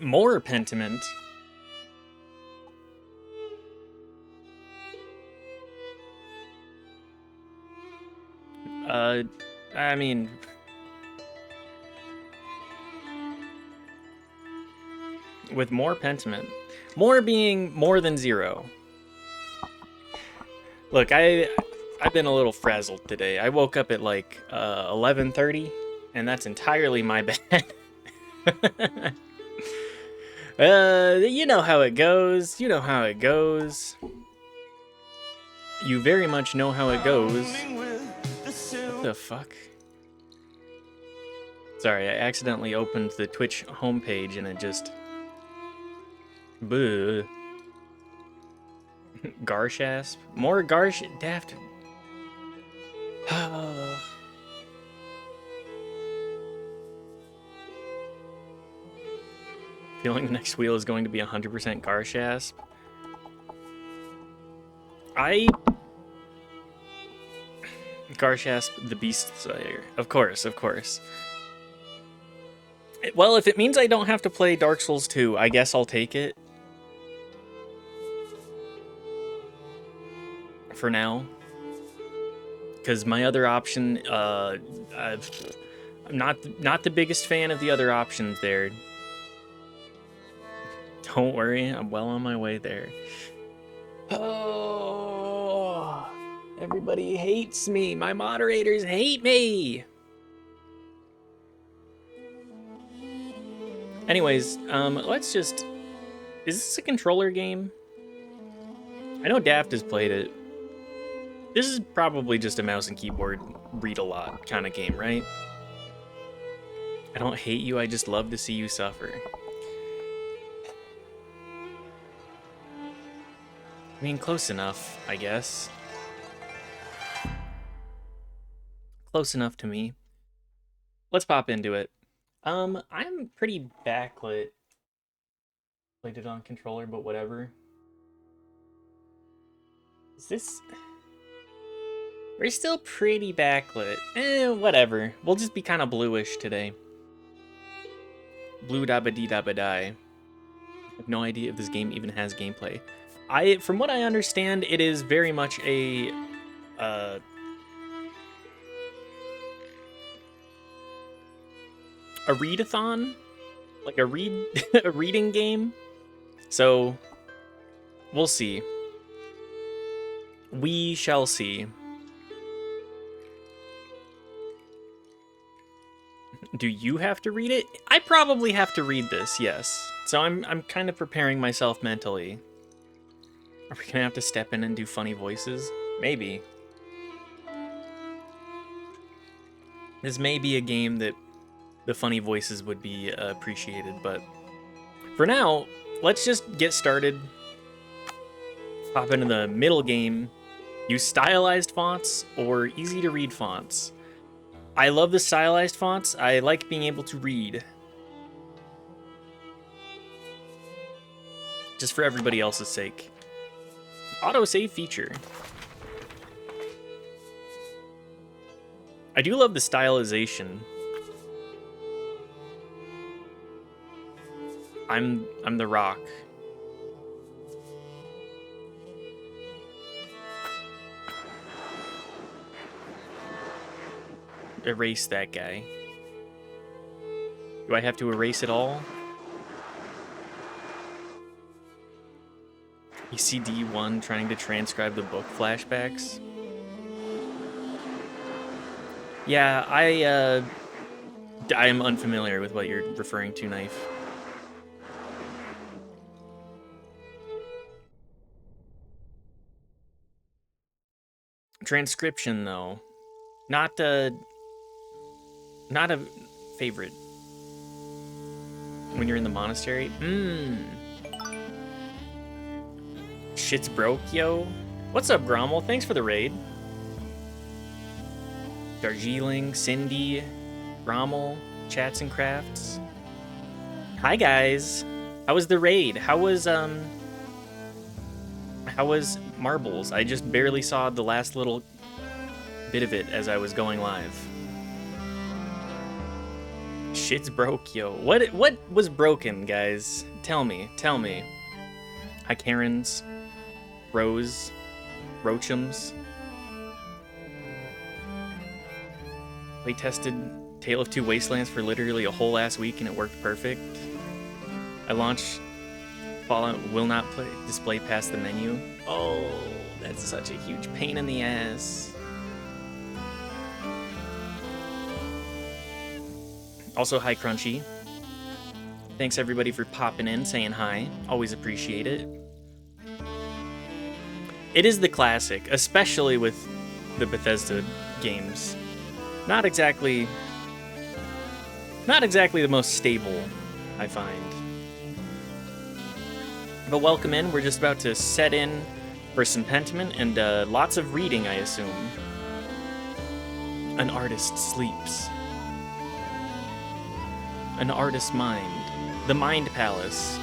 More Pentiment. I mean... With more Pentiment. More being more than 0. Look, I've been a little frazzled today. I woke up at like 11:30, and that's entirely my bad. You know how it goes. You know how it goes. You very much know how it goes. What the fuck? Sorry, I accidentally opened the Twitch homepage and it just... Buh. Garshasp? More Garsh... Daft. Feeling the next wheel is going to be 100% Garshasp. Garshasp, the Beast Slayer. Of course, of course. Well, if it means I don't have to play Dark Souls 2, I guess I'll take it. For now. Because my other option, I'm not the biggest fan of the other options there. Don't worry, I'm well on my way there. Oh, everybody hates me. My moderators hate me. Anyways, let's just... Is this a controller game? I know Daft has played it. This is probably just a mouse and keyboard read-a-lot kind of game, right? I don't hate you, I just love to see you suffer. I mean, close enough, I guess. Close enough to me. Let's pop into it. I'm pretty backlit. Played it on controller, but whatever. Is this... We're still pretty backlit. Whatever. We'll just be kind of bluish today. Blue dabba dee dabba die. I have no idea if this game even has gameplay. From what I understand, it is very much a readathon, like a reading game. So we'll see. We shall see. Do you have to read it? I probably have to read this, yes. So I'm kind of preparing myself mentally. Are we gonna have to step in and do funny voices? Maybe. This may be a game that the funny voices would be appreciated, but for now, let's just get started. Hop into the middle game. Use stylized fonts or easy to read fonts. I love the stylized fonts. I like being able to read. Just for everybody else's sake. Autosave feature. I do love the stylization. I'm the Rock. Erase that guy. Do I have to erase it all? ECD1 trying to transcribe the book flashbacks. Yeah, I am unfamiliar with what you're referring to, Knife. Transcription, though. Not a favorite. When you're in the monastery? Shit's broke, yo. What's up, Grommel? Thanks for the raid. Darjeeling, Cindy, Grommel, Chats and Crafts. Hi, guys. How was the raid? How was Marbles? I just barely saw the last little bit of it as I was going live. Shit's broke, yo. What was broken, guys? Tell me. Hi, Karens. Rose. Roachums. Playtested Tale of Two Wastelands for literally a whole ass week and it worked perfect. I launched Fallout will not display past the menu. Oh, that's such a huge pain in the ass. Also, hi Crunchy. Thanks everybody for popping in, saying hi. Always appreciate it. It is the classic, especially with the Bethesda games. Not exactly the most stable, I find. But welcome in. We're just about to set in for some Pentiment and lots of reading, I assume. An artist sleeps. An artist's mind. The Mind Palace.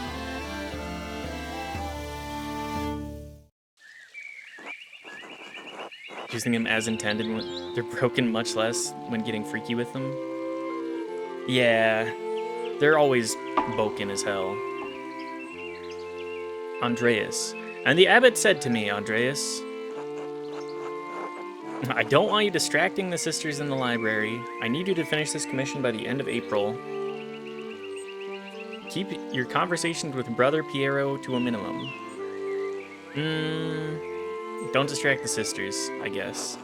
Using them as intended when they're broken, much less when getting freaky with them. Yeah, they're always broken as hell. Andreas. And the abbot said to me, Andreas, I don't want you distracting the sisters in the library. I need you to finish this commission by the end of April. Keep your conversations with Brother Piero to a minimum. Don't distract the sisters, I guess.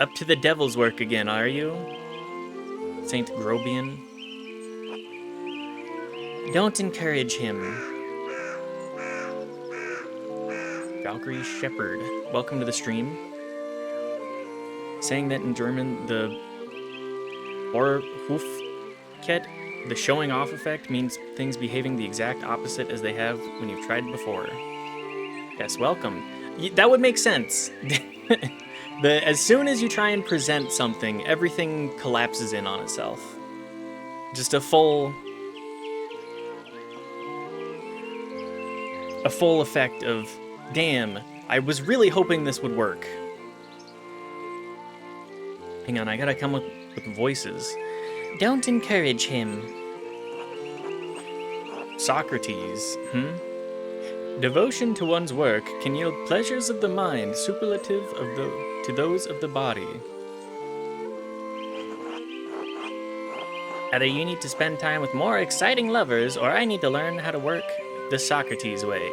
Up to the devil's work again, are you? Saint Grobian. Don't encourage him. Valkyrie Shepherd, welcome to the stream. Saying that in German, the Vorhufkeit, the showing off effect, means things behaving the exact opposite as they have when you've tried before. Yes, welcome. That would make sense. As soon as you try and present something, everything collapses in on itself. Just a full effect of, damn, I was really hoping this would work. Hang on, I gotta come up with voices. Don't encourage him. Socrates, Devotion to one's work can yield pleasures of the mind superlative to those of the body. Either you need to spend time with more exciting lovers, or I need to learn how to work the Socrates way.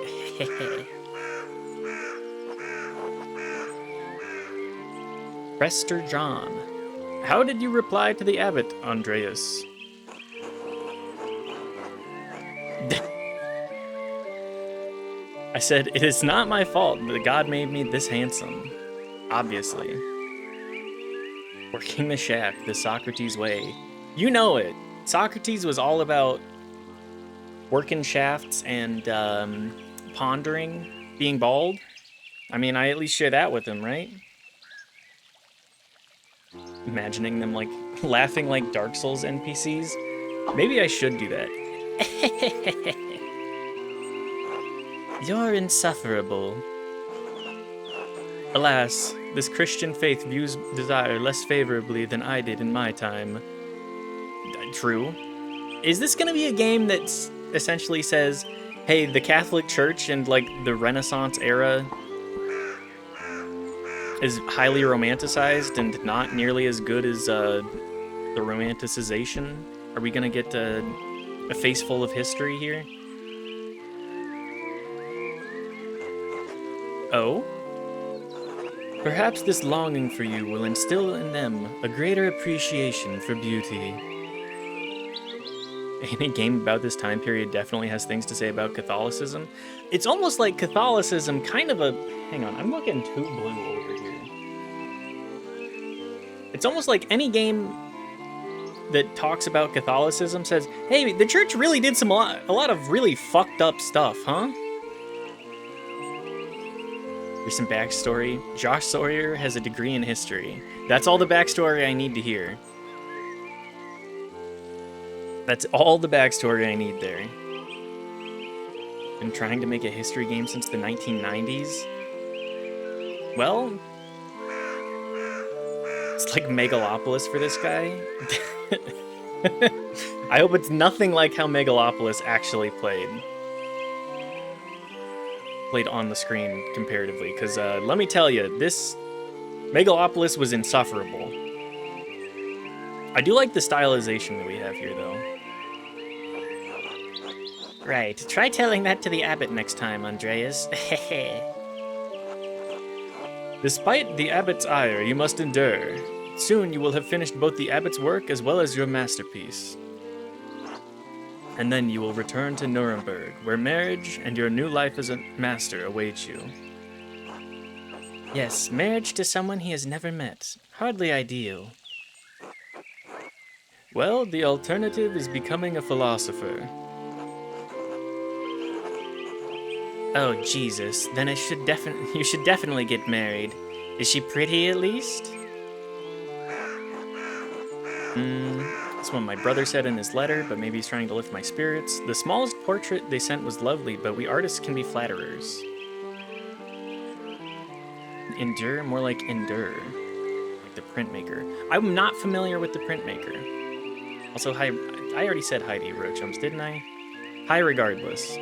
Prester John. How did you reply to the abbot, Andreas? I said, it is not my fault that God made me this handsome. Obviously. Working the shaft the Socrates way. You know it. Socrates was all about working shafts and pondering, being bald. I mean, I at least share that with him, right? Imagining them like laughing like Dark Souls NPCs. Maybe I should do that. You're insufferable. Alas, this Christian faith views desire less favorably than I did in my time. True. Is this gonna be a game that essentially says, hey, the Catholic Church and like the Renaissance era is highly romanticized and not nearly as good as the romanticization? Are we gonna get a face full of history here? Oh? Perhaps this longing for you will instill in them a greater appreciation for beauty. Any game about this time period definitely has things to say about Catholicism. It's almost like Catholicism kind of a... Hang on, I'm looking too blue over here. It's almost like any game that talks about Catholicism says, hey, the church really did a lot of really fucked up stuff, huh? Here's some backstory. Josh Sawyer has a degree in history. That's all the backstory I need to hear. That's all the backstory I need there. Been trying to make a history game since the 1990s? Well, It's like Megalopolis for this guy. I hope it's nothing like how Megalopolis actually played on the screen comparatively, because let me tell you, this Megalopolis was insufferable. I do like the stylization that we have here, though. Right, try telling that to the abbot next time, Andreas. Despite the abbot's ire, you must endure. Soon you will have finished both the abbot's work as well as your masterpiece. And then you will return to Nuremberg, where marriage and your new life as a master await you. Yes, marriage to someone he has never met. Hardly ideal. Well, the alternative is becoming a philosopher. Oh, Jesus. Then you should definitely get married. Is she pretty, at least? That's what my brother said in his letter, but maybe he's trying to lift my spirits. The smallest portrait they sent was lovely, but we artists can be flatterers. Endure? More like endure. Like the printmaker. I'm not familiar with the printmaker. Also, hi. I already said hi to you, Rochums, didn't I? Hi regardless.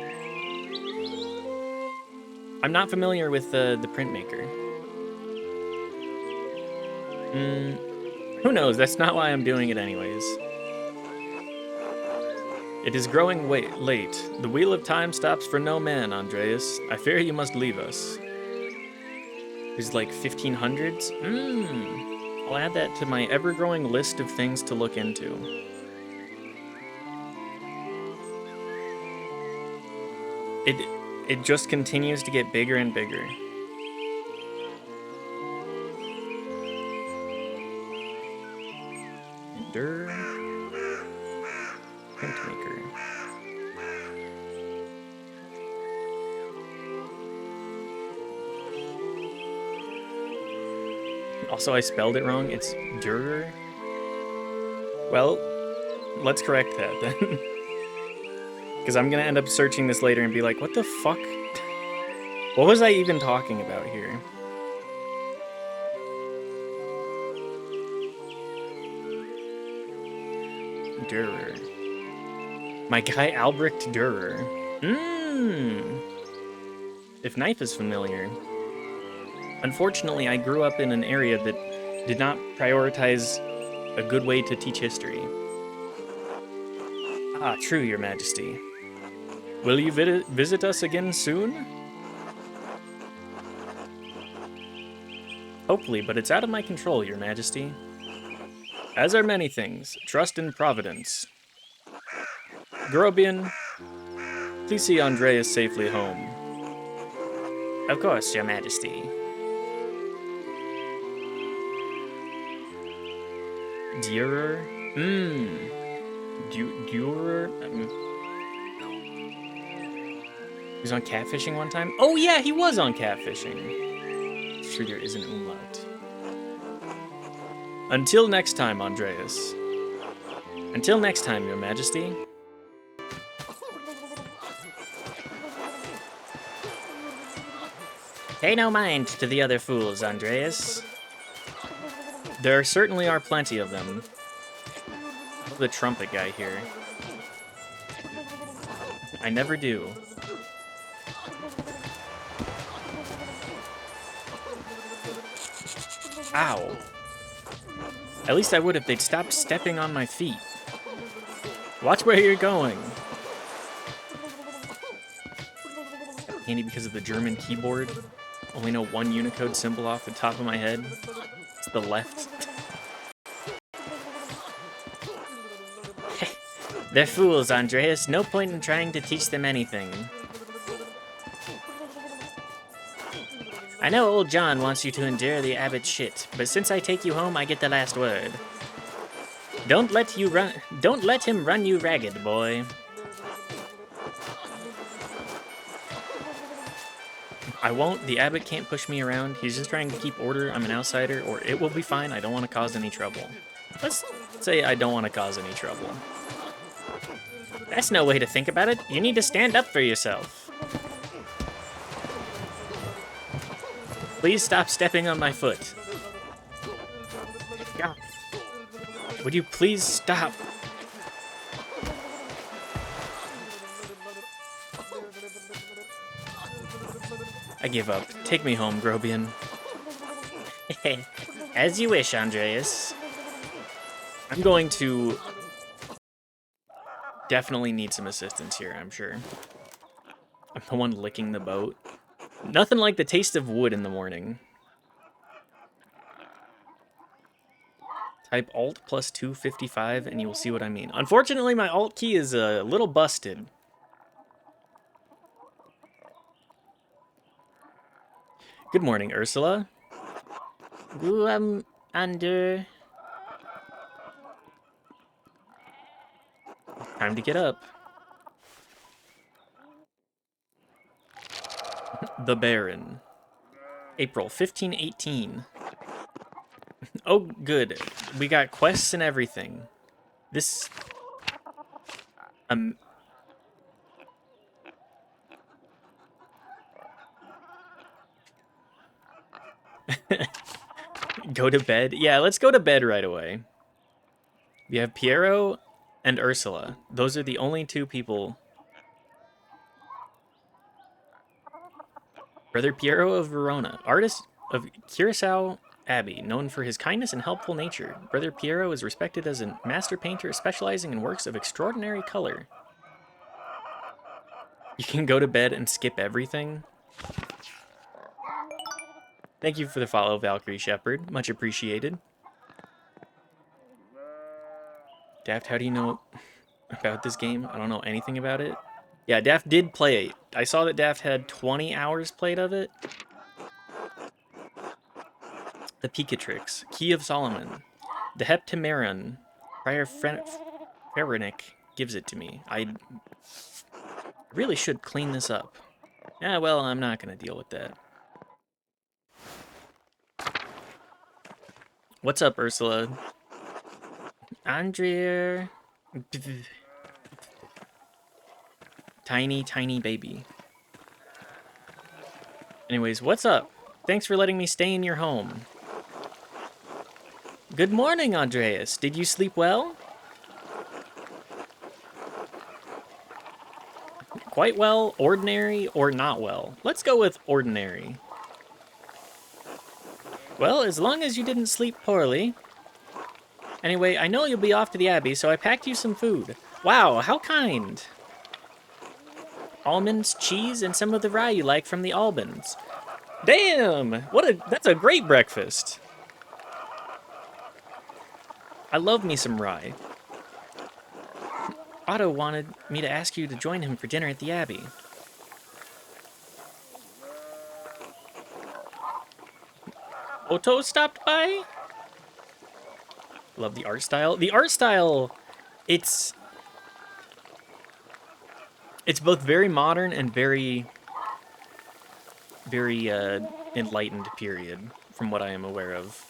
I'm not familiar with the printmaker. Who knows? That's not why I'm doing it anyways. It is growing late. The wheel of time stops for no man, Andreas. I fear you must leave us. There's like 1500s? I'll add that to my ever-growing list of things to look into. It just continues to get bigger and bigger. Endure. Printmaker. Also, I spelled it wrong. It's Durer. Well, let's correct that then. Because I'm going to end up searching this later and be like, what the fuck? What was I even talking about here? Durer. My guy Albrecht Durer. If knife is familiar. Unfortunately, I grew up in an area that did not prioritize a good way to teach history. Ah, true, Your Majesty. Will you visit us again soon? Hopefully, but it's out of my control, Your Majesty. As are many things, trust in Providence. Grobian, please see Andreas safely home. Of course, Your Majesty. Durer? Durer? He was on catfishing one time? Oh yeah, he was on catfishing. Sure there is an umlaut. Until next time, Andreas. Until next time, Your Majesty. Pay no mind to the other fools, Andreas. There certainly are plenty of them. The trumpet guy here. I never do. Ow. At least I would if they'd stop stepping on my feet. Watch where you're going. Handy because of the German keyboard. Only know one Unicode symbol off the top of my head. It's the left. They're fools, Andreas. No point in trying to teach them anything. I know old John wants you to endure the abbot's shit, but since I take you home, I get the last word. Don't let him run you ragged, boy. I won't. The abbot can't push me around. He's just trying to keep order. I'm an outsider, or it will be fine. I don't want to cause any trouble. Let's say I don't want to cause any trouble. That's no way to think about it. You need to stand up for yourself. Please stop stepping on my foot. Would you please stop? I give up. Take me home, Grobian. As you wish, Andreas. I'm going to definitely need some assistance here, I'm sure. I'm the one licking the boat. Nothing like the taste of wood in the morning. Type Alt plus 255 and you will see what I mean. Unfortunately, my Alt key is a little busted. Good morning, Ursula. Under. Time to get up. The Baron. April 1518. Oh, good. We got quests and everything. This... Go to bed? Yeah, let's go to bed right away. We have Piero and Ursula. Those are the only two people. Brother Piero of Verona, artist of Curacao Abbey, known for his kindness and helpful nature. Brother Piero is respected as a master painter specializing in works of extraordinary color. You can go to bed and skip everything. Thank you for the follow, Valkyrie Shepherd. Much appreciated. Daft, how do you know about this game? I don't know anything about it. Yeah, Daft did play it. I saw that Daft had 20 hours played of it. The Picatrix, Key of Solomon, the Heptameron, Prior Pherenic gives it to me. I really should clean this up. Yeah, well, I'm not going to deal with that. What's up, Ursula? Andrea. Tiny, tiny baby. Anyways, what's up? Thanks for letting me stay in your home. Good morning, Andreas. Did you sleep well? Quite well, ordinary, or not well? Let's go with ordinary. Well, as long as you didn't sleep poorly. Anyway, I know you'll be off to the Abbey, so I packed you some food. Wow, how kind. Almonds, cheese, and some of the rye you like from the Albans. Damn! That's a great breakfast. I love me some rye. Otto wanted me to ask you to join him for dinner at the Abbey. Otto stopped by? Love the art style. The art style, it's both very modern and very enlightened period, from what I am aware of.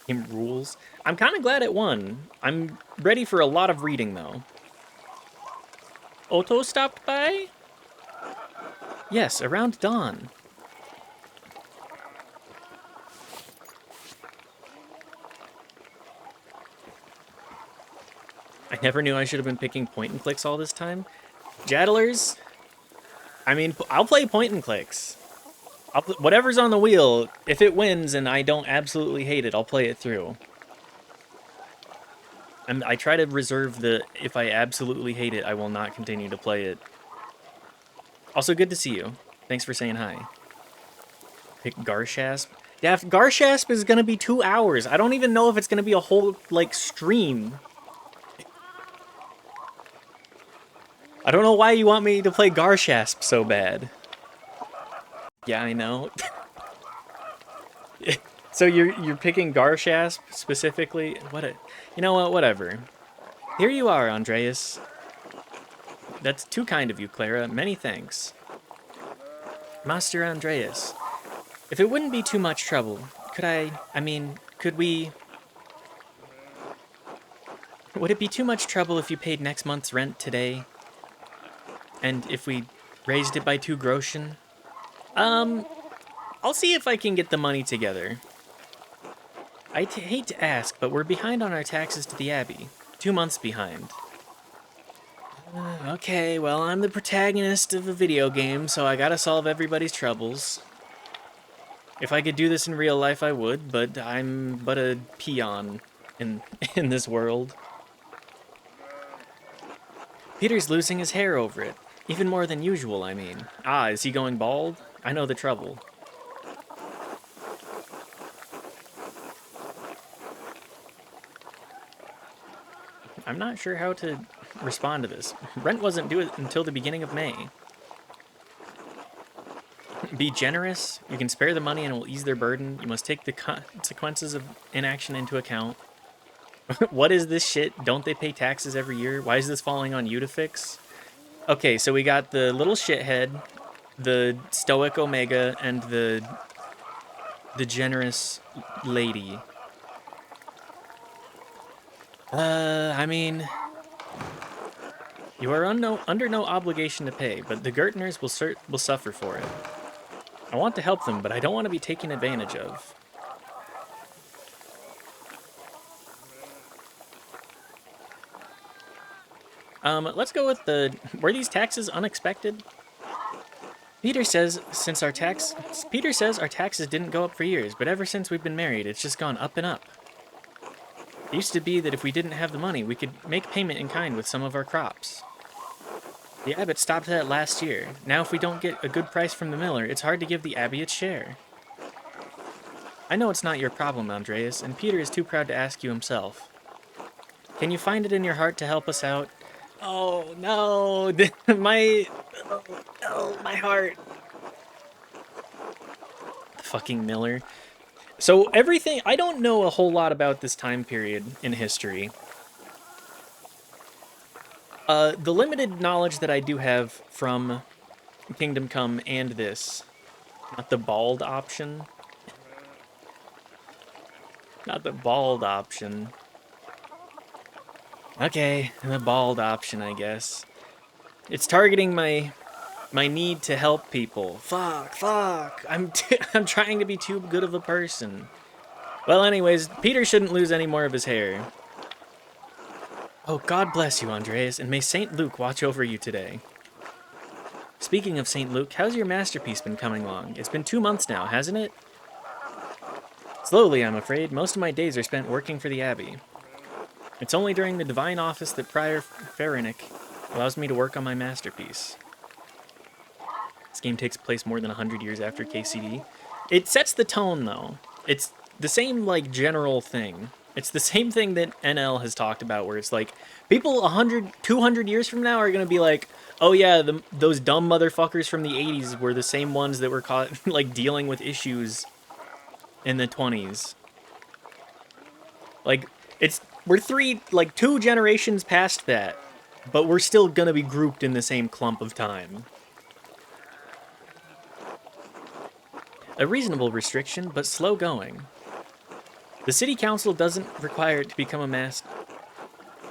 Game rules. I'm kind of glad it won. I'm ready for a lot of reading, though. Otto stopped by? Yes, around dawn. I never knew I should have been picking point and clicks all this time. Jaddlers, I mean, I'll play point and clicks. Whatever's on the wheel, if it wins and I don't absolutely hate it, I'll play it through. And I try to reserve the, if I absolutely hate it, I will not continue to play it. Also, good to see you. Thanks for saying hi. Pick Garshasp. Yeah, Garshasp is going to be 2 hours. I don't even know if it's going to be a whole, like, stream. I don't know why you want me to play Garshasp so bad. Yeah, I know. So you're picking Garshasp specifically? You know what? Whatever. Here you are, Andreas. That's too kind of you, Clara. Many thanks. Master Andreas, if it wouldn't be too much trouble, could we... Would it be too much trouble if you paid next month's rent today? And if we raised it by 2 groschen? I'll see if I can get the money together. I hate to ask, but we're behind on our taxes to the Abbey. 2 months behind. Okay, well, I'm the protagonist of a video game, so I gotta solve everybody's troubles. If I could do this in real life, I would, but I'm but a peon in this world. Peter's losing his hair over it. Even more than usual, I mean. Ah, is he going bald? I know the trouble. I'm not sure how to respond to this. Rent wasn't due until the beginning of May. Be generous. You can spare the money and it will ease their burden. You must take the consequences of inaction into account. What is this shit? Don't they pay taxes every year? Why is this falling on you to fix? Okay, so we got the little shithead, the stoic Omega, and the generous lady. I mean, you are under no obligation to pay, but the Gertners will suffer for it. I want to help them, but I don't want to be taken advantage of. Let's go with were these taxes unexpected? Peter says our taxes didn't go up for years, but ever since we've been married, it's just gone up and up. It used to be that if we didn't have the money, we could make payment in kind with some of our crops. The abbot stopped that last year. Now if we don't get a good price from the miller, it's hard to give the abbey its share. I know it's not your problem, Andreas, and Peter is too proud to ask you himself. Can you find it in your heart to help us out? Oh, no, my heart. The fucking miller. So everything, I don't know a whole lot about this time period in history. The limited knowledge that I do have from Kingdom Come and this, not the bald option. Not the bald option. Okay, the bald option, I guess. It's targeting my need to help people. Fuck. I'm trying to be too good of a person. Well, anyways, Peter shouldn't lose any more of his hair. Oh, God bless you, Andreas, and may St. Luke watch over you today. Speaking of St. Luke, how's your masterpiece been coming along? It's been 2 months now, hasn't it? Slowly, I'm afraid. Most of my days are spent working for the Abbey. It's only during the divine office that Prior Ferenic allows me to work on my masterpiece. This game takes place more than 100 years after KCD. It sets the tone, though. It's the same, like, general thing. It's the same thing that NL has talked about, where it's like, people 100, 200 years from now are going to be like, oh yeah, those dumb motherfuckers from the 80s were the same ones that were caught, like, dealing with issues in the 20s. Like, we're 2 generations past that, but we're still going to be grouped in the same clump of time. A reasonable restriction, but slow going. The City Council doesn't require it to become a master.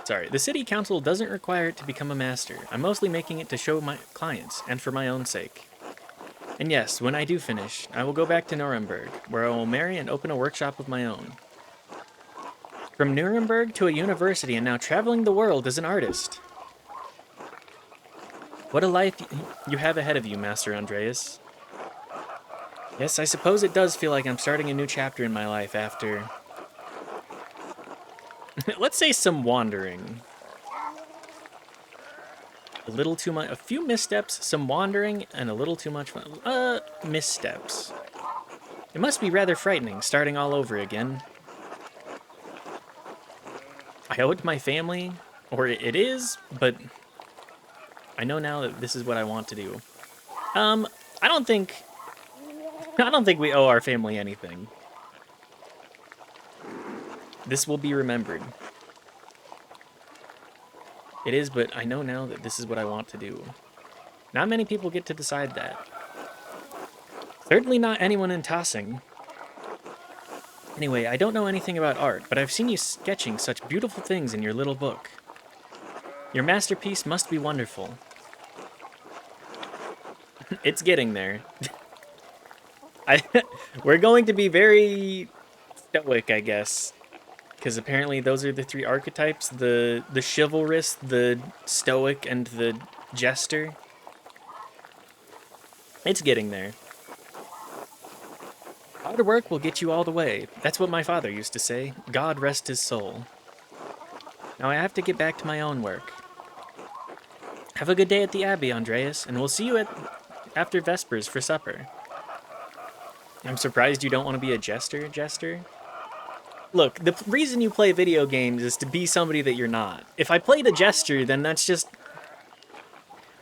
The City Council doesn't require it to become a master. I'm mostly making it to show my clients, and for my own sake. And yes, when I do finish, I will go back to Nuremberg, where I will marry and open a workshop of my own. From Nuremberg to a university and now traveling the world as an artist. What a life you have ahead of you, Master Andreas. Yes, I suppose it does feel like I'm starting a new chapter in my life after... let's say some wandering. A little too much... A few missteps, some wandering, and a little too much fun. Missteps. It must be rather frightening, starting all over again. I owe it to my family, or it is, but I know now that this is what I want to do. I don't think we owe our family anything. This will be remembered. It is, but I know now that this is what I want to do. Not many people get to decide that. Certainly not anyone in Tossing. Anyway, I don't know anything about art, but I've seen you sketching such beautiful things in your little book. Your masterpiece must be wonderful. It's getting there. We're going to be very stoic, I guess. Because apparently those are the three archetypes, the chivalrous, the stoic, and the jester. It's getting there. Hard work will get you all the way. That's what my father used to say. God rest his soul. Now I have to get back to my own work. Have a good day at the Abbey, Andreas, and we'll see you after Vespers for supper. I'm surprised you don't want to be a jester. Look, the reason you play video games is to be somebody that you're not. If I played a jester, then that's just...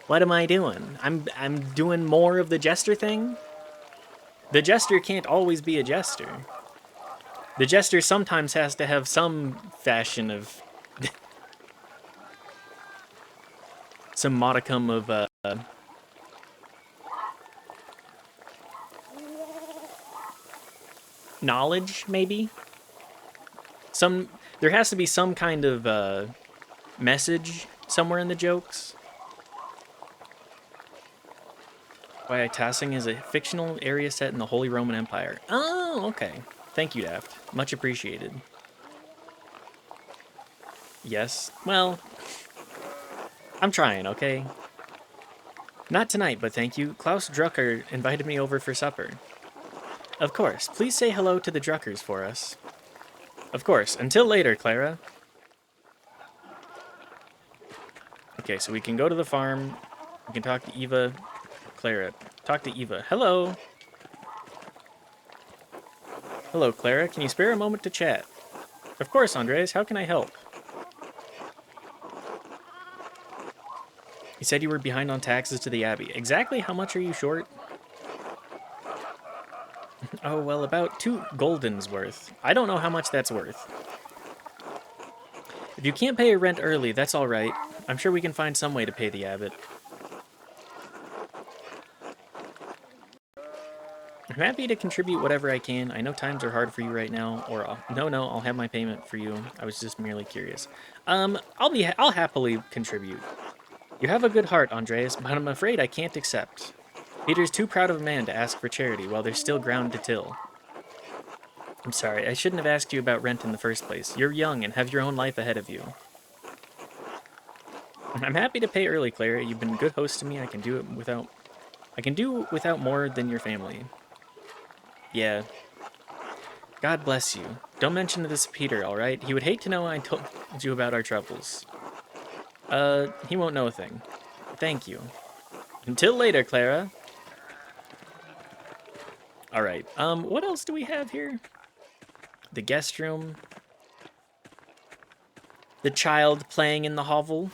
What am I doing? I'm doing more of the jester thing? The jester can't always be a jester. The jester sometimes has to have some fashion of... some modicum of, knowledge, maybe? There has to be some kind of, message somewhere in the jokes. Why Tassing is a fictional area set in the Holy Roman Empire. Oh, okay. Thank you, Daft. Much appreciated. Yes. Well, I'm trying, okay? Not tonight, but thank you. Klaus Drucker invited me over for supper. Of course. Please say hello to the Druckers for us. Of course. Until later, Clara. Okay, so we can go to the farm. We can talk to Eva. Clara. Talk to Eva. Hello. Hello, Clara. Can you spare a moment to chat? Of course, Andres. How can I help? You said you were behind on taxes to the Abbey. Exactly how much are you short? Oh, well, about 2 goldens worth. I don't know how much that's worth. If you can't pay your rent early, that's all right. I'm sure we can find some way to pay the abbot. I'm happy to contribute whatever I can. I know times are hard for you right now, or I'll have my payment for you. I was just merely curious. I'll happily contribute. You have a good heart, Andreas, but I'm afraid I can't accept. Peter's too proud of a man to ask for charity while there's still ground to till. I'm sorry, I shouldn't have asked you about rent in the first place. You're young and have your own life ahead of you. I'm happy to pay early, Clara. You've been a good host to me. I can do without more than your family. Yeah. God bless you. Don't mention this to Peter, all right? He would hate to know I told you about our troubles. He won't know a thing. Thank you. Until later, Clara. All right. What else do we have here? The guest room. The child playing in the hovel.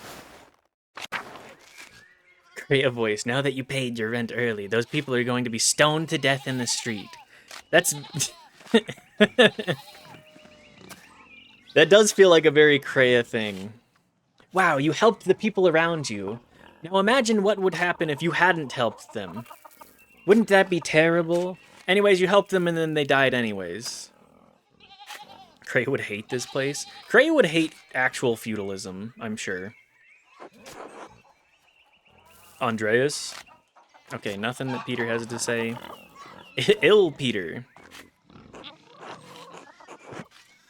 Create a voice. Now that you paid your rent early, those people are going to be stoned to death in the street. That's... That does feel like a very Kreia thing. Wow, you helped the people around you. Now imagine what would happen if you hadn't helped them. Wouldn't that be terrible? Anyways, you helped them and then they died anyways. Kreia would hate this place. Kreia would hate actual feudalism, I'm sure. Andreas? Okay, nothing that Peter has to say. Ill Peter.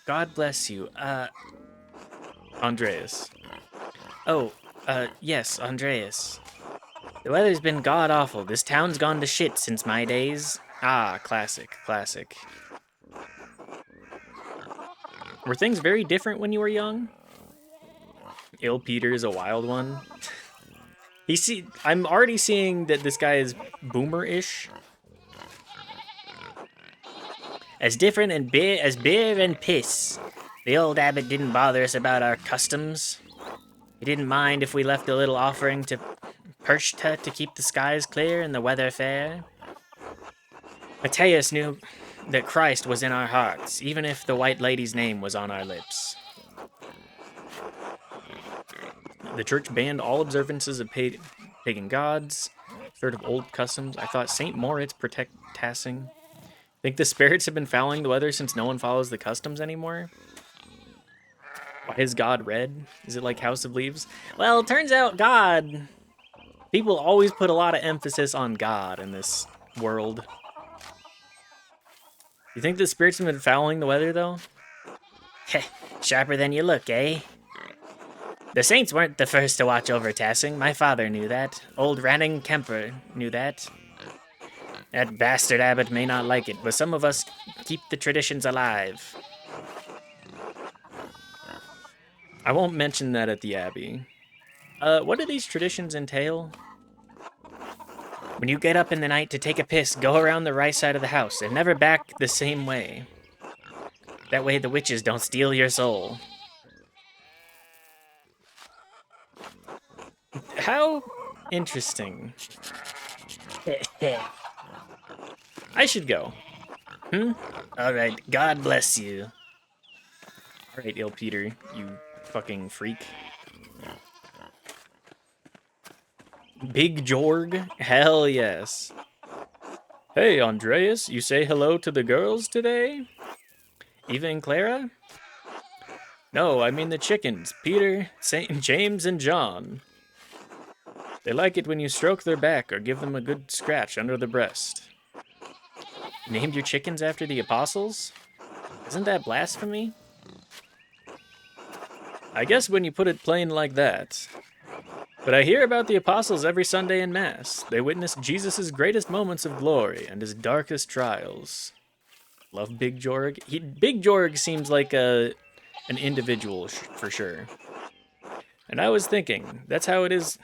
God bless you. Andreas. Oh, yes, Andreas. The weather's been god-awful. This town's gone to shit since my days. Ah, classic, classic. Were things very different when you were young? Ill Peter is a wild one. I'm already seeing that this guy is boomer-ish. As different and as beer and piss. The old abbot didn't bother us about our customs. He didn't mind if we left a little offering to Perchta to keep the skies clear and the weather fair. Matthias knew that Christ was in our hearts, even if the White Lady's name was on our lips. The church banned all observances of pagan gods, sort of old customs. I thought St. Moritz protect Tassing. Think the spirits have been fouling the weather since no one follows the customs anymore? Why is God red? Is it like House of Leaves? Well, it turns out God... People always put a lot of emphasis on God in this world. You think the spirits have been fouling the weather, though? Heh, sharper than you look, eh? The Saints weren't the first to watch over Tassing. My father knew that. Old Ranning Kemper knew that. That bastard abbot may not like it, but some of us keep the traditions alive. I won't mention that at the Abbey. What do these traditions entail? When you get up in the night to take a piss, go around the right side of the house and never back the same way. That way the witches don't steal your soul. How interesting. I should go. Alright, God bless you. Alright, Il Peter, you fucking freak. Big Jorg? Hell yes. Hey, Andreas, you say hello to the girls today? Eva and Clara? No, I mean the chickens. Peter, St. James, and John. They like it when you stroke their back or give them a good scratch under the breast. Named your chickens after the apostles? Isn't that blasphemy? I guess when you put it plain like that. But I hear about the apostles every Sunday in Mass. They witnessed Jesus' greatest moments of glory and his darkest trials. Love Big Jorg. Big Jorg seems like an individual for sure. And I was thinking, that's how it is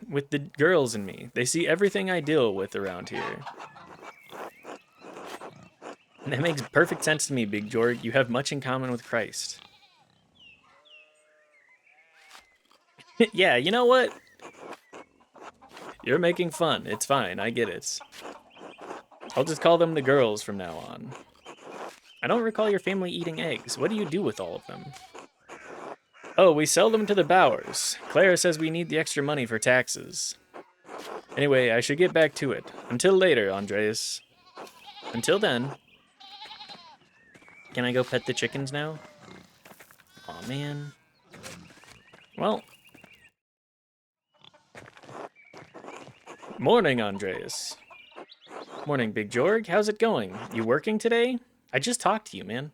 with the girls and me. They see everything I deal with around here. And that makes perfect sense to me, Big Jorg. You have much in common with Christ. Yeah, you know what? You're making fun. It's fine. I get it. I'll just call them the girls from now on. I don't recall your family eating eggs. What do you do with all of them? Oh, we sell them to the Bowers. Clara says we need the extra money for taxes. Anyway, I should get back to it. Until later, Andreas. Until then. Can I go pet the chickens now? Aw, man. Well. Morning, Andreas. Morning, Big Jorg. How's it going? You working today? I just talked to you, man.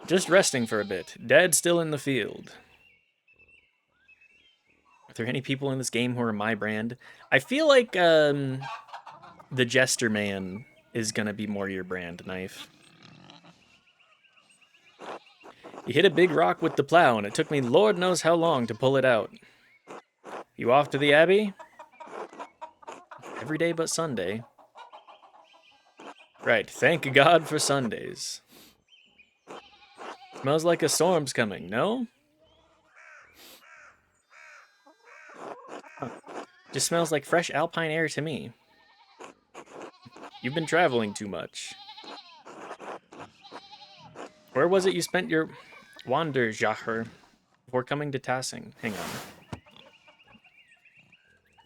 Just resting for a bit. Dad's still in the field. Are there any people in this game who are my brand? I feel like the Jester Man is gonna be more your brand, Knife. You hit a big rock with the plow, and it took me Lord knows how long to pull it out. You off to the Abbey? Every day but Sunday. Right, thank God for Sundays. Smells like a storm's coming, no? Huh. Just smells like fresh alpine air to me. You've been traveling too much. Where was it you spent your Wanderjahr before coming to Tassing? Hang on.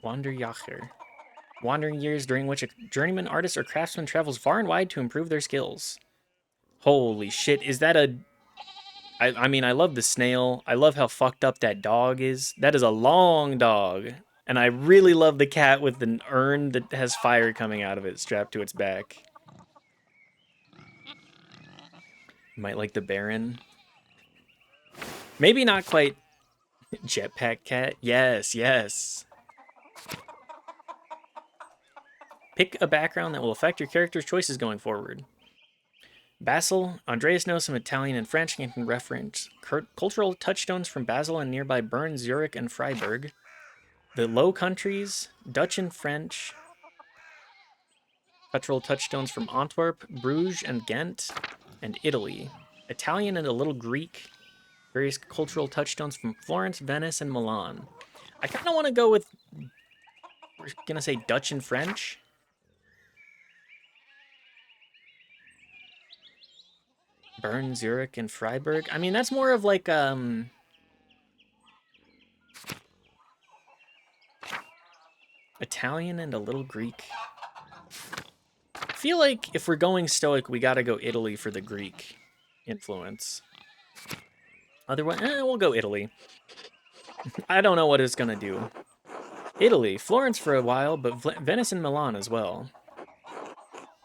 Wanderjahr. Wandering years during which a journeyman, artist, or craftsman travels far and wide to improve their skills. Holy shit, is that a... I mean, I love the snail. I love how fucked up that dog is. That is a long dog. And I really love the cat with an urn that has fire coming out of it strapped to its back. You might like the Baron. Maybe not quite Jetpack Cat. Yes, yes. Pick a background that will affect your character's choices going forward. Basel. Andreas knows some Italian and French and can reference cultural touchstones from Basel and nearby Bern, Zurich, and Freiburg. The Low Countries, Dutch and French. Cultural touchstones from Antwerp, Bruges, and Ghent, and Italy. Italian and a little Greek. Various cultural touchstones from Florence, Venice, and Milan. I kind of want to go with, we're going to say Dutch and French. Bern, Zurich, and Freiburg. I mean, that's more of like, Italian and a little Greek. I feel like if we're going Stoic, we gotta go Italy for the Greek influence. Otherwise, we'll go Italy. I don't know what it's gonna do. Italy, Florence for a while, but Venice and Milan as well.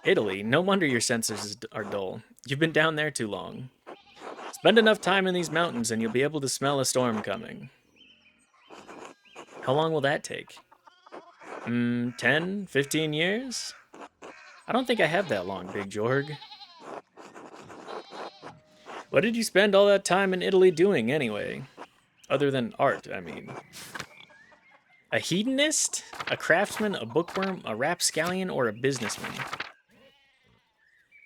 Italy. No wonder your senses are dull. You've been down there too long. Spend enough time in these mountains and you'll be able to smell a storm coming. How long will that take? 10, 15 years? I don't think I have that long, Big Jorg. What did you spend all that time in Italy doing, anyway? Other than art, I mean. A hedonist? A craftsman? A bookworm? A rapscallion? Or a businessman?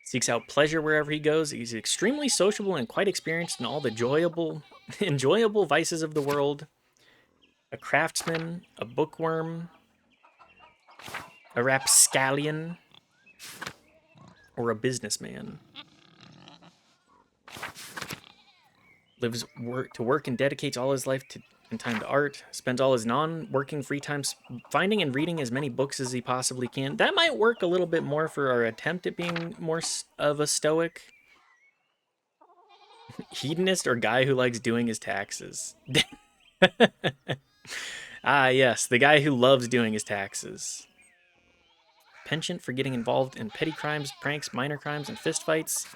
Seeks out pleasure wherever he goes. He's extremely sociable and quite experienced in all the enjoyable vices of the world. A craftsman? A bookworm? A rapscallion? Or a businessman? Lives to work and dedicates all his life and time to art. Spends all his non-working free time finding and reading as many books as he possibly can. That might work a little bit more for our attempt at being more of a stoic. Hedonist or guy who likes doing his taxes. Ah, yes, the guy who loves doing his taxes. Penchant for getting involved in petty crimes, pranks, minor crimes, and fistfights.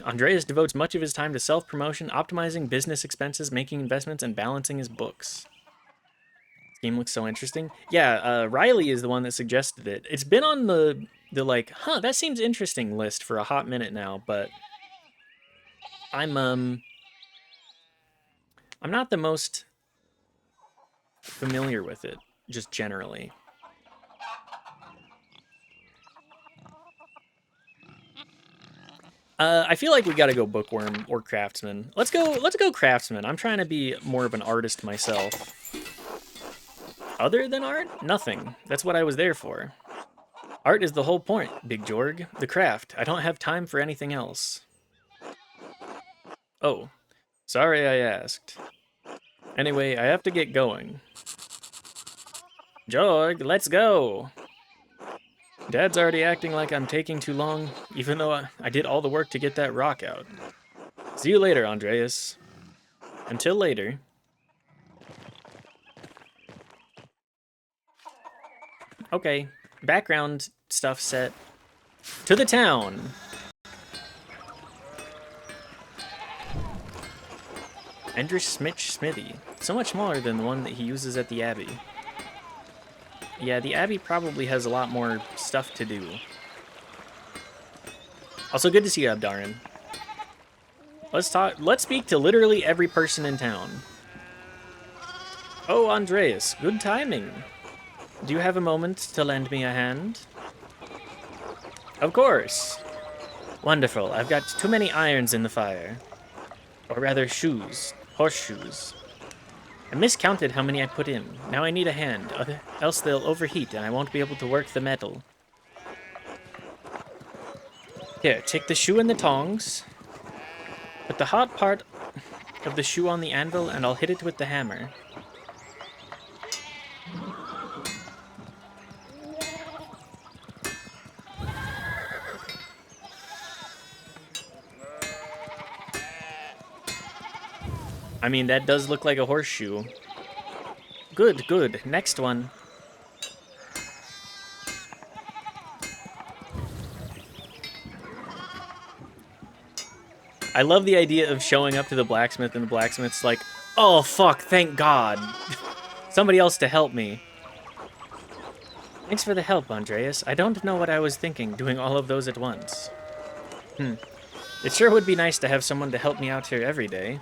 Andreas devotes much of his time to self-promotion, optimizing business expenses, making investments, and balancing his books. This game looks so interesting. Yeah, Riley is the one that suggested it. It's been on the like, that seems interesting list for a hot minute now, but I'm not the most familiar with it, just generally. I feel like we gotta go bookworm or craftsman. Let's go craftsman. I'm trying to be more of an artist myself. Other than art? Nothing. That's what I was there for. Art is the whole point, Big Jorg. The craft. I don't have time for anything else. Oh, sorry I asked. Anyway, I have to get going. Jorg, let's go! Dad's already acting like I'm taking too long, even though I did all the work to get that rock out. See you later, Andreas. Until later. Okay, background stuff set. To the town! Endrich Smitch Smithy. So much smaller than the one that he uses at the Abbey. Yeah, the Abbey probably has a lot more stuff to do. Also, good to see you, Abdarin. Let's speak to literally every person in town. Oh, Andreas, good timing. Do you have a moment to lend me a hand? Of course. Wonderful, I've got too many irons in the fire. Or rather, shoes. Horseshoes. I miscounted how many I put in. Now I need a hand, else they'll overheat and I won't be able to work the metal. Here, take the shoe and the tongs. Put the hot part of the shoe on the anvil and I'll hit it with the hammer. I mean, that does look like a horseshoe. Good, good. Next one. I love the idea of showing up to the blacksmith and the blacksmith's like, oh, fuck, thank God. Somebody else to help me. Thanks for the help, Andreas. I don't know what I was thinking, doing all of those at once. It sure would be nice to have someone to help me out here every day.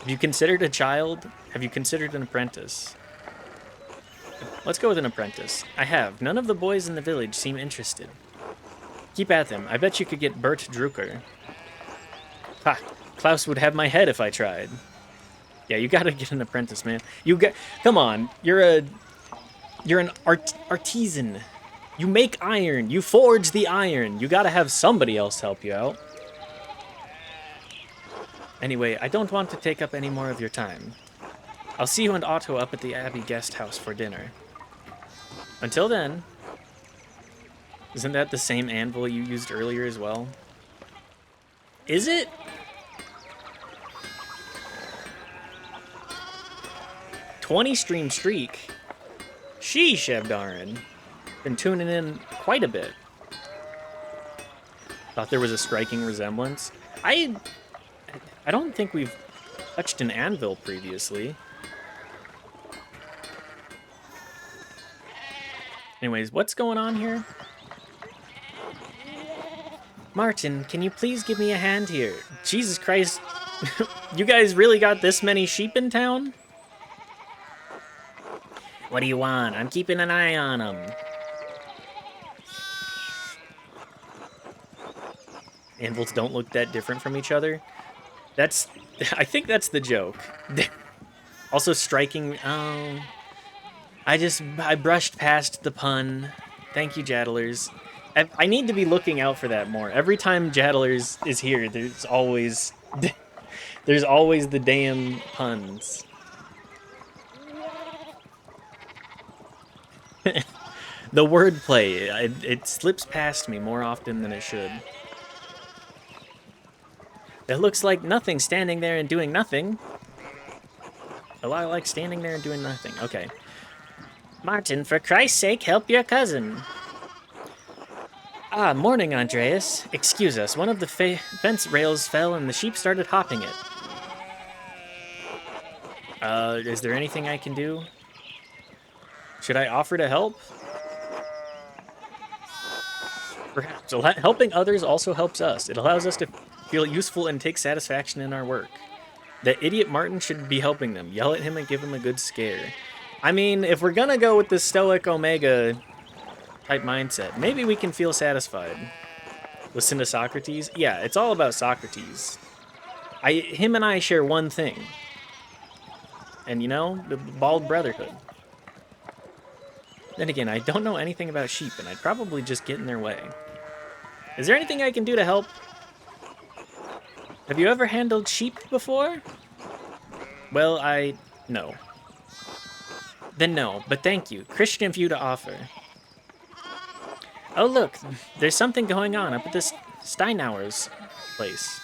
Have you considered a child? Have you considered an apprentice? Let's go with an apprentice. I have. None of the boys in the village seem interested. Keep at them. I bet you could get Bert Drucker. Ha! Klaus would have my head if I tried. Yeah, you gotta get an apprentice, man. Come on. You're an artisan. You make iron. You forge the iron. You gotta have somebody else help you out. Anyway, I don't want to take up any more of your time. I'll see you and Otto up at the Abbey guest house for dinner. Until then... Isn't that the same anvil you used earlier as well? Is it? $20 stream streak? Sheesh, Abdarin. Been tuning in quite a bit. Thought there was a striking resemblance. I don't think we've touched an anvil previously. Anyways, what's going on here? Martin, can you please give me a hand here? Jesus Christ. You guys really got this many sheep in town? What do you want? I'm keeping an eye on them. Anvils don't look that different from each other. I think that's the joke. Also striking, I brushed past the pun. Thank you, Jaddlers. I need to be looking out for that more. Every time Jaddlers is here, there's always the damn puns. The wordplay, it slips past me more often than it should. It looks like nothing standing there and doing nothing. Oh, I like standing there and doing nothing. Okay. Martin, for Christ's sake, help your cousin. Ah, morning, Andreas. Excuse us, one of the fence rails fell and the sheep started hopping it. Is there anything I can do? Should I offer to help? Perhaps. Helping others also helps us. It allows us to feel useful and take satisfaction in our work. That idiot Martin should be helping them. Yell at him and give him a good scare. I mean, if we're gonna go with the stoic Omega type mindset, maybe we can feel satisfied. Listen to Socrates? Yeah, it's all about Socrates. Him and I share one thing. And you know, the Bald Brotherhood. Then again, I don't know anything about sheep, and I'd probably just get in their way. Is there anything I can do to help? Have you ever handled sheep before? Well, no. Then no, but thank you. Christian view to offer. Oh, look, there's something going on up at this Steinauer's place.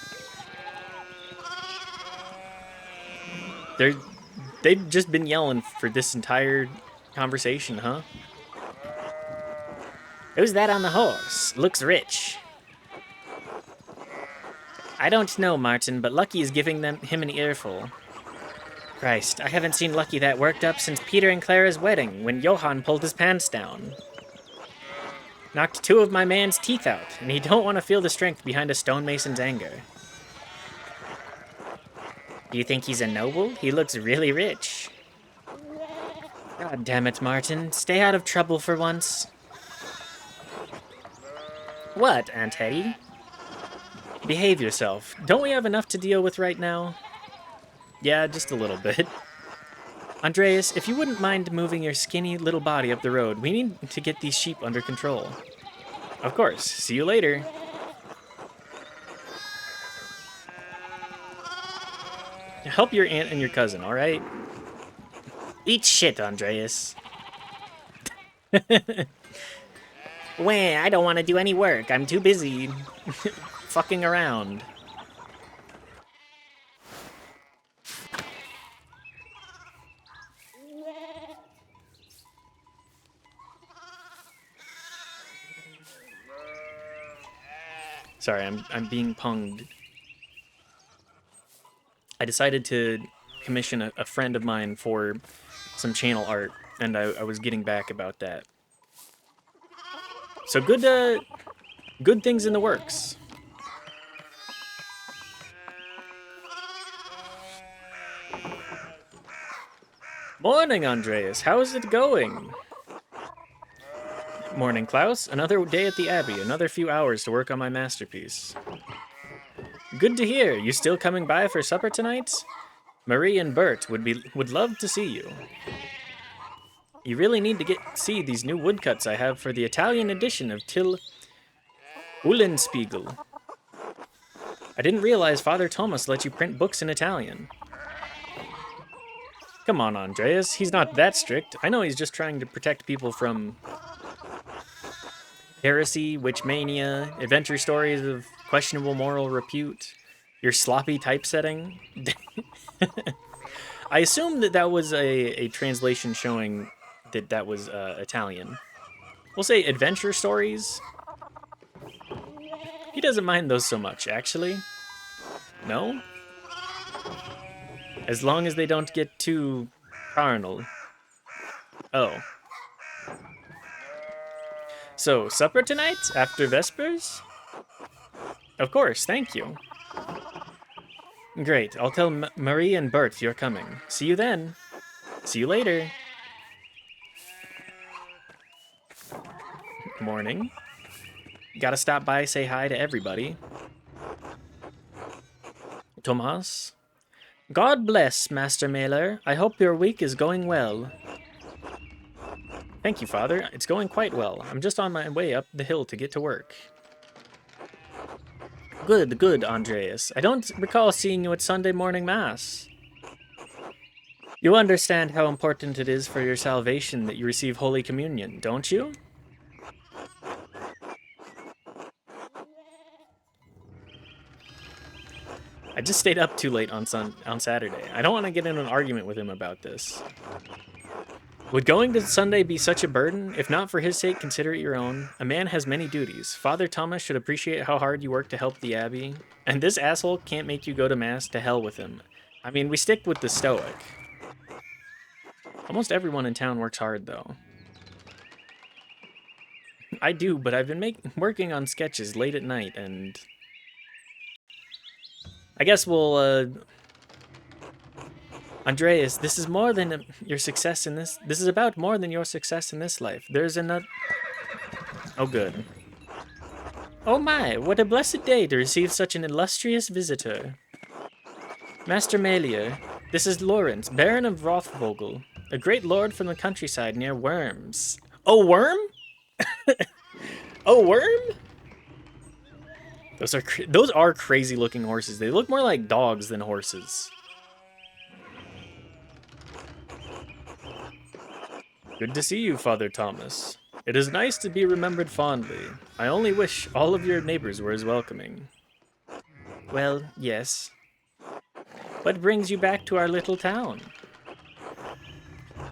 They've just been yelling for this entire conversation, huh? Who's that on the horse? Looks rich. I don't know, Martin, but Lucky is giving him an earful. Christ, I haven't seen Lucky that worked up since Peter and Clara's wedding, when Johann pulled his pants down. Knocked 2 of my man's teeth out, and he don't want to feel the strength behind a stonemason's anger. Do you think he's a noble? He looks really rich. God damn it, Martin. Stay out of trouble for once. What, Aunt Hetty? Behave yourself. Don't we have enough to deal with right now? Yeah, just a little bit. Andreas, if you wouldn't mind moving your skinny little body up the road, we need to get these sheep under control. Of course. See you later. Help your aunt and your cousin, all right? Eat shit, Andreas. Wah, I don't want to do any work. I'm too busy fucking around. Sorry, I'm being punged. I decided to commission a friend of mine for some channel art, and I was getting back about that. So good things in the works. Morning, Andreas. How is it going? Morning, Klaus. Another day at the Abbey. Another few hours to work on my masterpiece. Good to hear. You still coming by for supper tonight? Marie and Bert would love to see you. You really need to see these new woodcuts I have for the Italian edition of Till Eulenspiegel. I didn't realize Father Thomas let you print books in Italian. Come on, Andreas. He's not that strict. I know he's just trying to protect people from heresy, witch mania, adventure stories of questionable moral repute, your sloppy typesetting. I assume that was a translation showing that was Italian. we'll say adventure stories. He doesn't mind those so much, actually. No? As long as they don't get too carnal. Oh. So, supper tonight, after Vespers? Of course, thank you. Great, I'll tell Marie and Bert you're coming. See you then. See you later. Morning. Gotta stop by, say hi to everybody. Tomas? God bless, Master Mailer. I hope your week is going well. Thank you, Father. It's going quite well. I'm just on my way up the hill to get to work. Good, good, Andreas. I don't recall seeing you at Sunday morning Mass. You understand how important it is for your salvation that you receive Holy Communion, don't you? I just stayed up too late on Saturday. I don't want to get in an argument with him about this. Would going to Sunday be such a burden? If not for his sake, consider it your own. A man has many duties. Father Thomas should appreciate how hard you work to help the Abbey. And this asshole can't make you go to Mass. To hell with him. I mean, we stick with the stoic. Almost everyone in town works hard, though. I do, but I've been working on sketches late at night, and... I guess we'll, Andreas, this is more than your success in this... This is about more than your success in this life. There's another... Oh, good. Oh my, what a blessed day to receive such an illustrious visitor. Master Melier, this is Lawrence, Baron of Rothvogel, a great lord from the countryside near Worms. Oh, Worm? Oh, Worm? Those are crazy looking horses. They look more like dogs than horses. Good to see you, Father Thomas. It is nice to be remembered fondly. I only wish all of your neighbors were as welcoming. Well, yes. What brings you back to our little town?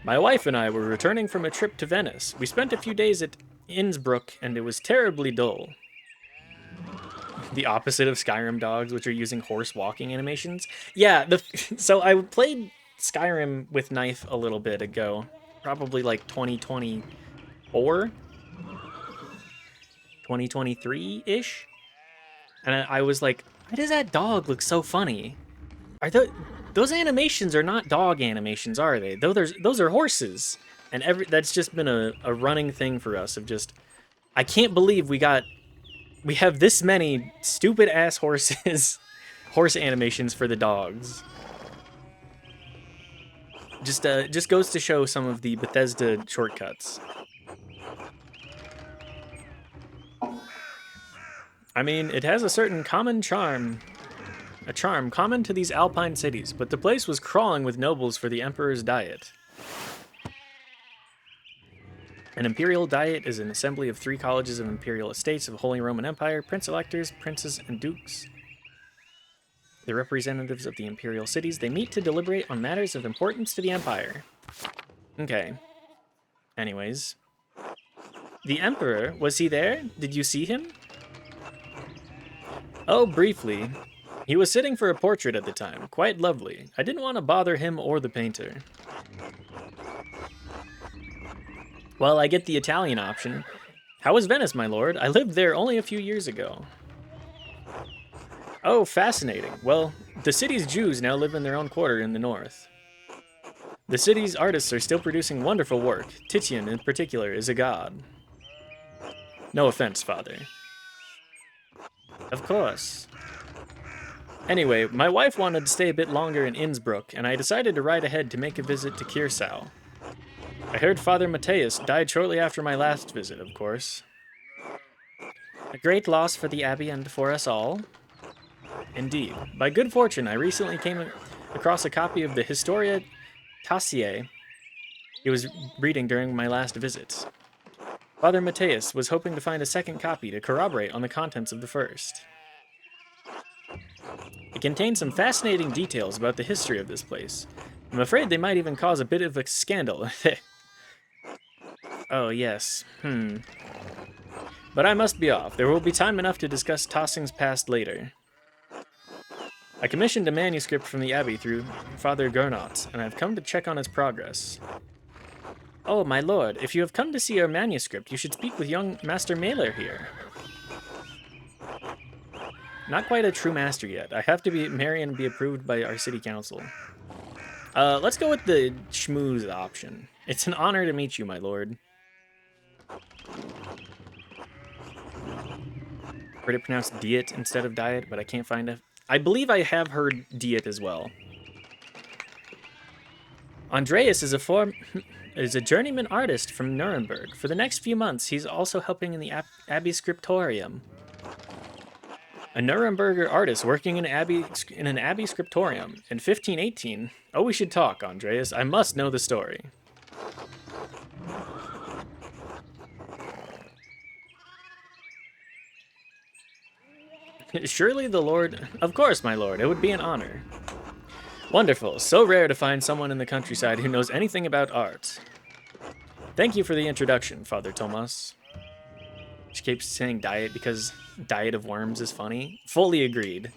My wife and I were returning from a trip to Venice. We spent a few days at Innsbruck, and it was terribly dull. The opposite of Skyrim dogs, which are using horse walking animations. Yeah, so I played Skyrim with Knife a little bit ago. Probably like 2024? 2023-ish? And I was like, why does that dog look so funny? Those animations are not dog animations, are they? Those are horses. And that's just been a running thing for us of just... I can't believe we have this many stupid-ass horses, horse animations for the dogs. Just goes to show some of the Bethesda shortcuts. I mean, it has a certain common charm. A charm common to these alpine cities, but the place was crawling with nobles for the Emperor's diet. An imperial diet is an assembly of 3 colleges of imperial estates of Holy Roman Empire, prince-electors, princes, and dukes. The representatives of the imperial cities, they meet to deliberate on matters of importance to the empire. Okay. Anyways. The Emperor, was he there? Did you see him? Oh, briefly. He was sitting for a portrait at the time. Quite lovely. I didn't want to bother him or the painter. Well, I get the Italian option. How was Venice, my lord? I lived there only a few years ago. Oh, fascinating. Well, the city's Jews now live in their own quarter in the north. The city's artists are still producing wonderful work. Titian, in particular, is a god. No offense, father. Of course. Anyway, my wife wanted to stay a bit longer in Innsbruck, and I decided to ride ahead to make a visit to Kirsau. I heard Father Matthias died shortly after my last visit, of course. A great loss for the Abbey and for us all. Indeed. By good fortune, I recently came across a copy of the Historia Tassiae he was reading during my last visit. Father Matthias was hoping to find a second copy to corroborate on the contents of the first. It contains some fascinating details about the history of this place. I'm afraid they might even cause a bit of a scandal. Oh, yes. But I must be off. There will be time enough to discuss Tossing's past later. I commissioned a manuscript from the Abbey through Father Gernot, and I've come to check on its progress. Oh, my lord, if you have come to see our manuscript, you should speak with young Master Mailer here. Not quite a true master yet. I have to marry and be approved by our city council. Let's go with the schmooze option. It's an honor to meet you, my lord. Heard it pronounced diet instead of diet, but I can't find it. I believe I have heard diet as well. Andreas is a journeyman artist from Nuremberg. For the next few months, he's also helping in the Abbey Scriptorium. A Nuremberger artist working in an Abbey Scriptorium in 1518. Oh, we should talk, Andreas. I must know the story. Surely the Lord... Of course, my lord. It would be an honor. Wonderful. So rare to find someone in the countryside who knows anything about art. Thank you for the introduction, Father Tomas. She keeps saying diet because diet of worms is funny. Fully agreed.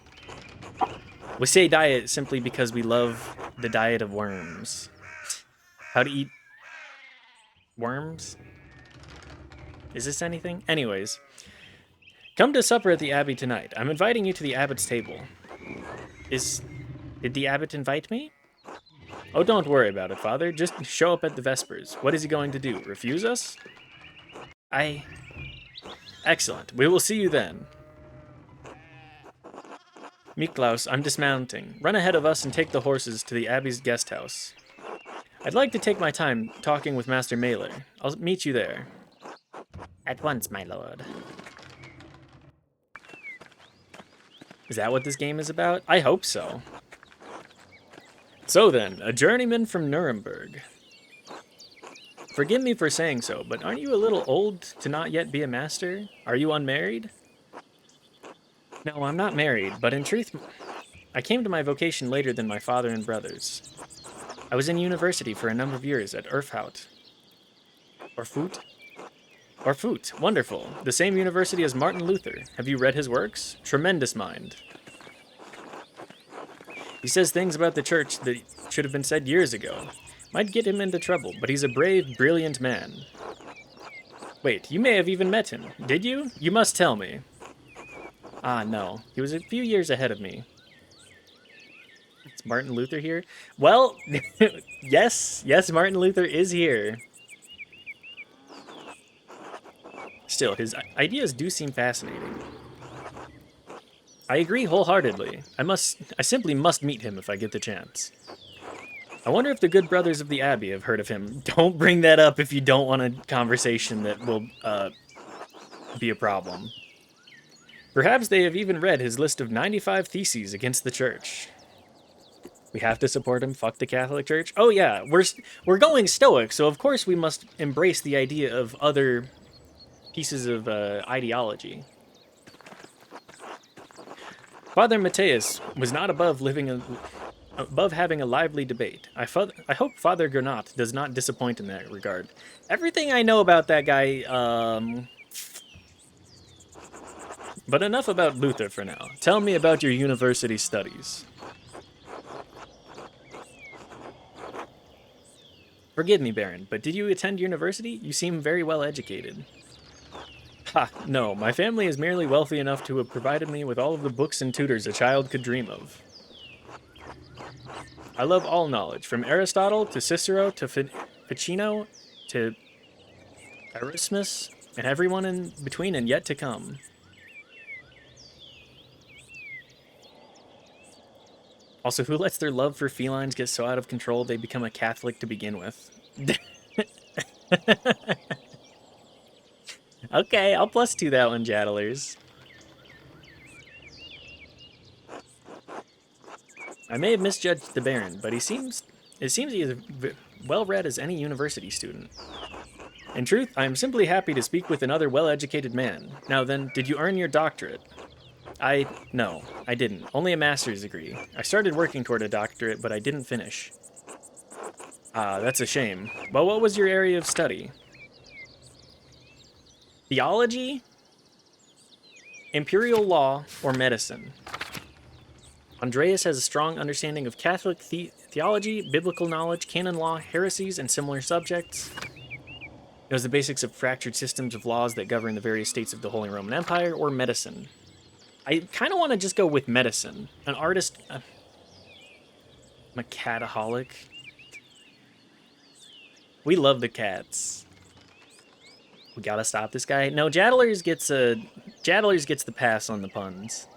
We say diet simply because we love the diet of worms. How to eat worms? Is this anything? Anyways. Come to supper at the Abbey tonight. I'm inviting you to the Abbot's table. Did the Abbot invite me? Oh, don't worry about it, Father. Just show up at the Vespers. What is he going to do? Refuse us? Excellent. We will see you then. Miklaus, I'm dismounting. Run ahead of us and take the horses to the Abbey's guest house. I'd like to take my time talking with Master Mailer. I'll meet you there. At once, my lord. Is that what this game is about? I hope so. So then, a journeyman from Nuremberg. Forgive me for saying so, but aren't you a little old to not yet be a master? Are you unmarried? No, I'm not married, but in truth, I came to my vocation later than my father and brothers. I was in university for a number of years at Erfurt. Erfurt, wonderful. The same university as Martin Luther. Have you read his works? Tremendous mind. He says things about the church that should have been said years ago. Might get him into trouble, but he's a brave, brilliant man. Wait, you may have even met him. Did you? You must tell me. Ah, no. He was a few years ahead of me. Is Martin Luther here? Well, yes, Martin Luther is here. Still, his ideas do seem fascinating. I agree wholeheartedly. I simply must meet him if I get the chance. I wonder if the good brothers of the Abbey have heard of him. Don't bring that up if you don't want a conversation that will be a problem. Perhaps they have even read his list of 95 theses against the church. We have to support him. Fuck the Catholic Church. Oh yeah, we're going Stoic, so of course we must embrace the idea of other pieces of ideology. Father Matthias was not above having a lively debate. I hope Father Gernot does not disappoint in that regard. Everything I know about that guy, But enough about Luther for now. Tell me about your university studies. Forgive me, Baron, but did you attend university? You seem very well educated. Ha, no, my family is merely wealthy enough to have provided me with all of the books and tutors a child could dream of. I love all knowledge, from Aristotle to Cicero to Ficino to Erasmus, and everyone in between and yet to come. Also, who lets their love for felines get so out of control they become a Catholic to begin with? Okay, I'll +2 that one, Jattlers. I may have misjudged the Baron, but it seems he is as well-read as any university student. In truth, I am simply happy to speak with another well-educated man. Now then, did you earn your doctorate? No, I didn't. Only a master's degree. I started working toward a doctorate, but I didn't finish. Ah, that's a shame. Well, what was your area of study? theology, imperial law, or medicine. Andreas has a strong understanding of Catholic theology, biblical knowledge, canon law, heresies, and similar subjects. Knows the basics of fractured systems of laws that govern the various states of the Holy Roman Empire, or medicine. I kind of want to just go with medicine. An artist... I'm a cataholic. We love the cats. We gotta stop this guy. No, Jadlers gets the pass on the puns.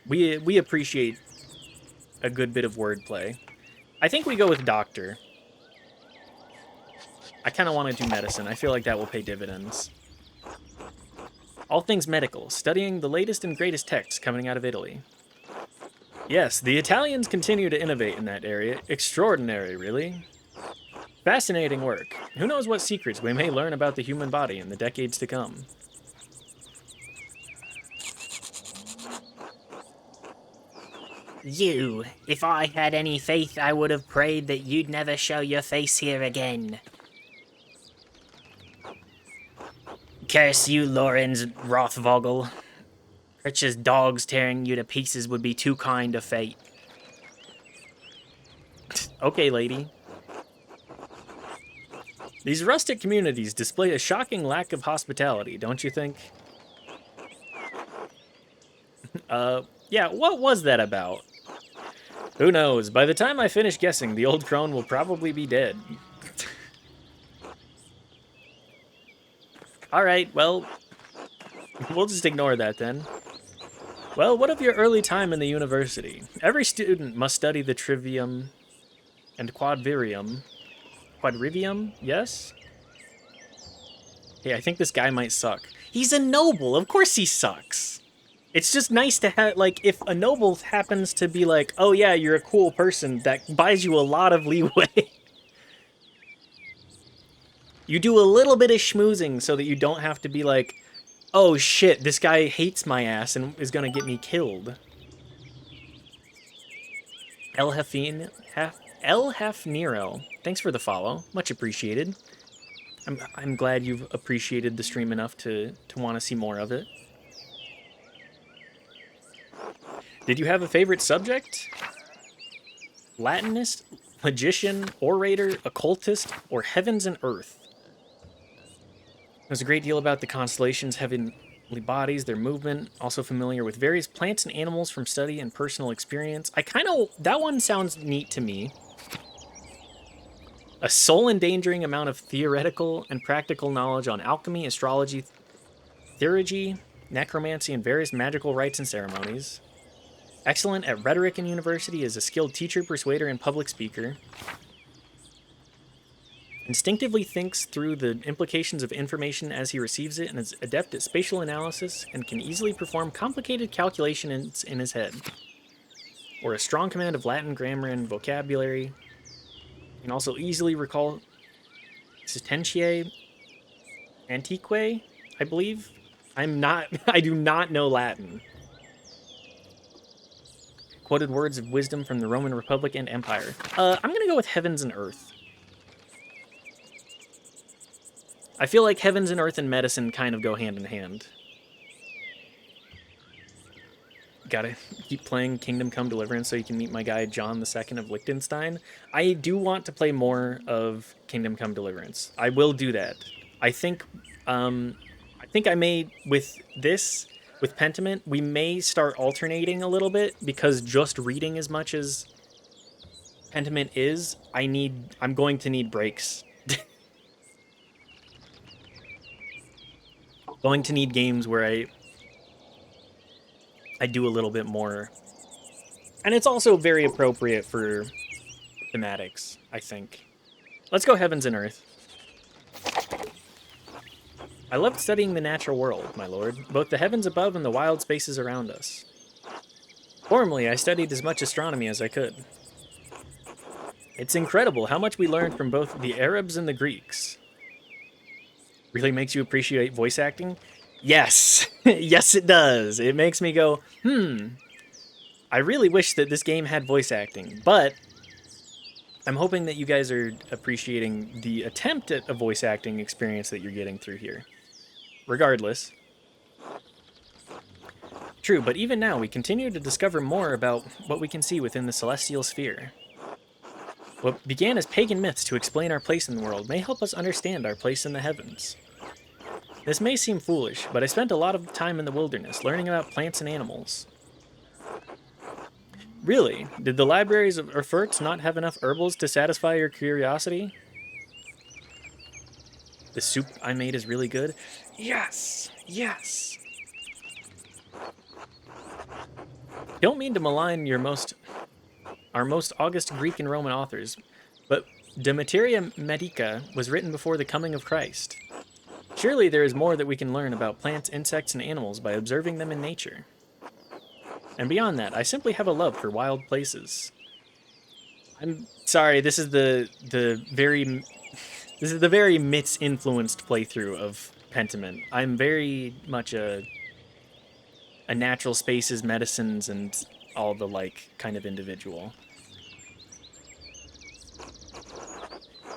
We appreciate a good bit of wordplay. I think we go with doctor. I kind of want to do medicine. I feel like that will pay dividends. All things medical, studying the latest and greatest texts coming out of Italy. Yes, the Italians continue to innovate in that area. Extraordinary, really. Fascinating work. Who knows what secrets we may learn about the human body in the decades to come. You, if I had any faith, I would have prayed that you'd never show your face here again. Curse you, Lorenz Rothvogel. Such dogs tearing you to pieces would be too kind a fate. Okay, lady. These rustic communities display a shocking lack of hospitality, don't you think? Yeah, what was that about? Who knows? By the time I finish guessing, the old crone will probably be dead. Alright, well, we'll just ignore that then. Well, what of your early time in the university? Every student must study the trivium and quadrivium. Quadrivium, yes? Hey, I think this guy might suck. He's a noble, of course he sucks. It's just nice to have, like, if a noble happens to be like, oh yeah, you're a cool person, that buys you a lot of leeway. You do a little bit of schmoozing so that you don't have to be like, oh shit, this guy hates my ass and is gonna get me killed. El Nero, thanks for the follow, much appreciated. I'm glad you've appreciated the stream enough to want to see more of it. Did you have a favorite subject? Latinist, magician, orator, occultist, or heavens and earth? There's a great deal about the constellations, heavenly bodies, their movement, also familiar with various plants and animals from study and personal experience. That one sounds neat to me. A soul-endangering amount of theoretical and practical knowledge on alchemy, astrology, theurgy, necromancy, and various magical rites and ceremonies. Excellent at rhetoric in university, is a skilled teacher, persuader, and public speaker. Instinctively thinks through the implications of information as he receives it and is adept at spatial analysis and can easily perform complicated calculations in his head. Or a strong command of Latin grammar and vocabulary. Can also easily recall Sententiae Antiquae, I believe. I do not know Latin. Quoted words of wisdom from the Roman Republic and Empire. I'm gonna go with heavens and earth. I feel like heavens and earth and medicine kind of go hand in hand. Gotta keep playing Kingdom Come Deliverance so you can meet my guy John II of Liechtenstein. I do want to play more of Kingdom Come Deliverance. I will do that. I think I may, with this, with Pentiment, we may start alternating a little bit, because just reading as much as Pentiment is, I'm going to need breaks. Going to need games where I do a little bit more. And it's also very appropriate for thematics, I think. Let's go heavens and earth. I loved studying the natural world, my lord, both the heavens above and the wild spaces around us. Formerly, I studied as much astronomy as I could. It's incredible how much we learned from both the Arabs and the Greeks. Really makes you appreciate voice acting? Yes! Yes, it does! It makes me go, I really wish that this game had voice acting, but I'm hoping that you guys are appreciating the attempt at a voice acting experience that you're getting through here. Regardless. True, but even now we continue to discover more about what we can see within the celestial sphere. What began as pagan myths to explain our place in the world may help us understand our place in the heavens. This may seem foolish, but I spent a lot of time in the wilderness learning about plants and animals. Really? Did the libraries of Erfurt not have enough herbals to satisfy your curiosity? The soup I made is really good? Yes! Yes! Don't mean to malign our most august Greek and Roman authors, but De Materia Medica was written before the coming of Christ. Surely there is more that we can learn about plants, insects, and animals by observing them in nature. And beyond that, I simply have a love for wild places. I'm sorry, this is the very myths-influenced playthrough of Pentiment. I'm very much a natural spaces, medicines, and all the like kind of individual.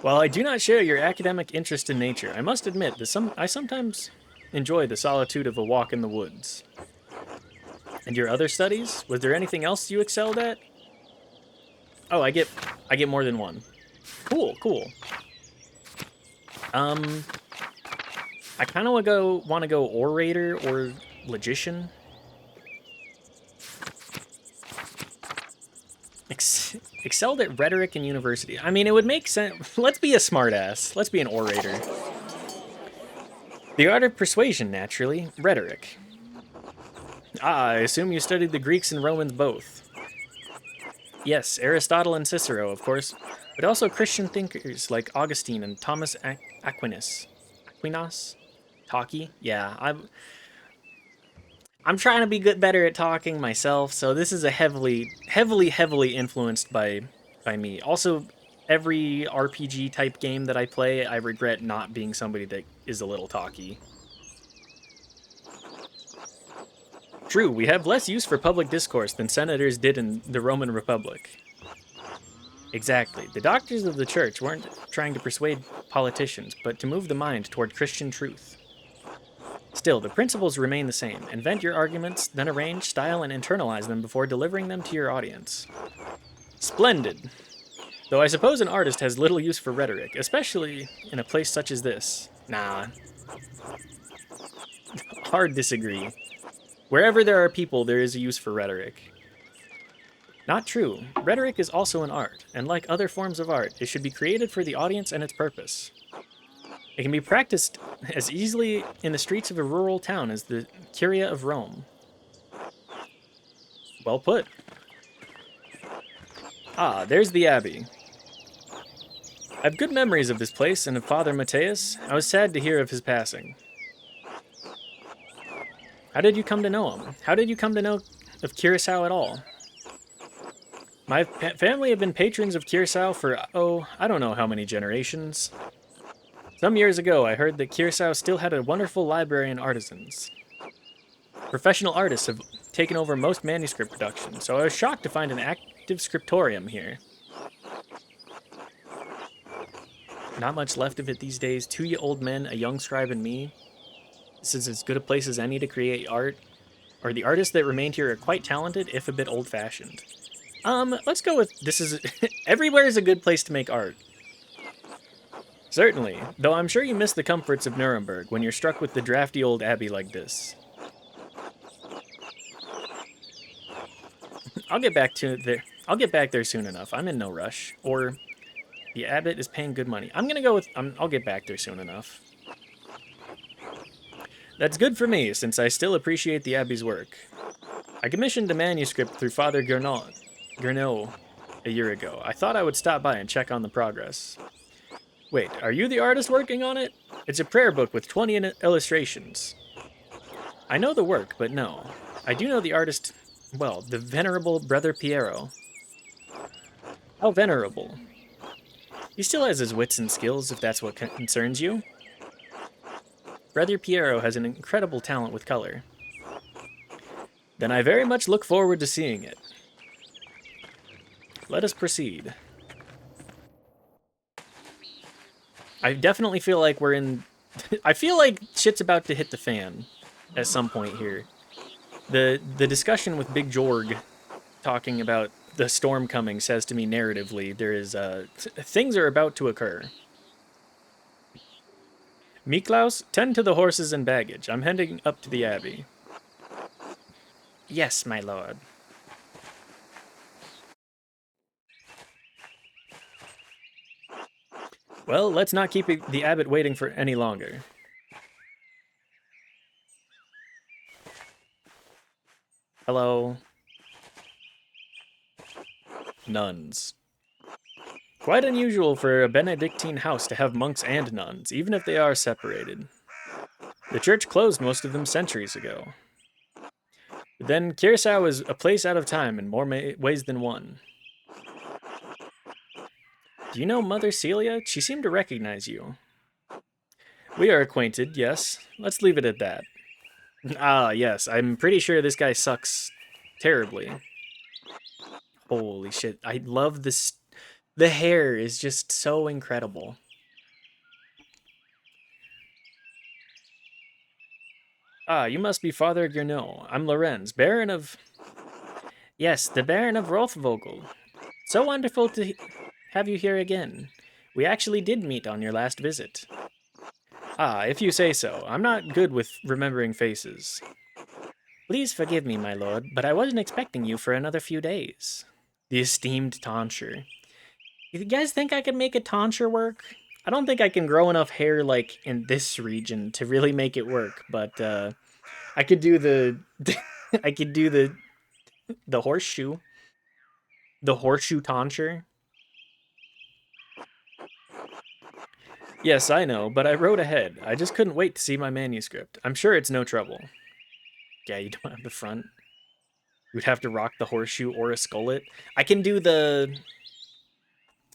While I do not share your academic interest in nature, I must admit that I sometimes enjoy the solitude of a walk in the woods. And your other studies? Was there anything else you excelled at? Oh, I get more than one. Cool. I kind of want to go orator or logician. Excelled at rhetoric in university. I mean, it would make sense. Let's be a smartass. Let's be an orator. The art of persuasion, naturally. Rhetoric. Ah, I assume you studied the Greeks and Romans both. Yes, Aristotle and Cicero, of course, but also Christian thinkers like Augustine and Thomas Aquinas. Talkie? Yeah, I'm trying to be better at talking myself, so this is a heavily influenced by me. Also, every RPG type game that I play, I regret not being somebody that is a little talky. True, we have less use for public discourse than senators did in the Roman Republic. Exactly. The doctors of the church weren't trying to persuade politicians, but to move the mind toward Christian truth. Still, the principles remain the same. Invent your arguments, then arrange, style, and internalize them before delivering them to your audience. Splendid! Though I suppose an artist has little use for rhetoric, especially in a place such as this. Nah. Hard disagree. Wherever there are people, there is a use for rhetoric. Not true. Rhetoric is also an art, and like other forms of art, it should be created for the audience and its purpose. It can be practiced as easily in the streets of a rural town as the Curia of Rome. Well put. Ah, there's the Abbey. I have good memories of this place and of Father Matthias. I was sad to hear of his passing. How did you come to know him? How did you come to know of Curacao at all? My family have been patrons of Curacao for, I don't know how many generations. Some years ago, I heard that Curacao still had a wonderful library and artisans. Professional artists have taken over most manuscript production, so I was shocked to find an active scriptorium here. Not much left of it these days. 2 old men, a young scribe, and me. This is as good a place as any to create art. Or the artists that remained here are quite talented, if a bit old-fashioned. Let's go with this is... Everywhere is a good place to make art. Certainly, though I'm sure you miss the comforts of Nuremberg when you're struck with the drafty old abbey like this. I'll get back there soon enough. I'm in no rush. Or the abbot is paying good money. I'm gonna go with I'll get back there soon enough. That's good for me, since I still appreciate the abbey's work. I commissioned a manuscript through Father Gernot a year ago. I thought I would stop by and check on the progress. Wait, are you the artist working on it? It's a prayer book with 20 illustrations. I know the work, but no. I do know the artist, well, the venerable Brother Piero. How venerable? He still has his wits and skills, if that's what concerns you. Brother Piero has an incredible talent with color. Then I very much look forward to seeing it. Let us proceed. I definitely feel like we're in... I feel like shit's about to hit the fan at some point here. The discussion with Big Jorg talking about the storm coming says to me narratively there is things are about to occur. Miklaus, tend to the horses and baggage. I'm heading up to the abbey. Yes, my lord. Well, let's not keep the abbot waiting for any longer. Hello. Nuns. Quite unusual for a Benedictine house to have monks and nuns, even if they are separated. The church closed most of them centuries ago. But then Curacao is a place out of time in more ways than one. Do you know Mother Celia? She seemed to recognize you. We are acquainted, yes. Let's leave it at that. Ah, yes, I'm pretty sure this guy sucks terribly. Holy shit, I love this. The hair is just so incredible. Ah, you must be Father Gernot. I'm Lorenz, Baron of... Yes, the Baron of Rothvogel. So wonderful to have you here again. We actually did meet on your last visit. Ah, if you say so. I'm not good with remembering faces. Please forgive me, my lord, but I wasn't expecting you for another few days. The esteemed tonsure. You guys think I could make a tonsure work? I don't think I can grow enough hair, like, in this region to really make it work, but, I could do the... I could do the horseshoe. The horseshoe tonsure. Yes, I know, but I wrote ahead. I just couldn't wait to see my manuscript. I'm sure it's no trouble. Yeah, you don't have the front. You would have to rock the horseshoe or a skullet. I can do the...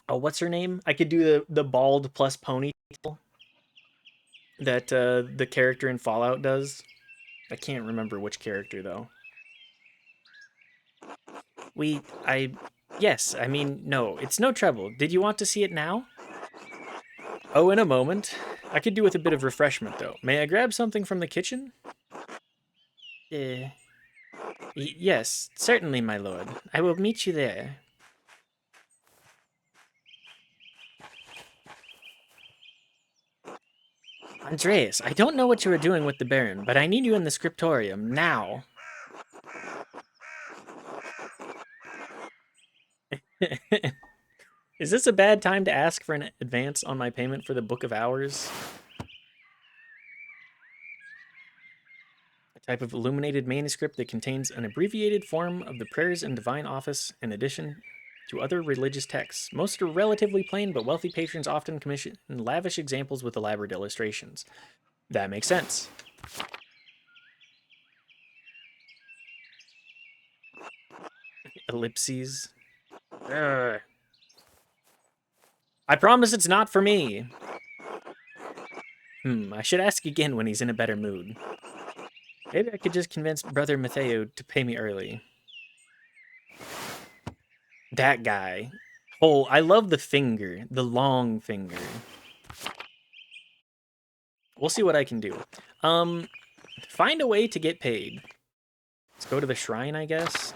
Oh, what's her name? I could do the bald plus ponytail that the character in Fallout does. I can't remember which character, though. Yes, I mean, no, it's no trouble. Did you want to see it now? Oh, in a moment. I could do with a bit of refreshment, though. May I grab something from the kitchen? Yes, certainly, my lord. I will meet you there. Andreas, I don't know what you are doing with the Baron, but I need you in the scriptorium, now. Is this a bad time to ask for an advance on my payment for the Book of Hours? A type of illuminated manuscript that contains an abbreviated form of the prayers and divine office in addition to other religious texts. Most are relatively plain, but wealthy patrons often commission lavish examples with elaborate illustrations. That makes sense. Ellipses. Ugh. I promise it's not for me. I should ask again when he's in a better mood. Maybe I could just convince Brother Matteo to pay me early. That guy. Oh, I love the finger. The long finger. We'll see what I can do. Find a way to get paid. Let's go to the shrine, I guess.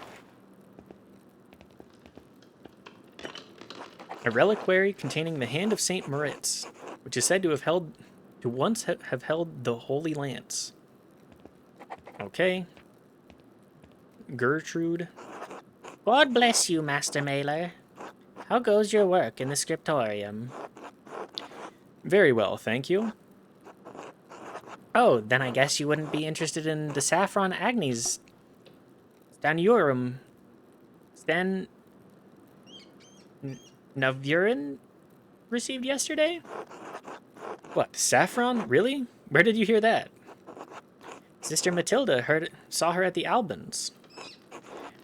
A reliquary containing the hand of Saint Moritz, which is said to have once have held the Holy Lance. Okay. Gertrude. God bless you, Master Mailer. How goes your work in the scriptorium? Very well, thank you. Oh, then I guess you wouldn't be interested in the Saffron Agnes Stanurum Navurin received yesterday? What, saffron? Really? Where did you hear that? Sister Matilda saw her at the Albans.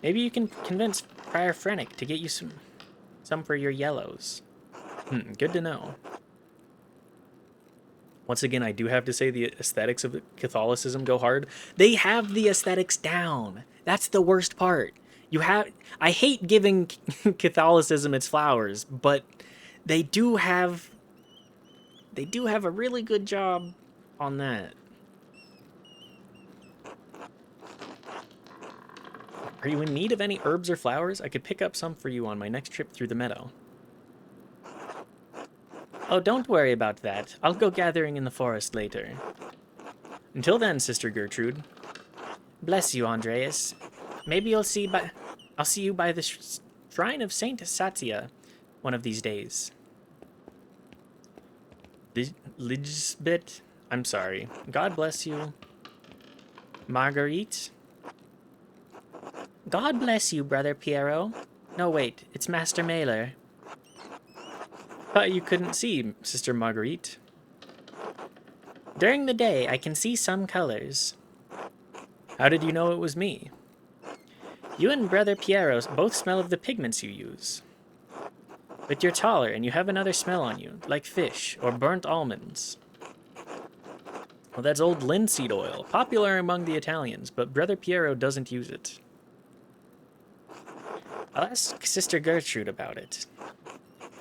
Maybe you can convince Prior Frenick to get you some for your yellows. Good to know. Once again, I do have to say the aesthetics of Catholicism go hard. They have the aesthetics down. That's the worst part. I hate giving Catholicism its flowers, but they do have They do have a really good job on that. Are you in need of any herbs or flowers? I could pick up some for you on my next trip through the meadow. Oh, don't worry about that. I'll go gathering in the forest later. Until then, Sister Gertrude. Bless you, Andreas. Maybe I'll see you by the shrine of Saint Satya one of these days. Lisbeth? I'm sorry. God bless you. Marguerite? God bless you, Brother Piero. No, wait, it's Master Mailer. Thought you couldn't see, Sister Marguerite. During the day, I can see some colors. How did you know it was me? You and Brother Piero both smell of the pigments you use. But you're taller and you have another smell on you, like fish or burnt almonds. Well, that's old linseed oil, popular among the Italians, but Brother Piero doesn't use it. I'll ask Sister Gertrude about it.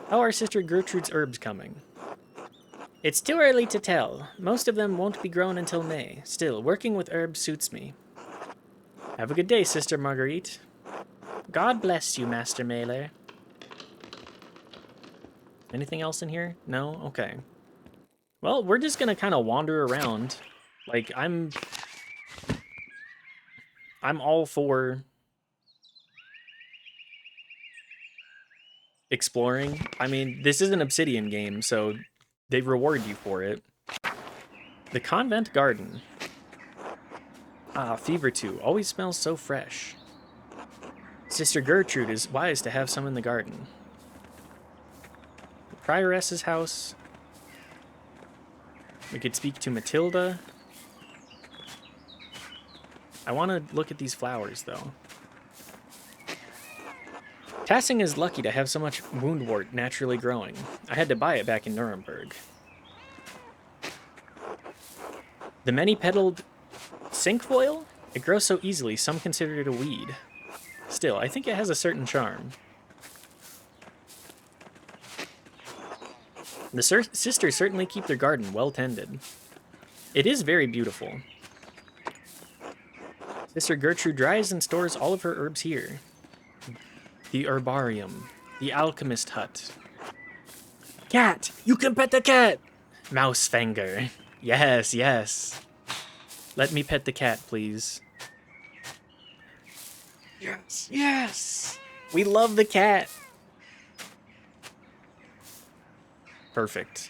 How are Sister Gertrude's herbs coming? It's too early to tell. Most of them won't be grown until May. Still, working with herbs suits me. Have a good day, Sister Marguerite. God bless you, Master Mailer. Anything else in here? No? Okay. Well, we're just gonna kind of wander around. Like, I'm all for exploring. I mean, this is an Obsidian game, so they reward you for it. The Convent Garden. Ah, Fever 2. Always smells so fresh. Sister Gertrude is wise to have some in the garden. The Prioress's house. We could speak to Matilda. I want to look at these flowers, though. Tassing is lucky to have so much woundwort naturally growing. I had to buy it back in Nuremberg. The many-petaled cinquefoil? It grows so easily, some consider it a weed. Still, I think it has a certain charm. The sisters certainly keep their garden well tended. It is very beautiful. Sister Gertrude dries and stores all of her herbs here. The herbarium. The alchemist hut. Cat! You can pet the cat! Mousefanger. Yes, yes. Let me pet the cat, please. Yes, yes! We love the cat! Perfect.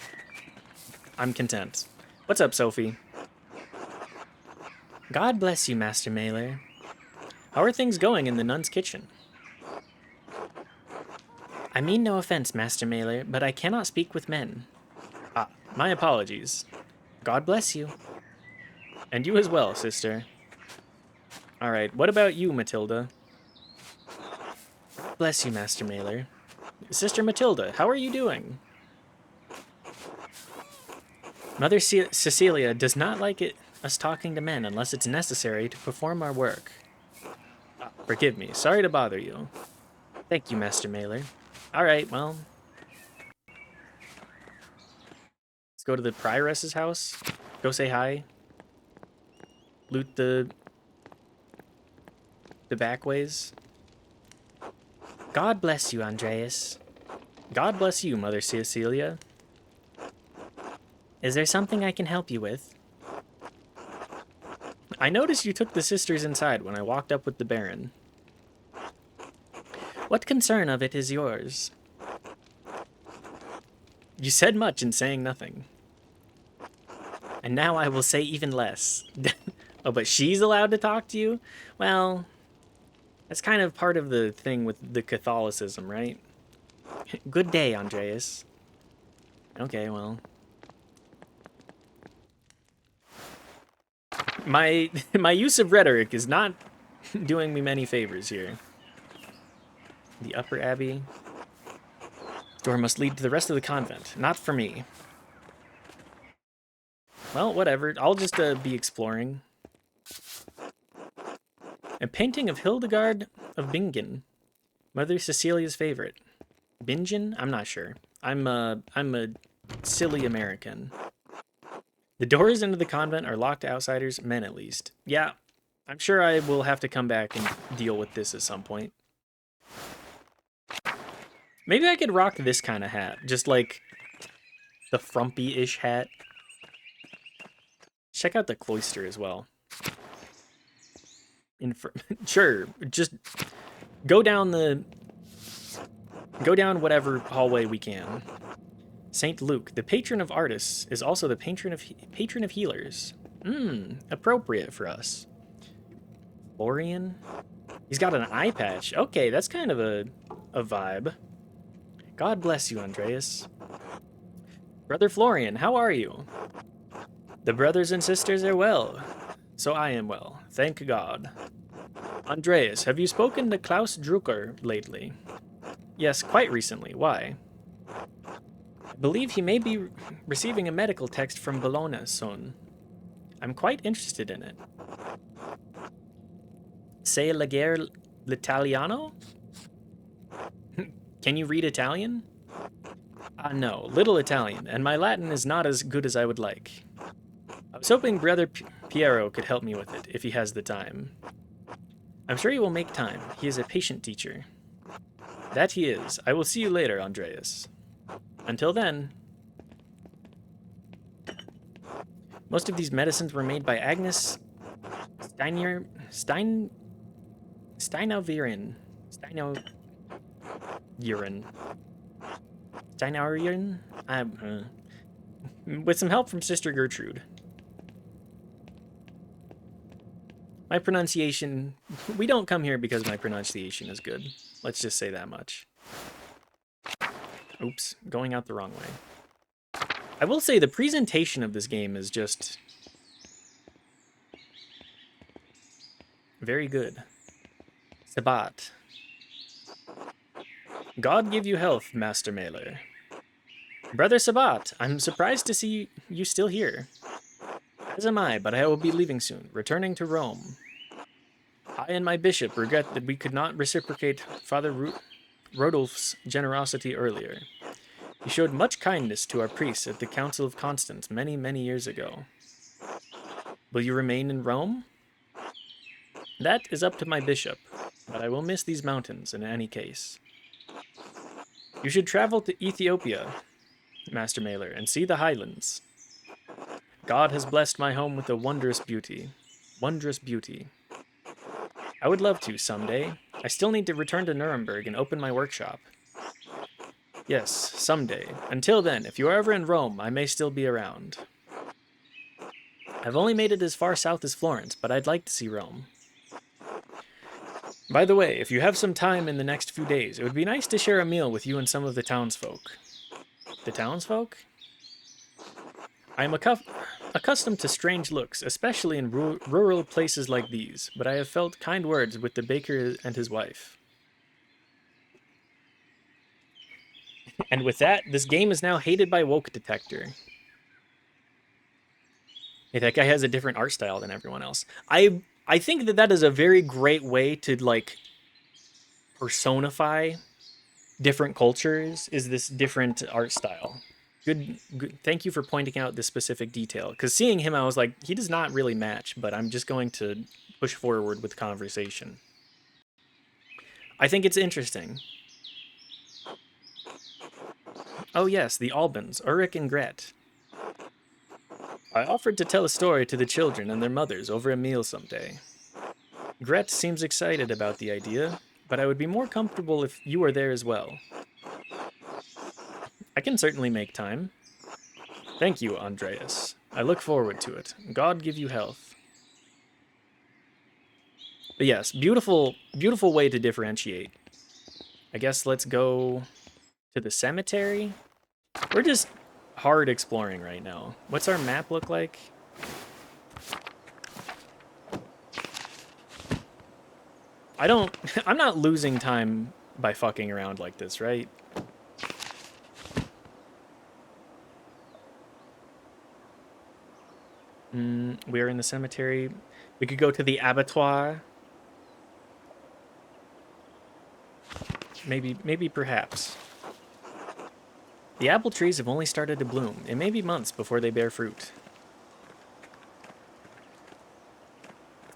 I'm content. What's up, Sophie? God bless you, Master Mailer. How are things going in the nun's kitchen? I mean no offense, Master Mailer, but I cannot speak with men. Ah, my apologies. God bless you. And you as well, sister. Alright, what about you, Matilda? Bless you, Master Mailer. Sister Matilda, how are you doing? Mother Cecilia does not like us talking to men unless it's necessary to perform our work. Forgive me, sorry to bother you. Thank you, Master Mailer. Alright, well. Let's go to the Prioress's house. Go say hi. Loot the back ways. God bless you, Andreas. God bless you, Mother Cecilia. Is there something I can help you with? I noticed you took the sisters inside when I walked up with the Baron. What concern of it is yours? You said much in saying nothing. And now I will say even less. Oh, but she's allowed to talk to you? Well, that's kind of part of the thing with the Catholicism, right? Good day, Andreas. Okay, well. My use of rhetoric is not doing me many favors here. The Upper Abbey. Door must lead to the rest of the convent. Not for me. Well, whatever. I'll just be exploring. A painting of Hildegard of Bingen. Mother Cecilia's favorite. Bingen? I'm not sure. I'm a silly American. The doors into the convent are locked to outsiders, men at least. Yeah, I'm sure I will have to come back and deal with this at some point. Maybe I could rock this kind of hat. Just like the frumpy-ish hat. Check out the cloister as well. Sure, just go down whatever hallway we can. Saint Luke, the patron of artists, is also the patron of healers. Appropriate for us. Florian, he's got an eye patch. Okay, that's kind of a vibe. God bless you, Andreas. Brother Florian, how are you? The brothers and sisters are well, so I am well, thank God. Andreas, have you spoken to Klaus Drucker lately? Yes, quite recently. Why? I believe he may be receiving a medical text from Bologna soon. I'm quite interested in it. Sei leggere l'italiano? Can you read Italian? No, little Italian, and my Latin is not as good as I would like. I was hoping Brother Piero could help me with it, if he has the time. I'm sure he will make time. He is a patient teacher. That he is. I will see you later, Andreas. Until then. Most of these medicines were made by Agnes Steinoviren. With some help from Sister Gertrude. My pronunciation... We don't come here because my pronunciation is good. Let's just say that much. Oops, going out the wrong way. I will say the presentation of this game is just... very good. Sabat. God give you health, Master Mailer. Brother Sabat, I'm surprised to see you still here. As am I, but I will be leaving soon, returning to Rome. I and my bishop regret that we could not reciprocate Father Rodolph's generosity earlier. He showed much kindness to our priests at the Council of Constance many, many years ago. Will you remain in Rome? That is up to my bishop, but I will miss these mountains in any case. You should travel to Ethiopia, Master Mailer, and see the highlands. God has blessed my home with a wondrous beauty. Wondrous beauty. I would love to someday. I still need to return to Nuremberg and open my workshop. Yes, someday. Until then, if you are ever in Rome, I may still be around. I've only made it as far south as Florence, but I'd like to see Rome. By the way, if you have some time in the next few days, it would be nice to share a meal with you and some of the townsfolk. The townsfolk? I am accustomed to strange looks, especially in rural places like these, but I have felt kind words with the baker and his wife. And with that, this game is now hated by Woke Detector. Hey, that guy has a different art style than everyone else. I think that is a very great way to, like, personify different cultures, is this different art style. Good. Thank you for pointing out this specific detail. Because seeing him, I was like, he does not really match, but I'm just going to push forward with conversation. I think it's interesting. Oh yes, the Albans, Ulrich and Gret. I offered to tell a story to the children and their mothers over a meal someday. Gret seems excited about the idea, but I would be more comfortable if you were there as well. I can certainly make time. Thank you, Andreas. I look forward to it. God give you health. But yes, beautiful, beautiful way to differentiate. I guess let's go to the cemetery. We're just hard exploring right now. What's our map look like? I'm not losing time by fucking around like this, right? We're in the cemetery. We could go to the abattoir. Maybe perhaps. The apple trees have only started to bloom. It may be months before they bear fruit.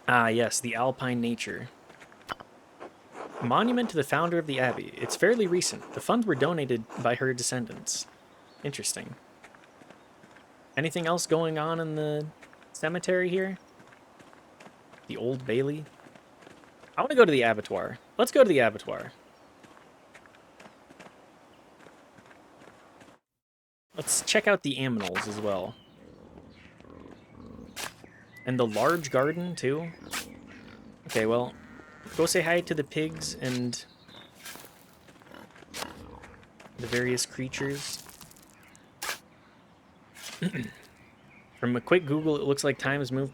Ah, yes, the alpine nature. Monument to the founder of the abbey. It's fairly recent. The funds were donated by her descendants. Interesting. Anything else going on in the cemetery here? The Old Bailey? I want to go to the abattoir. Let's go to the abattoir. Let's check out the aminals as well. And the large garden, too. Okay, well, go say hi to the pigs and the various creatures. From a quick Google, it looks like time has moved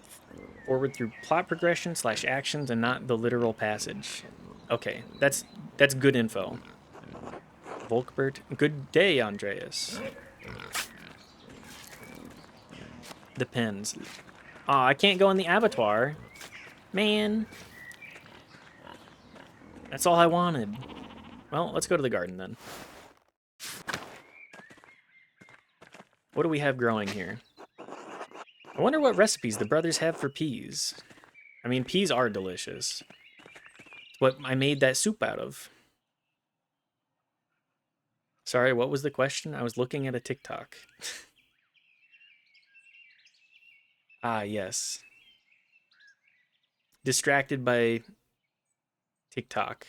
forward through plot progression / actions and not the literal passage. Okay, that's good info. Volkbert, good day, Andreas. The pens. Aw, I can't go in the abattoir. Man. That's all I wanted. Well, let's go to the garden then. What do we have growing here? I wonder what recipes the brothers have for peas. I mean, peas are delicious. It's what I made that soup out of. Sorry, what was the question? I was looking at a TikTok. Ah, yes. Distracted by TikTok.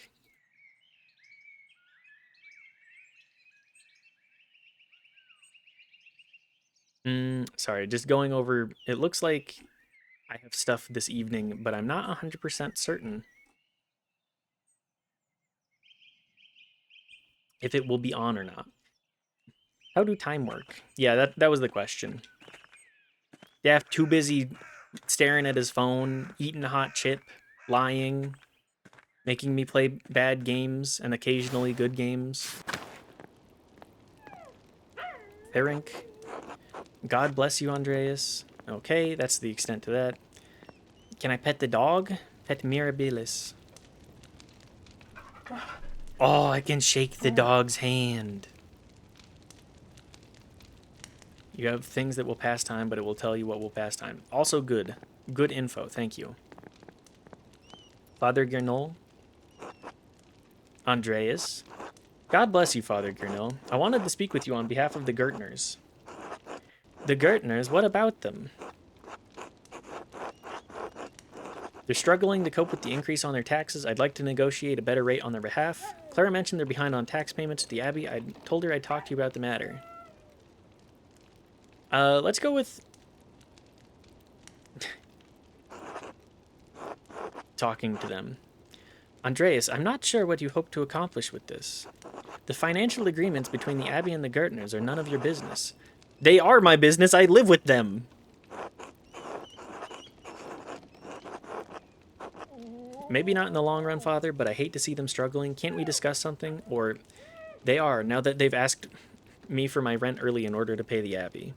Sorry, just going over... It looks like I have stuff this evening, but I'm not 100% certain if it will be on or not. How do time work? Yeah, that was the question. Daft too busy staring at his phone, eating a hot chip, lying, making me play bad games and occasionally good games. Ferink. God bless you, Andreas. Okay, that's the extent to that. Can I pet the dog? Pet Mirabilis. Oh, I can shake the dog's hand. You have things that will pass time, but it will tell you what will pass time. Also good. Good info, thank you. Father Gernol. Andreas. God bless you, Father Gernol. I wanted to speak with you on behalf of the Gertners. The Gertners? What about them? They're struggling to cope with the increase on their taxes. I'd like to negotiate a better rate on their behalf. Clara mentioned they're behind on tax payments to the Abbey. I told her I'd talk to you about the matter. Let's go with... talking to them. Andreas, I'm not sure what you hope to accomplish with this. The financial agreements between the Abbey and the Gertners are none of your business. They are my business. I live with them. Maybe not in the long run, Father, but I hate to see them struggling. Can't we discuss something? Or they are, now that they've asked me for my rent early in order to pay the Abbey.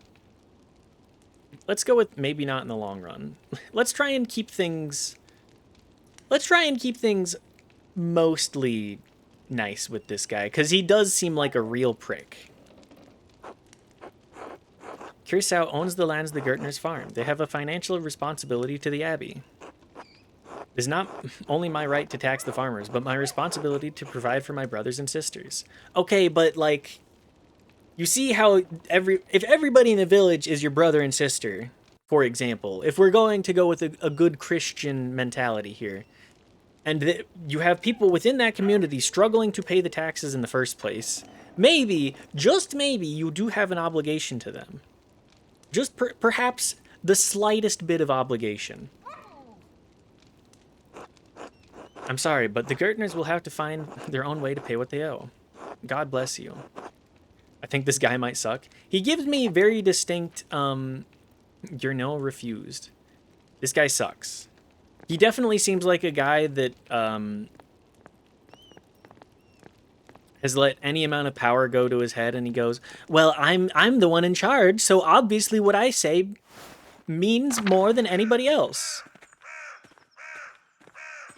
Let's go with maybe not in the long run. Let's try and keep things... Let's try and keep things mostly nice with this guy, because he does seem like a real prick. Kirsau owns the lands the Gertners farm. They have a financial responsibility to the Abbey. It is not only my right to tax the farmers, but my responsibility to provide for my brothers and sisters. Okay, but like, you see how if everybody in the village is your brother and sister, for example, if we're going to go with a good Christian mentality here, and you have people within that community struggling to pay the taxes in the first place, maybe, just maybe, you do have an obligation to them. Just perhaps the slightest bit of obligation. I'm sorry, but the Gertners will have to find their own way to pay what they owe. God bless you. I think this guy might suck. He gives me very distinct, you're no refused. This guy sucks. He definitely seems like a guy that, has let any amount of power go to his head, and he goes, well, I'm the one in charge, so obviously what I say means more than anybody else.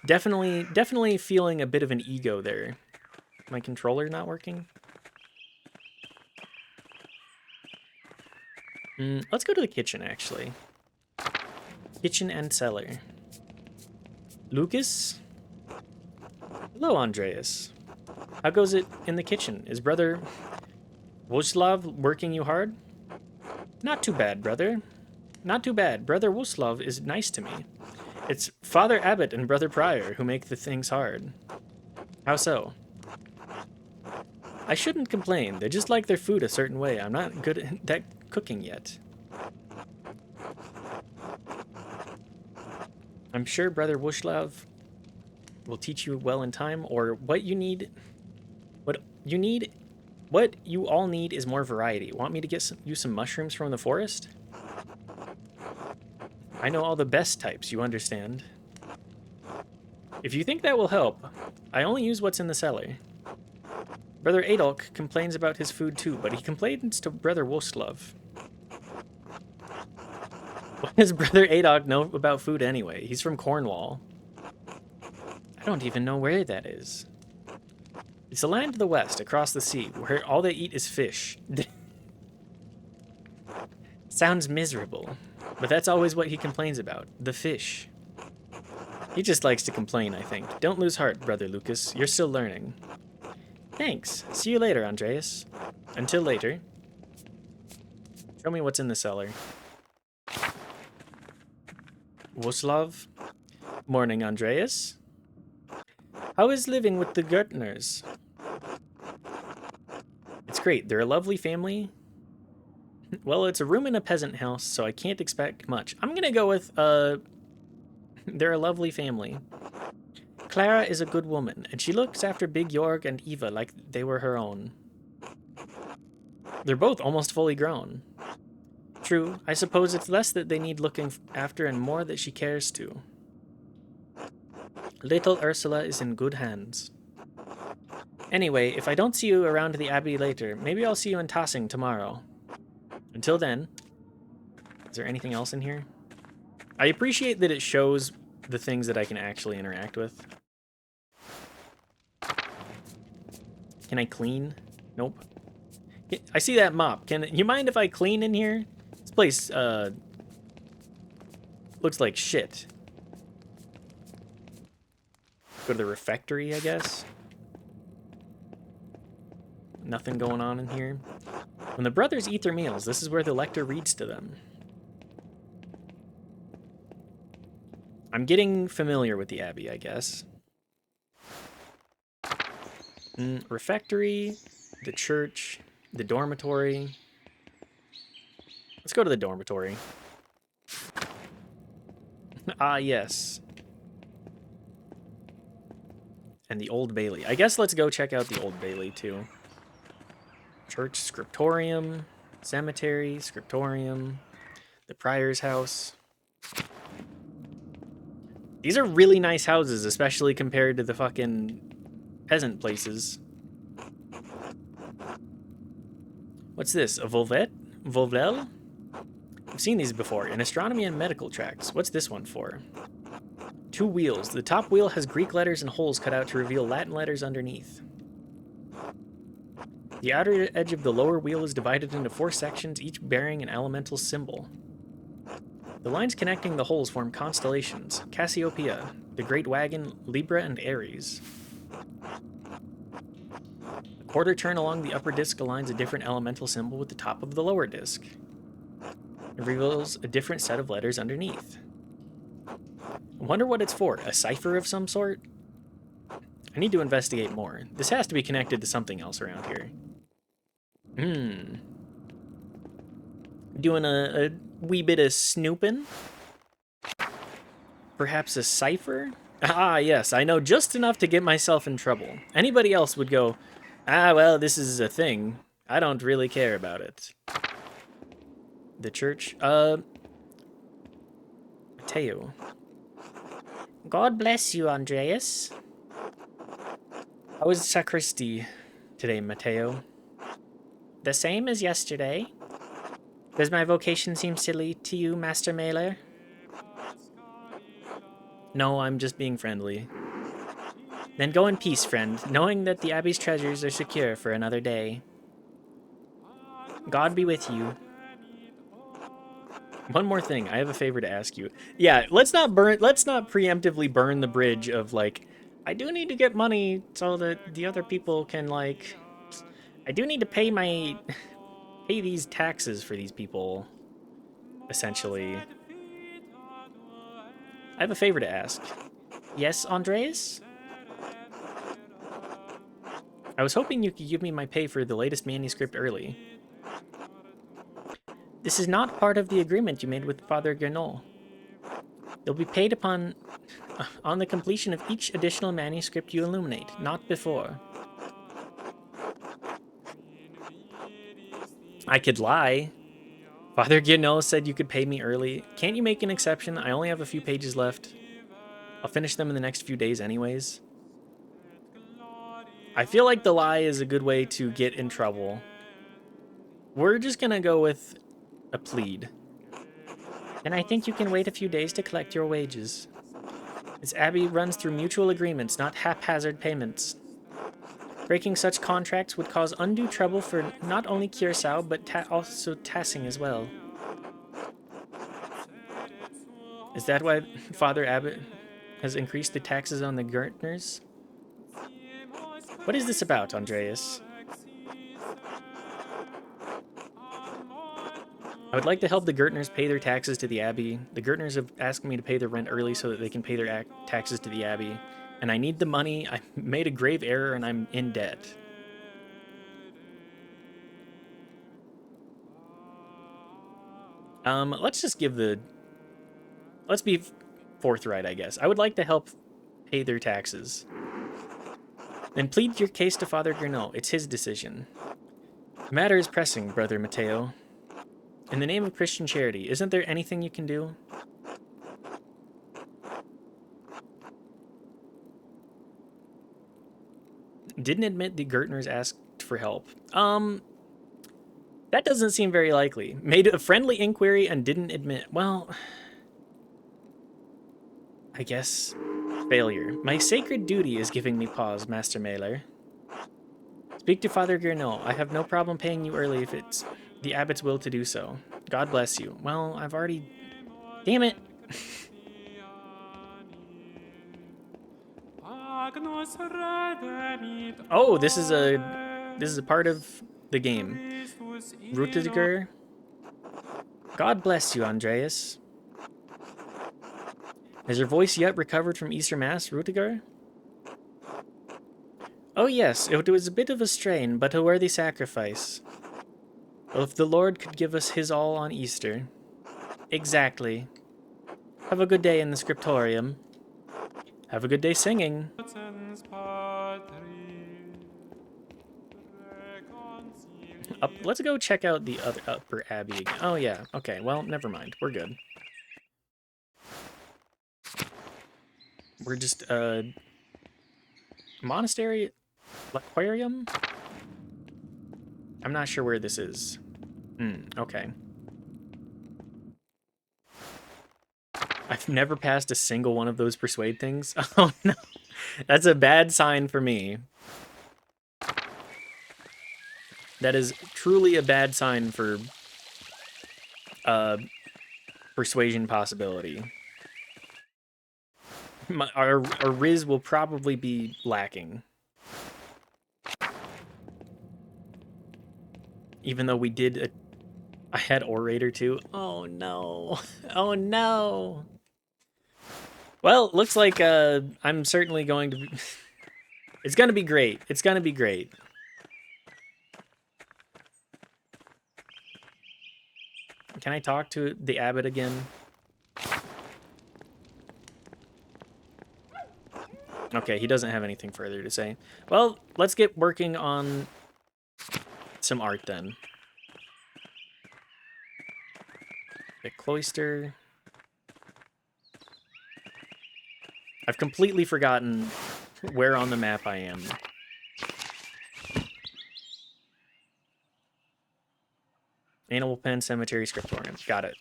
Definitely feeling a bit of an ego there. My controller not working? Let's go to the kitchen, actually. Kitchen and cellar. Lucas? Hello, Andreas. How goes it in the kitchen? Is Brother Woslav working you hard? Not too bad, brother. Not too bad. Brother Woslav is nice to me. It's Father Abbot and Brother Prior who make the things hard. How so? I shouldn't complain. They just like their food a certain way. I'm not good at that cooking yet. I'm sure Brother Woslav will teach you well in time, or what you all need is more variety. Want me to get you some mushrooms from the forest? I know all the best types, you understand. If you think that will help, I only use what's in the cellar. Brother Adolk complains about his food too, but he complains to Brother Woslav. What does Brother Adolk know about food anyway? He's from Cornwall. I don't even know where that is. It's a land to the west, across the sea, where all they eat is fish. Sounds miserable, but that's always what he complains about, the fish. He just likes to complain, I think. Don't lose heart, Brother Lucas. You're still learning. Thanks. See you later, Andreas. Until later. Show me what's in the cellar. Woslav. Morning, Andreas. How is living with the Gertners? It's great. They're a lovely family. Well, it's a room in a peasant house, so I can't expect much. I'm gonna go with, they're a lovely family. Clara is a good woman, and she looks after Big Jorg and Eva like they were her own. They're both almost fully grown. True, I suppose it's less that they need looking after and more that she cares to. Little Ursula is in good hands. Anyway, if I don't see you around the Abbey later, maybe I'll see you in Tossing tomorrow. Until then, is there anything else in here? I appreciate that it shows the things that I can actually interact with. Can I clean? Nope. I see that mop. Can you mind if I clean in here? This place, looks like shit. Go to the refectory, I guess. Nothing going on in here. When the brothers eat their meals, this is where the lector reads to them. I'm getting familiar with the Abbey, I guess. Refectory, the church, the dormitory. Let's go to the dormitory. Ah, yes. And the Old Bailey. I guess let's go check out the Old Bailey, too. Church, scriptorium, cemetery, scriptorium, the prior's house. These are really nice houses, especially compared to the fucking peasant places. What's this? A volvet? Volvel? I've seen these before in astronomy and medical tracts. What's this one for? 2 wheels. The top wheel has Greek letters and holes cut out to reveal Latin letters underneath. The outer edge of the lower wheel is divided into 4 sections, each bearing an elemental symbol. The lines connecting the holes form constellations: Cassiopeia, the Great Wagon, Libra, and Aries. A quarter turn along the upper disc aligns a different elemental symbol with the top of the lower disc. It reveals a different set of letters underneath. I wonder what it's for. A cipher of some sort? I need to investigate more. This has to be connected to something else around here. Doing a wee bit of snooping? Perhaps a cipher? Ah, yes, I know just enough to get myself in trouble. Anybody else would go, ah, well, this is a thing. I don't really care about it. The church? Mateo. God bless you, Andreas. How was sacristy today, Mateo? The same as yesterday. Does my vocation seem silly to you, Master Mailer? No, I'm just being friendly. Then go in peace, friend, knowing that the Abbey's treasures are secure for another day. God be with you. One more thing, I have a favor to ask you. Yeah, let's not preemptively burn the bridge of like, I do need to get money so that the other people can like, I do need to pay pay these taxes for these people, essentially. I have a favor to ask. Yes, Andreas? I was hoping you could give me my pay for the latest manuscript early. This is not part of the agreement you made with Father Gernot. You'll be paid on the completion of each additional manuscript you illuminate, not before. I could lie. Father Gernot said you could pay me early. Can't you make an exception? I only have a few pages left. I'll finish them in the next few days anyways. I feel like the lie is a good way to get in trouble. We're just gonna go with a plead. And I think you can wait a few days to collect your wages. This abbey runs through mutual agreements, not haphazard payments. Breaking such contracts would cause undue trouble for not only Curacao, but also Tassing as well. Is that why Father Abbot has increased the taxes on the Gertners? What is this about, Andreas? I would like to help the Gertners pay their taxes to the Abbey. The Gertners have asked me to pay their rent early so that they can pay their taxes to the Abbey. And I need the money. I made a grave error and I'm in debt. Let's just give the... Let's be forthright, I guess. I would like to help pay their taxes. Then plead your case to Father Gernot. It's his decision. The matter is pressing, Brother Mateo. In the name of Christian charity, isn't there anything you can do? Didn't admit the Gertners asked for help. That doesn't seem very likely. Made a friendly inquiry and didn't admit. Well, I guess failure. My sacred duty is giving me pause, Master Mailer. Speak to Father Gernot. I have no problem paying you early if it's the abbot's will to do so. God bless you. Well, I've already... Damn it! Oh, this is a part of the game. Rutiger. God bless you, Andreas. Has your voice yet recovered from Easter Mass, Rutiger? Oh yes, it was a bit of a strain, but a worthy sacrifice. Well, if the Lord could give us his all on Easter. Exactly. Have a good day in the scriptorium. Have a good day singing. Let's go check out the other upper abbey again. Oh yeah, okay, well, never mind. We're good. We're just, monastery? Aquarium? I'm not sure where this is. Okay. I've never passed a single one of those persuade things. Oh no. That's a bad sign for me. That is truly a bad sign for persuasion possibility. Our Riz will probably be lacking. Even though we did I had Orator too. Oh no. Oh no. Well, looks like I'm certainly going to be... It's gonna be great. It's gonna be great. Can I talk to the abbot again? Okay, he doesn't have anything further to say. Well, let's get working on some art then. The cloister. I've completely forgotten where on the map I am. Animal Pen, Cemetery, Scriptorium. Got it.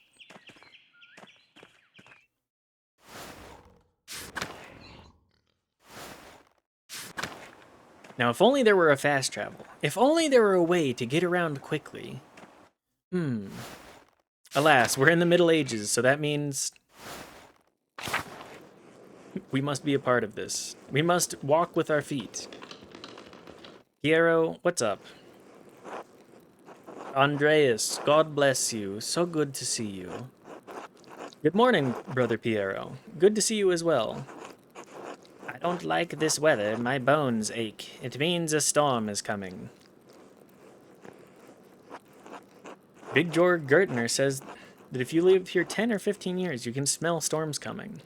Now, if only there were a fast travel. If only there were a way to get around quickly. Alas, we're in the Middle Ages, so that means we must be a part of this. We must walk with our feet. Piero, what's up? Andreas, God bless you. So good to see you. Good morning, Brother Piero. Good to see you as well. I don't like this weather. My bones ache. It means a storm is coming. Big George Gertner says that if you live here 10 or 15 years, you can smell storms coming.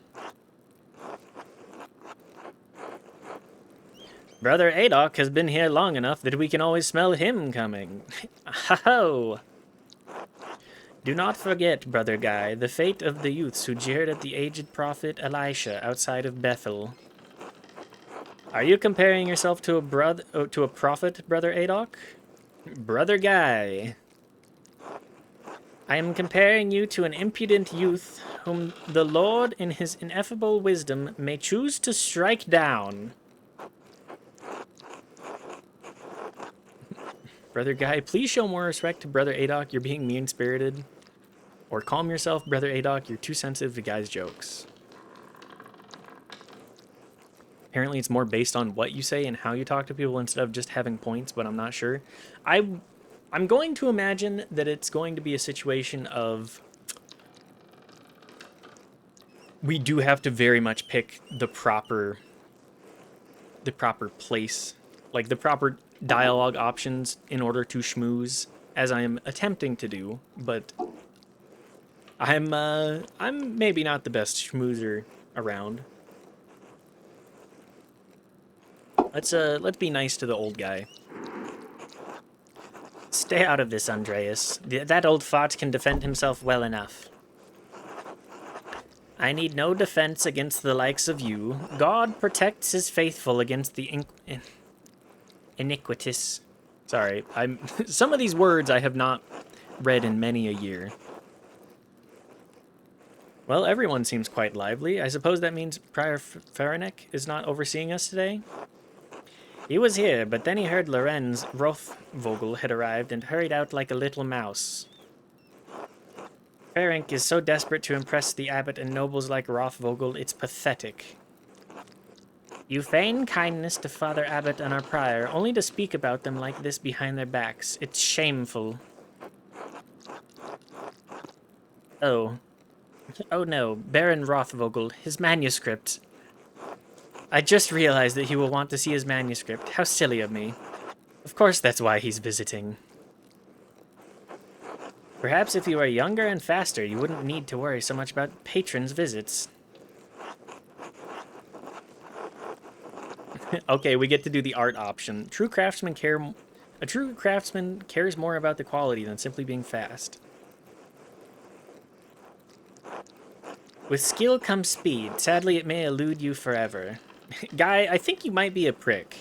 Brother Adok has been here long enough that we can always smell him coming. Ho-ho! Do not forget, Brother Guy, the fate of the youths who jeered at the aged prophet Elisha outside of Bethel. Are you comparing yourself to a prophet, Brother Adok? Brother Guy. I am comparing you to an impudent youth whom the Lord in his ineffable wisdom may choose to strike down. Brother Guy, please show more respect to Brother Adok. You're being mean-spirited. Or calm yourself, Brother Adok. You're too sensitive to guys' jokes. Apparently it's more based on what you say and how you talk to people instead of just having points, but I'm not sure. I'm going to imagine that it's going to be a situation of we do have to very much pick the proper place, like the proper dialogue options in order to schmooze, as I am attempting to do, but I'm maybe not the best schmoozer around. Let's be nice to the old guy. Stay out of this, Andreas. That old fart can defend himself well enough. I need no defense against the likes of you. God protects his faithful against the iniquitous. Sorry, some of these words I have not read in many a year. Well, everyone seems quite lively. I suppose that means Prior Faranek is not overseeing us today? He was here, but then he heard Lorenz Rothvogel had arrived and hurried out like a little mouse. Ferenc is so desperate to impress the abbot and nobles like Rothvogel, it's pathetic. You feign kindness to Father Abbot and our prior, only to speak about them like this behind their backs. It's shameful. Oh no, Baron Rothvogel, his manuscript. I just realized that he will want to see his manuscript. How silly of me. Of course that's why he's visiting. Perhaps if you were younger and faster, you wouldn't need to worry so much about patrons' visits. Okay, we get to do the art option. A true craftsman cares more about the quality than simply being fast. With skill comes speed. Sadly, it may elude you forever. Guy, I think you might be a prick.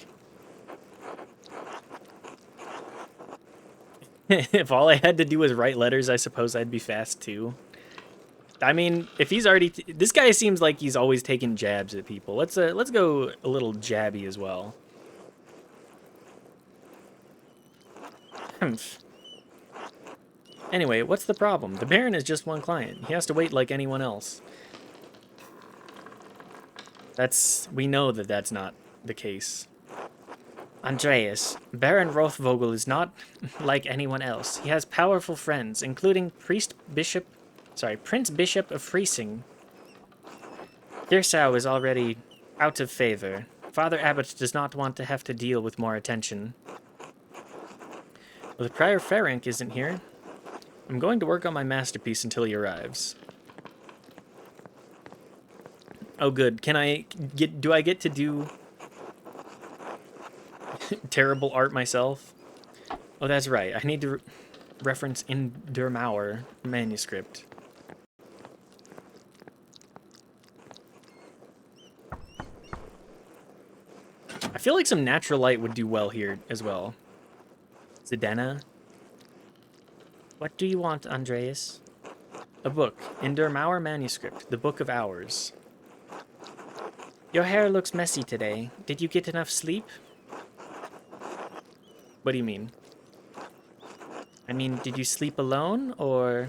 If all I had to do was write letters, I suppose I'd be fast too. I mean, if he's already... this guy seems like he's always taking jabs at people. Let's go a little jabby as well. Anyway, what's the problem? The Baron is just one client. He has to wait like anyone else. We know that that's not the case. Andreas, Baron Rothvogel is not like anyone else. He has powerful friends, including Prince Bishop of Friesing. Hirsau is already out of favor. Father Abbot does not want to have to deal with more attention. Well, the Prior Ferenc isn't here. I'm going to work on my masterpiece until he arrives. Oh, good. Do I get to do terrible art myself? Oh, that's right. I need to reference in Der Mauer manuscript. I feel like some natural light would do well here as well. Zidana. What do you want, Andreas? A book. In Der Mauer manuscript. The Book of Hours. Your hair looks messy today. Did you get enough sleep? What do you mean? I mean, did you sleep alone, or...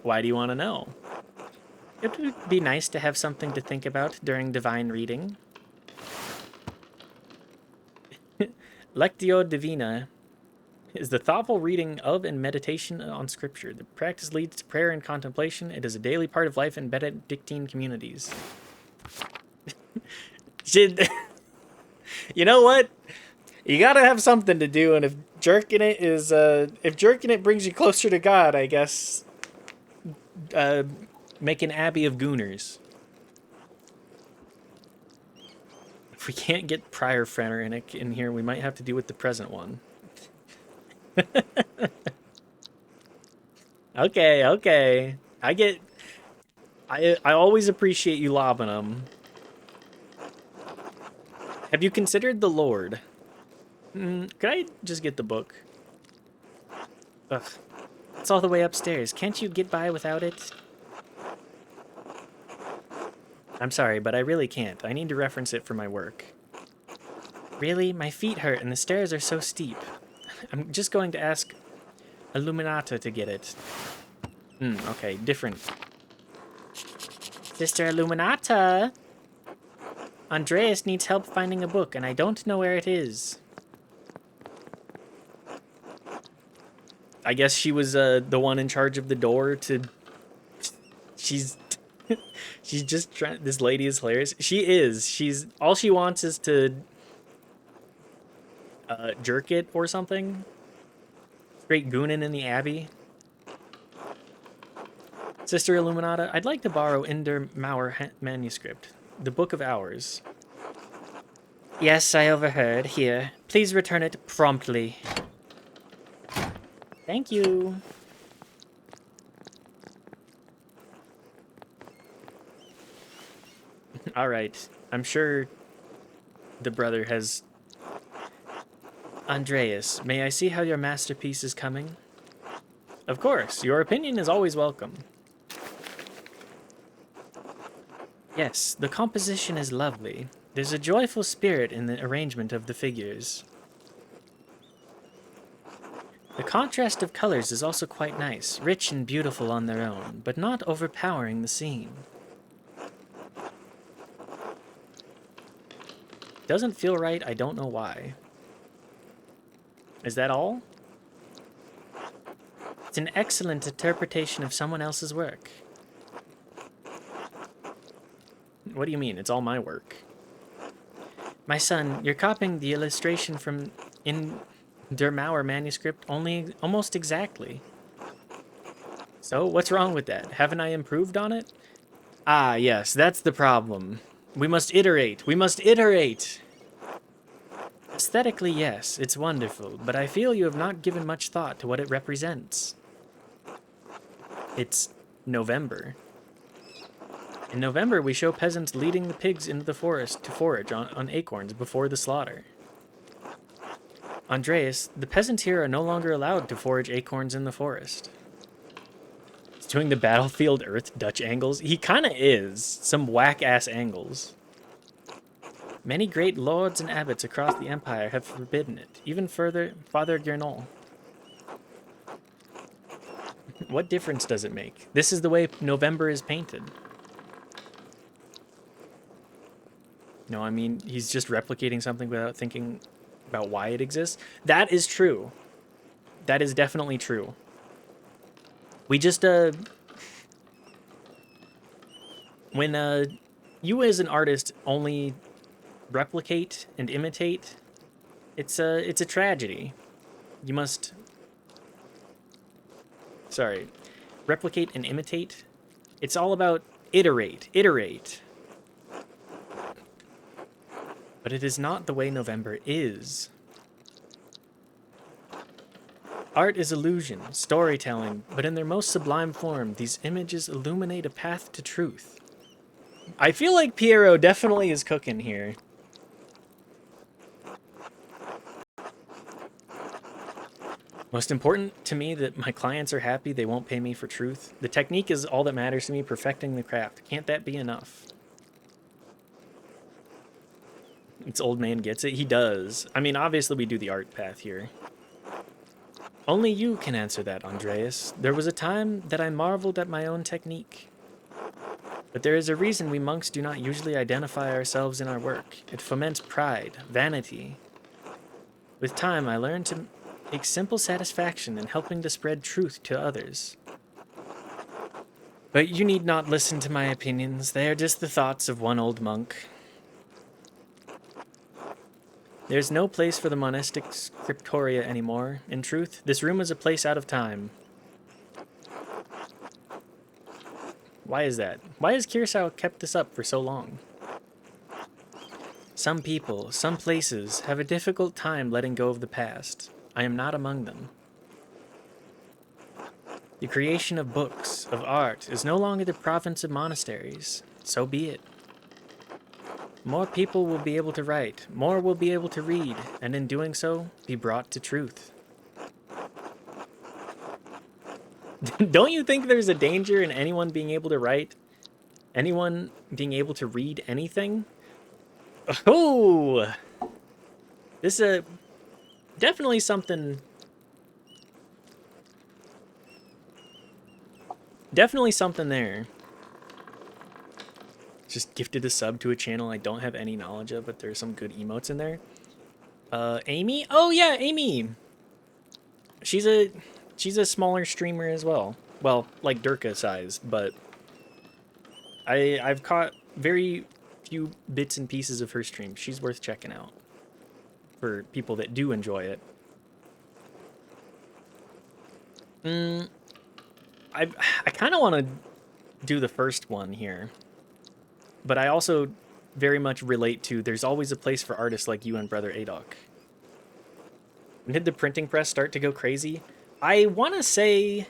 Why do you want to know? It would be nice to have something to think about during divine reading. Lectio Divina is the thoughtful reading of and meditation on Scripture. The practice leads to prayer and contemplation. It is a daily part of life in Benedictine communities. You know what? You gotta have something to do, and if jerking it brings you closer to God, I guess make an abbey of gooners. If we can't get Prior Fenerick in here, we might have to do with the present one. Okay. I always appreciate you lobbing them. Have you considered the Lord? Could I just get the book? Ugh. It's all the way upstairs. Can't you get by without it? I'm sorry, but I really can't. I need to reference it for my work. Really? My feet hurt and the stairs are so steep. I'm just going to ask Illuminata to get it. Okay, different. Sister Illuminata! Andreas needs help finding a book, and I don't know where it is. I guess she was the one in charge of the door to... She's just trying... This lady is hilarious. She's... All she wants is to... jerk it or something. Straight goonin' in the Abbey. Sister Illuminata, I'd like to borrow Inder Mauer manuscript. The Book of Hours. Yes, I overheard. Here. Please return it promptly. Thank you. Alright. I'm sure the brother has... Andreas, may I see how your masterpiece is coming? Of course. Your opinion is always welcome. Yes, the composition is lovely. There's a joyful spirit in the arrangement of the figures. The contrast of colors is also quite nice, rich and beautiful on their own, but not overpowering the scene. Doesn't feel right, I don't know why. Is that all? It's an excellent interpretation of someone else's work. What do you mean? It's all my work. My son, you're copying the illustration from in Der Mauer manuscript almost exactly. So, what's wrong with that? Haven't I improved on it? Ah, yes, that's the problem. We must iterate. We must iterate! Aesthetically, yes, it's wonderful, but I feel you have not given much thought to what it represents. It's November. In November, we show peasants leading the pigs into the forest to forage on acorns before the slaughter. Andreas, the peasants here are no longer allowed to forage acorns in the forest. He's doing the Battlefield Earth Dutch angles. He kind of is. Some whack-ass angles. Many great lords and abbots across the empire have forbidden it. Even further, Father Gernot. What difference does it make? This is the way November is painted. No, I mean, he's just replicating something without thinking about why it exists. That is true. That is definitely true. We just, when, you as an artist only replicate and imitate, it's a tragedy. You must... Sorry. Replicate and imitate. It's all about iterate. But it is not the way November is. Art is illusion, storytelling, but in their most sublime form, these images illuminate a path to truth. I feel like Piero definitely is cooking here. Most important to me that my clients are happy, they won't pay me for truth. The technique is all that matters to me, perfecting the craft. Can't that be enough? It's old man gets it. He does. I mean, obviously we do the art path here. Only you can answer that, Andreas. There was a time that I marveled at my own technique. But there is a reason we monks do not usually identify ourselves in our work. It foments pride, vanity. With time, I learned to take simple satisfaction in helping to spread truth to others. But you need not listen to my opinions. They are just the thoughts of one old monk. There's no place for the monastic scriptoria anymore. In truth, this room is a place out of time. Why is that? Why has Kurosawa kept this up for so long? Some people, some places, have a difficult time letting go of the past. I am not among them. The creation of books, of art, is no longer the province of monasteries. So be it. More people will be able to write, more will be able to read, and in doing so, be brought to truth. Don't you think there's a danger in anyone being able to write? Anyone being able to read anything? Oh! This is definitely something... Definitely something there. Just gifted a sub to a channel I don't have any knowledge of, but there's some good emotes in there. Amy? Oh yeah, Amy! She's a smaller streamer as well. Well, like Durka sized, but I've caught very few bits and pieces of her stream. She's worth checking out for people that do enjoy it. I kind of want to do the first one here, but I also very much relate to there's always a place for artists like you and Brother Adok. Did the printing press start to go crazy? I want to say...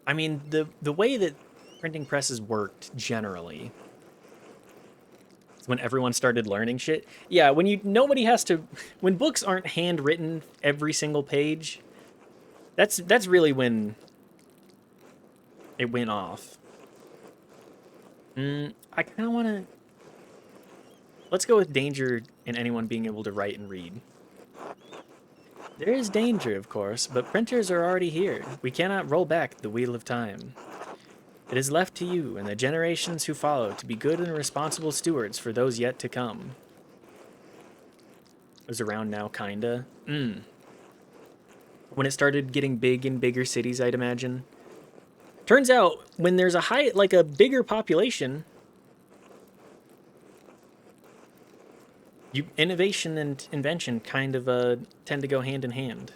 I mean, the way that printing presses worked generally is when everyone started learning shit. Yeah, when nobody has to... When books aren't handwritten every single page, that's really when it went off. I kind of want to... Let's go with danger in anyone being able to write and read. There is danger, of course, but printers are already here. We cannot roll back the wheel of time. It is left to you and the generations who follow to be good and responsible stewards for those yet to come. It was around now, kinda. When it started getting big in bigger cities, I'd imagine. Turns out, when there's a bigger population, innovation and invention kind of tend to go hand in hand.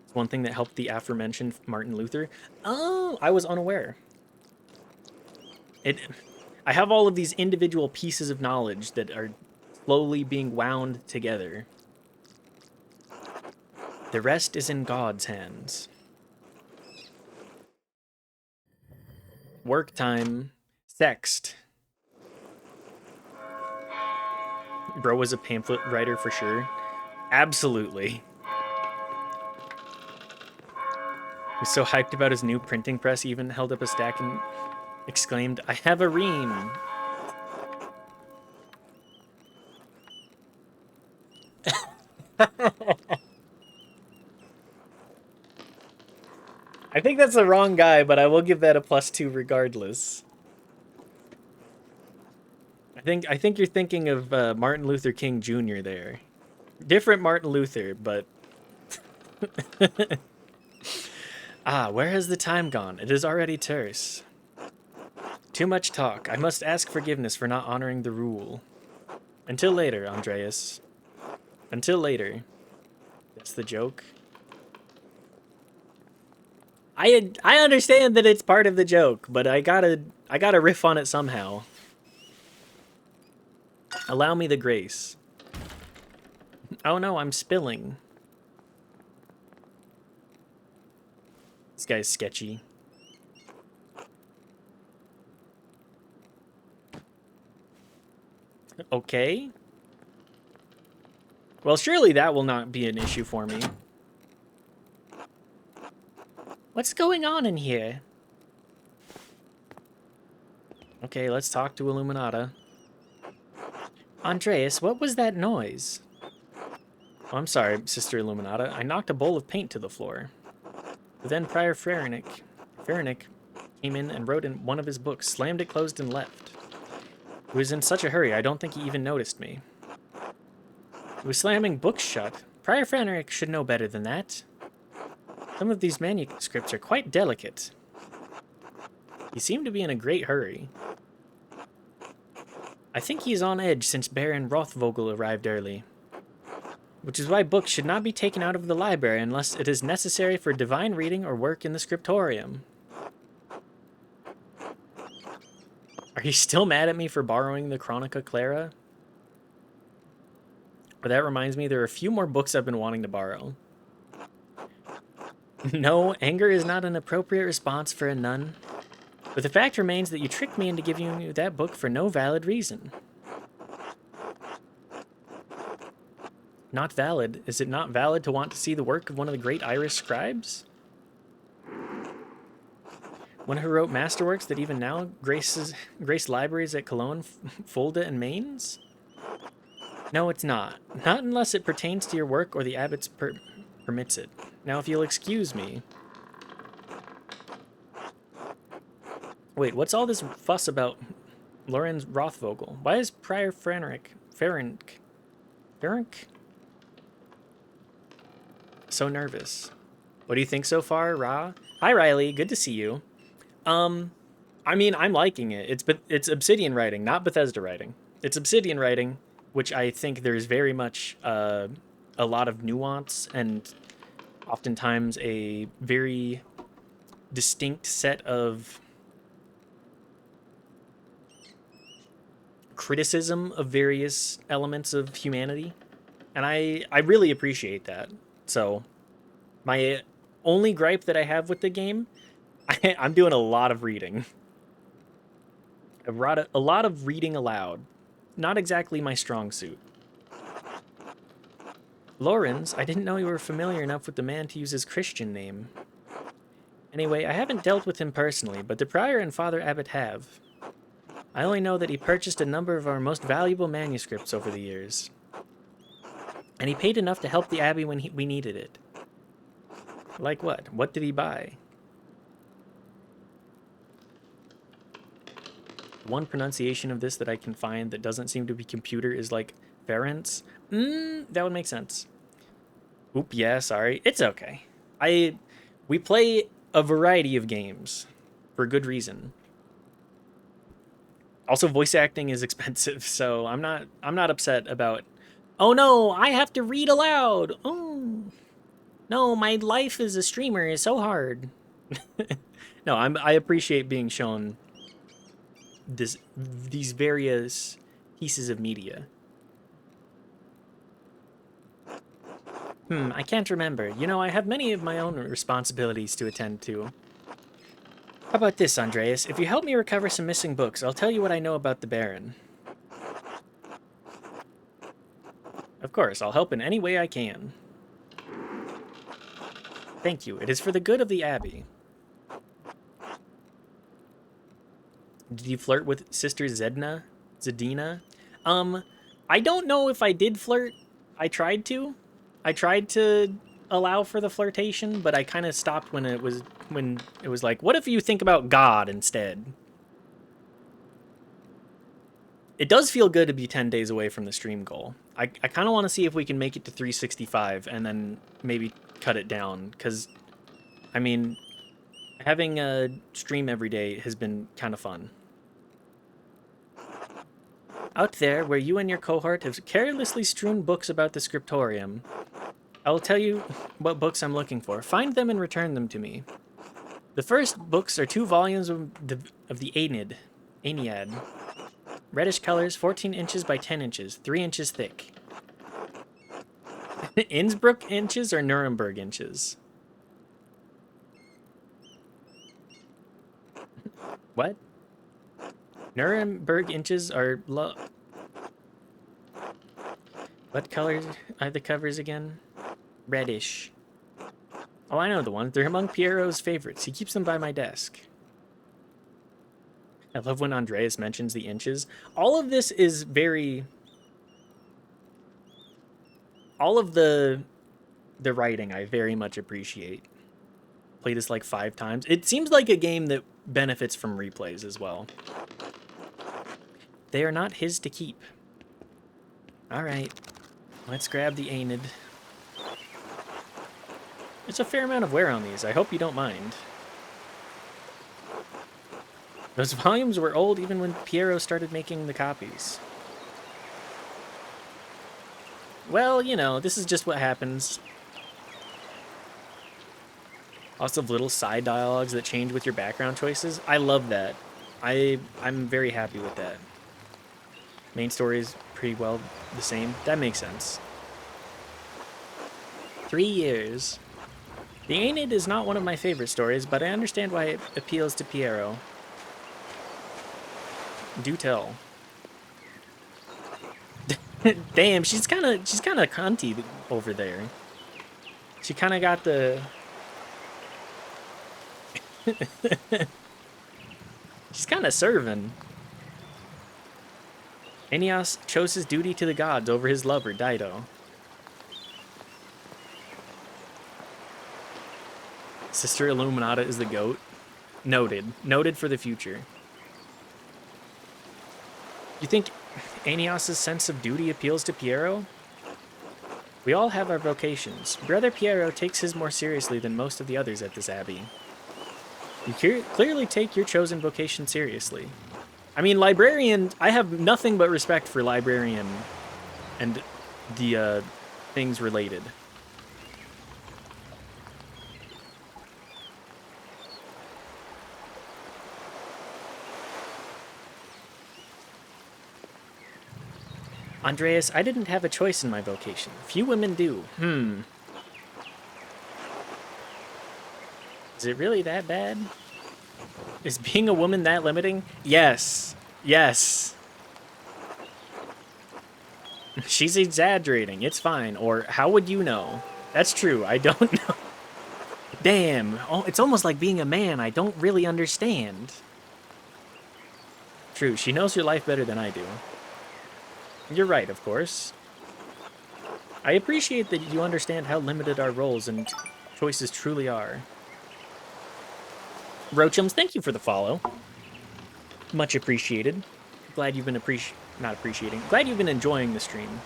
It's one thing that helped the aforementioned Martin Luther. Oh, I was unaware. I have all of these individual pieces of knowledge that are slowly being wound together. The rest is in God's hands. Work time. Sext. Bro was a pamphlet writer for sure. Absolutely. He's so hyped about his new printing press, he even held up a stack and exclaimed, "I have a ream." I think that's the wrong guy, but I will give that a +2 regardless. I think you're thinking of Martin Luther King Jr. there. Different Martin Luther, but... Ah, where has the time gone? It is already terse. Too much talk. I must ask forgiveness for not honoring the rule. Until later, Andreas. Until later. That's the joke. I understand that it's part of the joke, but I gotta riff on it somehow. Allow me the grace. Oh no, I'm spilling. This guy's sketchy. Okay. Well, surely that will not be an issue for me. What's going on in here? Okay, let's talk to Illuminata. Andreas, what was that noise? Oh, I'm sorry, Sister Illuminata. I knocked a bowl of paint to the floor. But then Prior Ferenic came in and wrote in one of his books, slammed it closed, and left. He was in such a hurry, I don't think he even noticed me. He was slamming books shut. Prior Ferenic should know better than that. Some of these manuscripts are quite delicate. He seemed to be in a great hurry. I think he's on edge since Baron Rothvogel arrived early. Which is why books should not be taken out of the library unless it is necessary for divine reading or work in the scriptorium. Are you still mad at me for borrowing the Chronica Clara? But that reminds me, there are a few more books I've been wanting to borrow. No, anger is not an appropriate response for a nun. But the fact remains that you tricked me into giving you that book for no valid reason. Not valid? Is it not valid to want to see the work of one of the great Irish scribes? One who wrote masterworks that even now grace libraries at Cologne, Fulda, and Mainz? No, it's not. Not unless it pertains to your work or the abbot's permits it. Now, if you'll excuse me... Wait, what's all this fuss about Lorenz Rothvogel? Why is Prior Ferenc so nervous? What do you think so far, Ra? Hi, Riley. Good to see you. I mean, I'm liking it. It's Obsidian writing, not Bethesda writing. It's Obsidian writing, which I think there's very much a lot of nuance and oftentimes a very distinct set of criticism of various elements of humanity. And I really appreciate that. So, my only gripe that I have with the game, I'm doing a lot of reading. A lot of reading aloud. Not exactly my strong suit. Lorenz, I didn't know you were familiar enough with the man to use his Christian name. Anyway, I haven't dealt with him personally, but the Prior and Father Abbot have. I only know that he purchased a number of our most valuable manuscripts over the years. And he paid enough to help the Abbey when we needed it. Like what? What did he buy? One pronunciation of this that I can find that doesn't seem to be computer is like Ferenc. That would make sense. Oop, yeah, sorry. It's okay. We play a variety of games for good reason. Also, voice acting is expensive, so I'm not upset about, oh no, I have to read aloud. Oh no, my life as a streamer is so hard. No, I appreciate being shown these various pieces of media. I can't remember. You know, I have many of my own responsibilities to attend to. How about this, Andreas? If you help me recover some missing books, I'll tell you what I know about the Baron. Of course, I'll help in any way I can. Thank you. It is for the good of the Abbey. Did you flirt with Sister Zedina? I don't know if I did flirt. I tried to. I tried to allow for the flirtation, but I kind of stopped when it was like, what if you think about God instead? It does feel good to be 10 days away from the stream goal. I kind of want to see if we can make it to 365 and then maybe cut it down, because, I mean, having a stream every day has been kind of fun. Out there, where you and your cohort have carelessly strewn books about the scriptorium, I will tell you what books I'm looking for. Find them and return them to me. The first books are 2 volumes of the Aeneid. Reddish colors, 14 inches by 10 inches, 3 inches thick. Innsbruck inches or Nuremberg inches? What? Nuremberg inches are low. What colors are the covers again? Reddish. Oh, I know the ones. They're among Piero's favorites. He keeps them by my desk. I love when Andreas mentions the inches. All of this is all of the writing I very much appreciate. Played this like 5 times. It seems like a game that benefits from replays as well. They are not his to keep. Alright, let's grab the Aenid. There's a fair amount of wear on these. I hope you don't mind. Those volumes were old even when Piero started making the copies. Well, you know, this is just what happens. Lots of little side dialogues that change with your background choices. I love that. I'm very happy with that. Main story is pretty well the same. That makes sense. 3 years. The Aenid is not one of my favorite stories, but I understand why it appeals to Piero. Do tell. Damn, she's kind of cunty over there. She kind of got the. She's kind of serving. Aeneas chose his duty to the gods over his lover, Dido. Sister Illuminata is the GOAT. Noted. Noted for the future. You think Aeneas' sense of duty appeals to Piero? We all have our vocations. Brother Piero takes his more seriously than most of the others at this abbey. You clearly take your chosen vocation seriously. I mean, librarian, I have nothing but respect for librarian and the things related. Andreas, I didn't have a choice in my vocation. Few women do. Is it really that bad? Is being a woman that limiting? Yes. Yes. She's exaggerating. It's fine. Or how would you know? That's true. I don't know. Damn. Oh, it's almost like being a man. I don't really understand. True. She knows her life better than I do. You're right, of course. I appreciate that you understand how limited our roles and choices truly are. Roachums, thank you for the follow. Much appreciated. Glad you've been glad you've been enjoying the stream.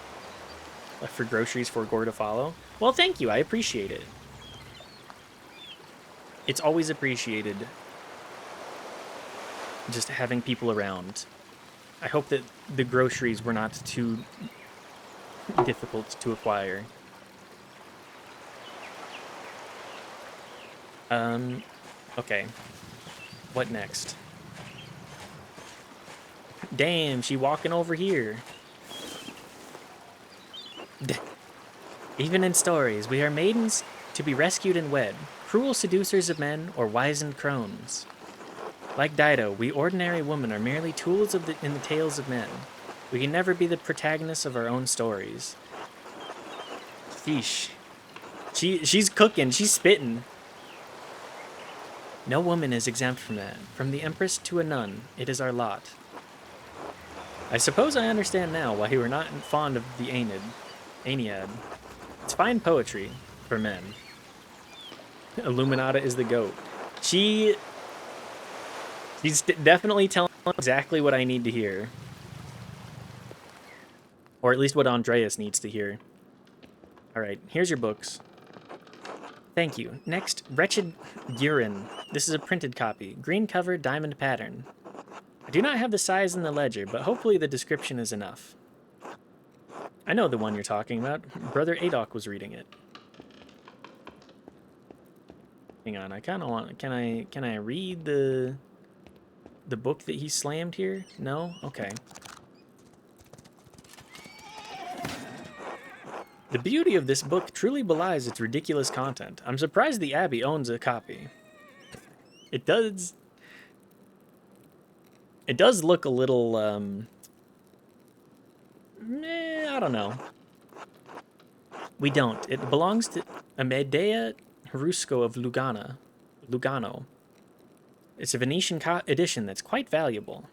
Left for groceries for Gore to follow. Well, thank you. I appreciate it. It's always appreciated just having people around. I hope that the groceries were not too difficult to acquire. Okay. What next? Damn, she walking over here. Even in stories, we are maidens to be rescued and wed, cruel seducers of men or wizened crones. Like Dido, we ordinary women are merely tools in the tales of men. We can never be the protagonists of our own stories. Sheesh. She's cooking, she's spitting. No woman is exempt from that. From the empress to a nun, it is our lot. I suppose I understand now why you were not fond of the Aeneid. It's fine poetry for men. Illuminata is the GOAT. She's definitely telling me exactly what I need to hear. Or at least what Andreas needs to hear. Alright, here's your books. Thank you. Next, Wretched Urine. This is a printed copy. Green cover, diamond pattern. I do not have the size in the ledger, but hopefully the description is enough. I know the one you're talking about. Brother Adok was reading it. Hang on, I kind of want... Can I read the book that he slammed here? No? Okay. The beauty of this book truly belies its ridiculous content. I'm surprised the Abbey owns a copy. It does look a little, I don't know. We don't. It belongs to Amedea Hrusco of Lugano. It's a Venetian edition that's quite valuable.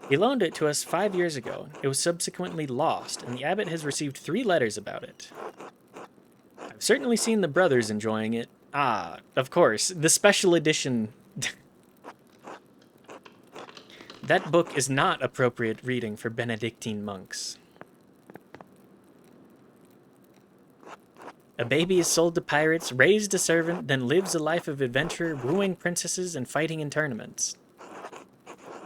He loaned it to us 5 years ago. It was subsequently lost, and the abbot has received 3 letters about it. I've certainly seen the brothers enjoying it. Ah, of course, the special edition. That book is not appropriate reading for Benedictine monks. A baby is sold to pirates, raised a servant, then lives a life of adventure, wooing princesses and fighting in tournaments.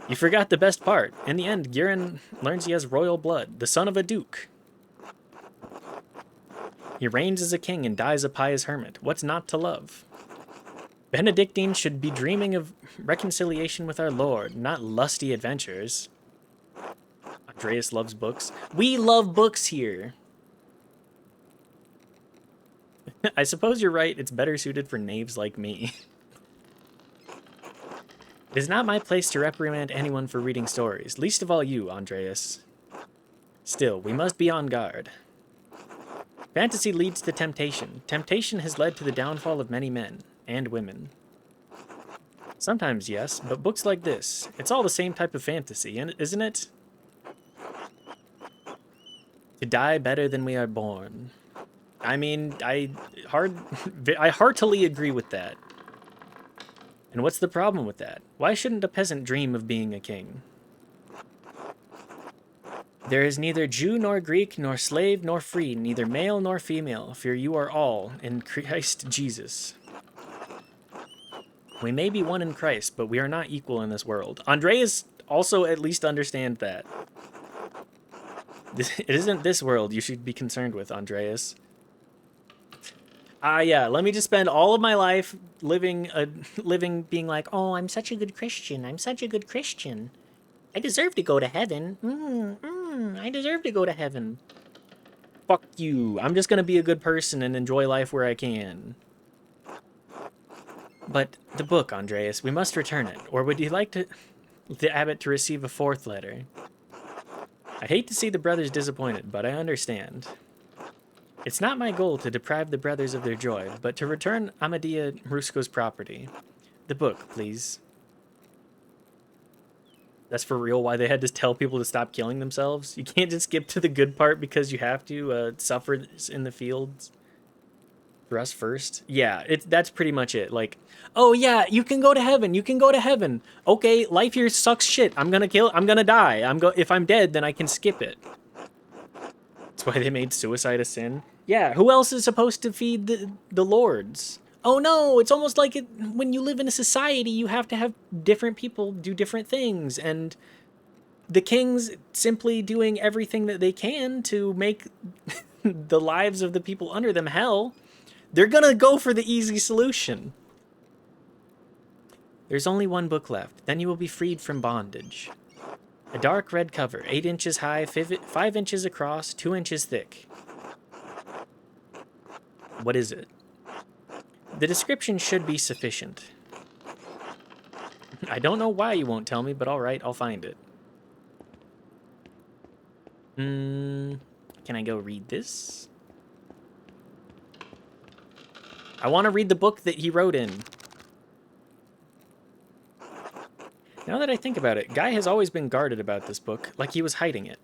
You forgot the best part. In the end, Gurren learns he has royal blood, the son of a duke. He reigns as a king and dies a pious hermit. What's not to love? Benedictine should be dreaming of reconciliation with our Lord, not lusty adventures. Andreas loves books. We love books here. I suppose you're right, it's better suited for knaves like me. It is not my place to reprimand anyone for reading stories, least of all you, Andreas. Still, we must be on guard. Fantasy leads to temptation. Temptation has led to the downfall of many men and women. Sometimes, yes, but books like this, it's all the same type of fantasy, isn't it? To die better than we are born. I mean, I heartily agree with that. And what's the problem with that? Why shouldn't a peasant dream of being a king? There is neither Jew nor Greek, nor slave nor free, neither male nor female, for you are all in Christ Jesus. We may be one in Christ, but we are not equal in this world. Andreas also at least understand that. It isn't this world you should be concerned with, Andreas. Yeah, let me just spend all of my life living being like, oh, I'm such a good Christian. I'm such a good Christian. I deserve to go to heaven. I deserve to go to heaven. Fuck you. I'm just gonna be a good person and enjoy life where I can. But the book, Andreas, we must return it. Or would you like the abbot to receive a fourth letter? I hate to see the brothers disappointed, but I understand. It's not my goal to deprive the brothers of their joy, but to return Amadea Rusco's property. The book, please. That's for real why they had to tell people to stop killing themselves? You can't just skip to the good part because you have to suffer in the fields. For us first? Yeah, that's pretty much it. Like, oh yeah, you can go to heaven. You can go to heaven. Okay, life here sucks shit. I'm gonna die. If I'm dead, then I can skip it. That's why they made suicide a sin. Yeah, who else is supposed to feed the lords? Oh no, it's almost like when you live in a society, you have to have different people do different things, and the king's simply doing everything that they can to make the lives of the people under them hell. They're gonna go for the easy solution. There's only one book left, then you will be freed from bondage. A dark red cover, 8 inches high, 5 inches across, 2 inches thick. What is it? The description should be sufficient. I don't know why you won't tell me, but alright, I'll find it. Can I go read this? I want to read the book that he wrote in. Now that I think about it, Guy has always been guarded about this book, like he was hiding it.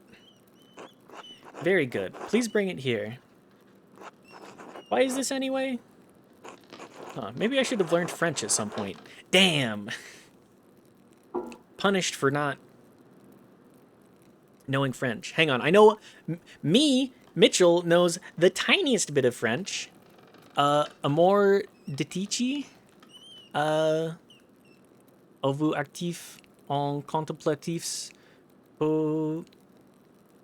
Very good. Please bring it here. Why is this anyway? Huh, maybe I should have learned French at some point. Damn! Punished for not knowing French. Hang on, I know... Mitchell, knows the tiniest bit of French. Amor detici? Vous actif en contemplatifs pour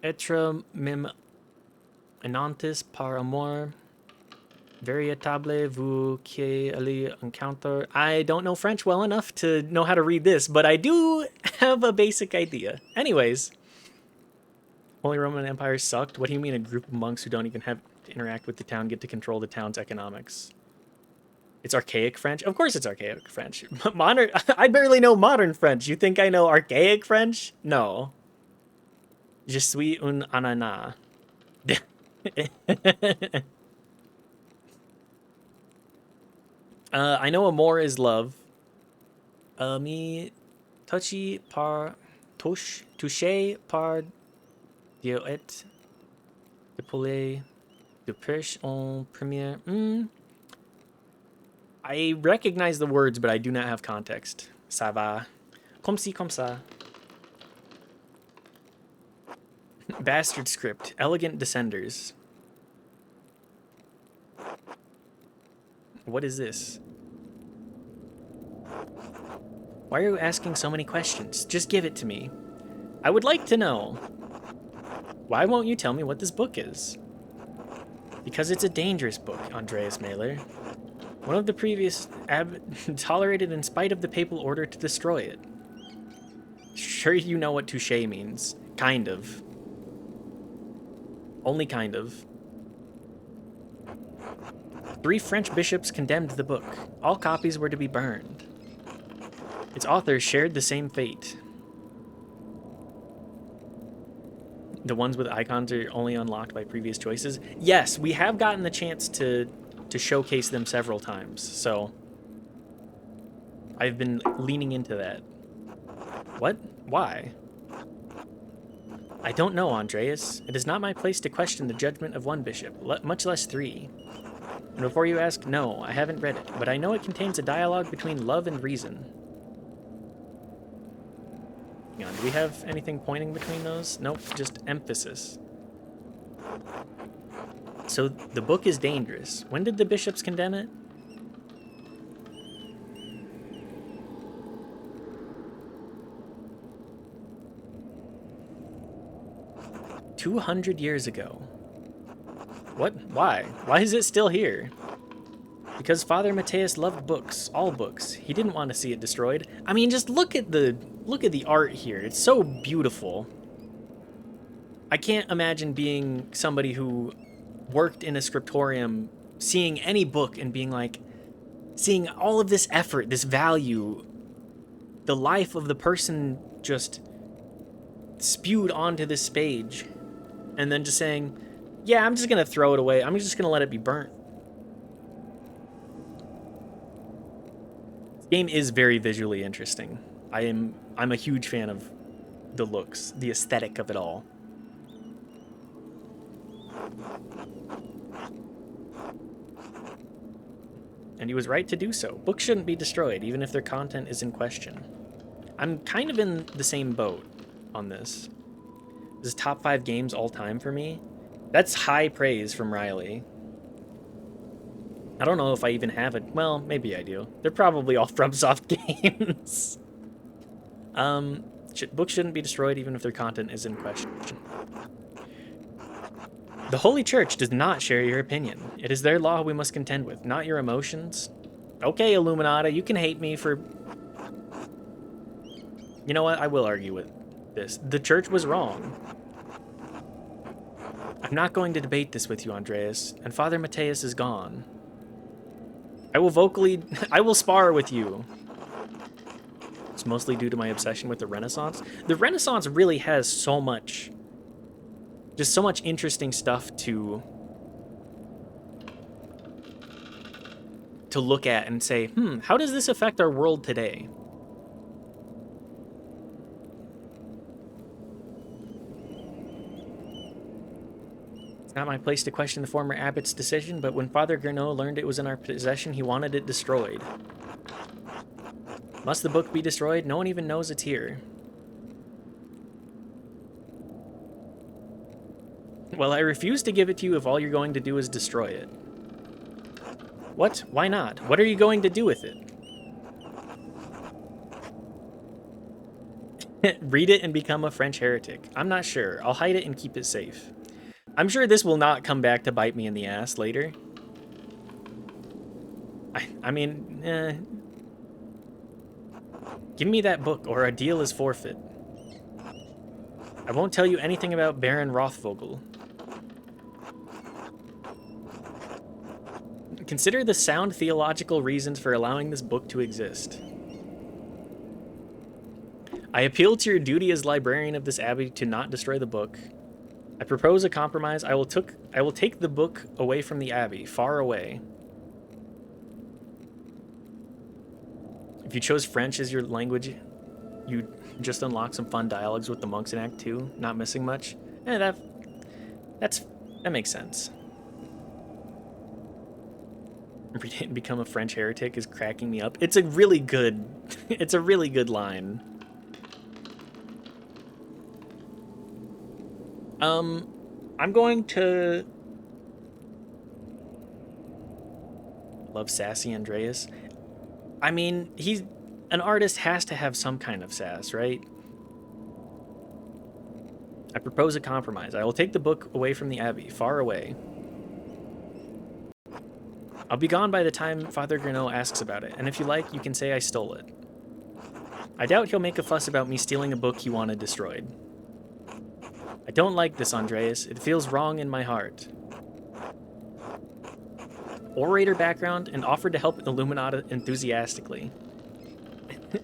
être même enantis par amour véritable vous qui allez encounter. I don't know French well enough to know how to read this, but I do have a basic idea. Anyways, Holy Roman Empire sucked. What do you mean a group of monks who don't even have to interact with the town get to control the town's economics? It's archaic French? Of course it's archaic French. Modern, I barely know modern French. You think I know archaic French? No. Je suis un ananas. I know amour is love. Mi touché par touché par Dieu et épauler De Perche en première. I recognize the words, but I do not have context. Ça va. Comme ci, comme ça. Bastard script. Elegant descenders. What is this? Why are you asking so many questions? Just give it to me. I would like to know. Why won't you tell me what this book is? Because it's a dangerous book, Andreas Mailer. One of the previous tolerated in spite of the papal order to destroy it. Sure you know what touche means. Kind of. Only kind of. 3 French bishops condemned the book. All copies were to be burned. Its authors shared the same fate. The ones with icons are only unlocked by previous choices. Yes, we have gotten the chance to showcase them several times, so I've been leaning into that. What? Why? I don't know, Andreas. It is not my place to question the judgment of one bishop, much less 3. And before you ask, no, I haven't read it, but I know it contains a dialogue between love and reason. Hang on, do we have anything pointing between those? Nope, just emphasis. So the book is dangerous. When did the bishops condemn it? "200 years ago." What? Why? Why is it still here? Because Father Matthias loved books, all books. He didn't want to see it destroyed. I mean, just look at the art here. It's so beautiful. I can't imagine being somebody who worked in a scriptorium, seeing any book and being like, seeing all of this effort, this value, the life of the person just spewed onto this page, and then just saying, yeah, I'm just gonna throw it away. I'm just gonna let it be burnt. This game is very visually interesting. I'm a huge fan of the looks, the aesthetic of it all. And he was right to do so. Books shouldn't be destroyed, even if their content is in question. I'm kind of in the same boat on this. This is top 5 games all time for me. That's high praise from Riley. I don't know if I even have it. Well, maybe I do. They're probably all FromSoft games. Books shouldn't be destroyed, even if their content is in question. The Holy Church does not share your opinion. It is their law we must contend with, not your emotions. Okay, Illuminata, you can hate me for... You know what? I will argue with this. The church was wrong. I'm not going to debate this with you, Andreas, and Father Matthias is gone. I will spar with you. It's mostly due to my obsession with the Renaissance. The Renaissance really has so much... just so much interesting stuff to look at and say, how does this affect our world today? It's not my place to question the former abbot's decision, but when Father Gernot learned it was in our possession, he wanted it destroyed. Must the book be destroyed? No one even knows it's here. Well, I refuse to give it to you if all you're going to do is destroy it. What? Why not? What are you going to do with it? Read it and become a French heretic. I'm not sure. I'll hide it and keep it safe. I'm sure this will not come back to bite me in the ass later. I mean, give me that book or a deal is forfeit. I won't tell you anything about Baron Rothvogel. Consider the sound theological reasons for allowing this book to exist. I appeal to your duty as librarian of this abbey to not destroy the book. I propose a compromise. I will take the book away from the abbey, far away. If you chose French as your language, you just unlock some fun dialogues with the monks in Act 2, not missing much. That makes sense. Read it and become a French heretic is cracking me up. It's a really good, it's a really good line. I'm going to love sassy Andreas. I mean, an artist has to have some kind of sass, right? I propose a compromise. I will take the book away from the abbey, far away. I'll be gone by the time Father Granot asks about it, and if you like, you can say I stole it. I doubt he'll make a fuss about me stealing a book he wanted destroyed. I don't like this, Andreas. It feels wrong in my heart. Orator background and offered to help Illuminata enthusiastically.